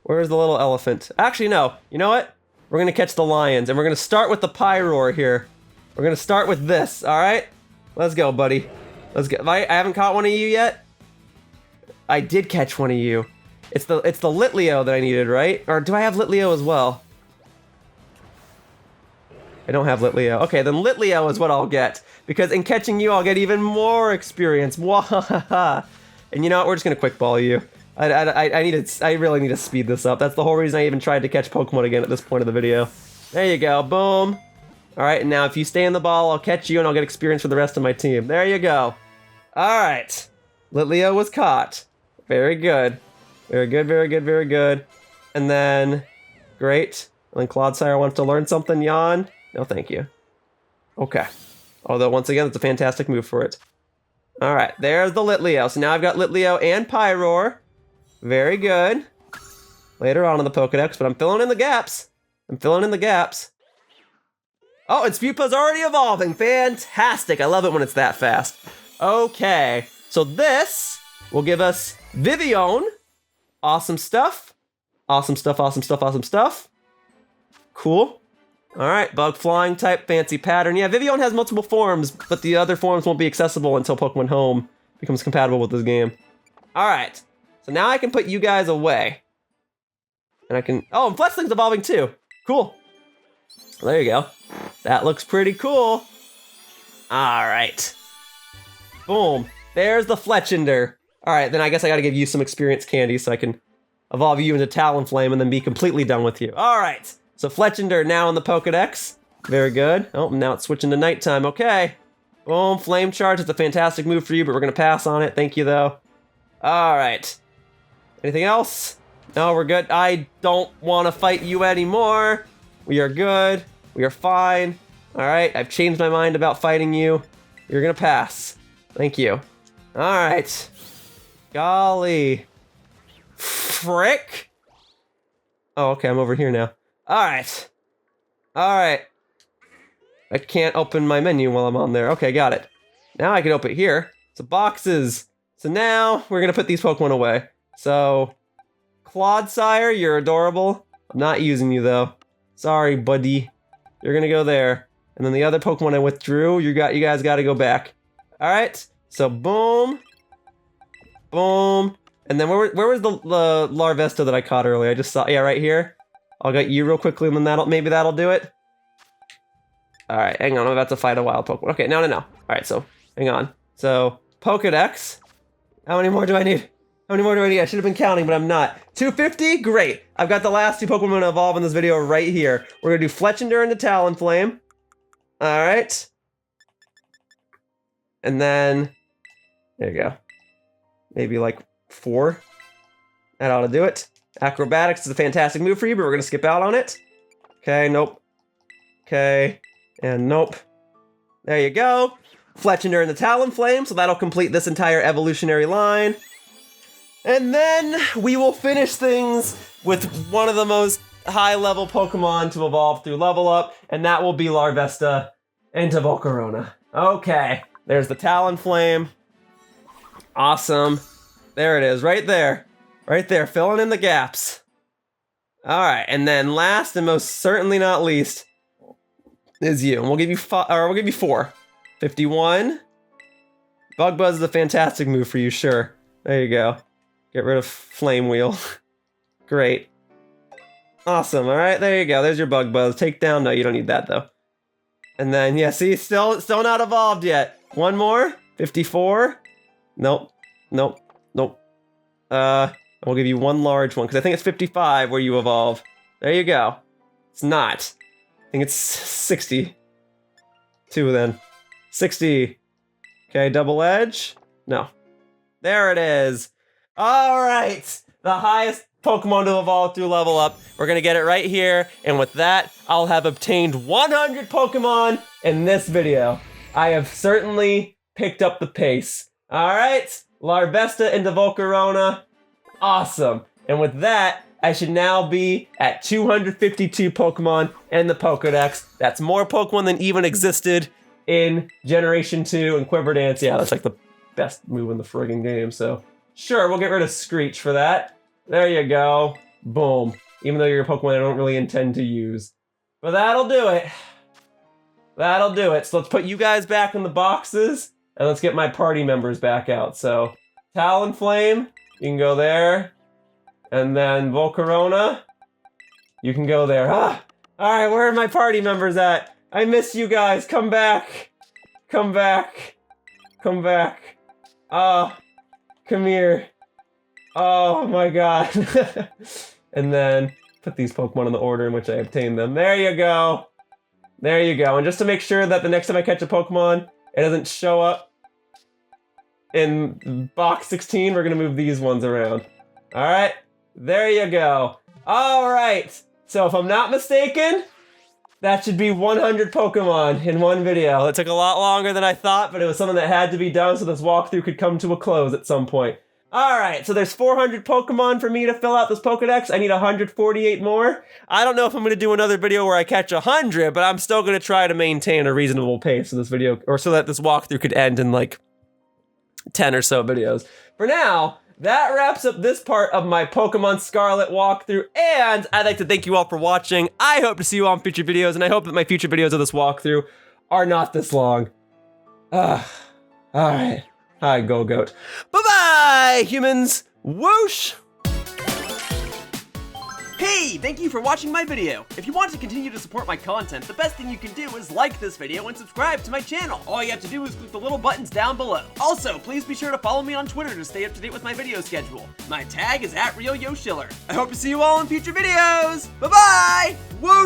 Where's the little elephant? Actually, no. You know what? We're going to catch the lions, and we're going to start with the Pyroar here. We're going to start with this, alright? Let's go, buddy. Let's go. I haven't caught one of you yet? I did catch one of you. It's the Litleo that I needed, right? Or do I have Litleo as well? I don't have Litleo. Okay, then Litleo is what I'll get. Because in catching you, I'll get even more experience. Wahaha. And you know what? We're just going to Quick Ball you. I really need to speed this up. That's the whole reason I even tried to catch Pokemon again at this point of the video. There you go. Boom. Alright, and now if you stay in the ball, I'll catch you and I'll get experience for the rest of my team. There you go. Alright. Litleo was caught. Very good. Very good, very good, very good. And then... Great. And then Clodsire wants to learn something, yawn. No, thank you. Okay. Although, once again, it's a fantastic move for it. Alright, there's the Litleo. So now I've got Litleo and Pyroar. Very good. Later on in the Pokedex, but I'm filling in the gaps. I'm filling in the gaps. Oh, and Spupa's already evolving. Fantastic. I love it when it's that fast. Okay. So this will give us Vivillon. Awesome stuff. Awesome stuff, awesome stuff, awesome stuff. Cool. Alright, Bug Flying type, fancy pattern. Yeah, Vivillon has multiple forms, but the other forms won't be accessible until Pokemon Home becomes compatible with this game. Alright, so now I can put you guys away. And I can... Oh, and Fletchling's evolving too. Cool. There you go. That looks pretty cool. Alright. Boom. There's the Fletchinder. Alright, then I guess I gotta give you some experience candy so I can evolve you into Talonflame and then be completely done with you. Alright. So Fletchinder now in the Pokedex. Very good. Oh, now it's switching to nighttime. Okay. Boom. Flame Charge. It's a fantastic move for you, but we're going to pass on it. Thank you, though. All right. Anything else? No, we're good. I don't want to fight you anymore. We are good. We are fine. All right. I've changed my mind about fighting you. You're going to pass. Thank you. All right. Golly. Frick. Oh, okay. I'm over here now. Alright. Alright. I can't open my menu while I'm on there. Okay, got it. Now I can open it here. So boxes. So now we're going to put these Pokemon away. So, Clodsire, you're adorable. I'm not using you though. Sorry, buddy. You're going to go there. And then the other Pokemon I withdrew, you guys got to go back. Alright. So boom. Boom. And then where was the Larvesta that I caught earlier? I just saw, yeah, right here. I'll get you real quickly, and then maybe that'll do it. Alright, hang on, I'm about to fight a wild Pokemon. Okay, no. Alright, so, hang on. So, Pokedex. How many more do I need? How many more do I need? I should have been counting, but I'm not. 250? Great. I've got the last two Pokemon to evolve in this video right here. We're gonna do Fletchinder into Talonflame. Alright. And then, there you go. Maybe like 4. That ought to do it. Acrobatics is a fantastic move for you, but we're going to skip out on it. Okay, nope. Okay, and nope. There you go. Fletchinder and the Talonflame, so that'll complete this entire evolutionary line. And then we will finish things with one of the most high-level Pokemon to evolve through level up, and that will be Larvesta into Volcarona. Okay, there's the Talonflame. Awesome. There it is, right there. Right there, filling in the gaps. Alright, and then last and most certainly not least is you. And we'll give you 4. 51. Bug Buzz is a fantastic move for you, sure. There you go. Get rid of Flame Wheel. Great. Awesome, alright, there you go. There's your Bug Buzz. Take down, no, you don't need that though. And then, yeah, see, still not evolved yet. One more. 54. Nope. Nope. Nope. We'll give you one large one, because I think it's 55 where you evolve. There you go. It's not. I think it's 60. 2 then. 60. Okay, double edge. No. There it is. All right. The highest Pokemon to evolve through level up. We're going to get it right here. And with that, I'll have obtained 100 Pokemon in this video. I have certainly picked up the pace. All right. Larvesta into Volcarona. Awesome. And with that, I should now be at 252 Pokemon in the Pokedex. That's more Pokemon than even existed in Generation 2 and Quiver Dance. Yeah, that's like the best move in the friggin' game. So sure, we'll get rid of Screech for that. There you go. Boom. Even though you're a Pokemon I don't really intend to use. But that'll do it. That'll do it. So let's put you guys back in the boxes. And let's get my party members back out. So Talonflame, you can go there. And then Volcarona, you can go there. Ah! Alright, where are my party members at? I miss you guys. Come back. Come back. Come back. Come here. Oh my god. And then put these Pokemon in the order in which I obtained them. There you go. There you go. And just to make sure that the next time I catch a Pokemon, it doesn't show up in box 16, we're going to move these ones around. Alright, there you go. Alright, so if I'm not mistaken, that should be 100 Pokemon in one video. It took a lot longer than I thought, but it was something that had to be done so this walkthrough could come to a close at some point. Alright, so there's 400 Pokemon for me to fill out this Pokedex. I need 148 more. I don't know if I'm going to do another video where I catch 100, but I'm still going to try to maintain a reasonable pace for this video, or so that this walkthrough could end in like 10 or so videos. For now, that wraps up this part of my Pokemon Scarlet walkthrough, and I'd like to thank you all for watching. I hope to see you all in future videos, and I hope that my future videos of this walkthrough are not this long. Alright. Hi, Go-Goat. Bye-bye, humans! Whoosh! Hey, thank you for watching my video. If you want to continue to support my content, the best thing you can do is like this video and subscribe to my channel. All you have to do is click the little buttons down below. Also, please be sure to follow me on Twitter to stay up to date with my video schedule. My tag is @RealYoShiller. I hope to see you all in future videos. Bye-bye! Woo!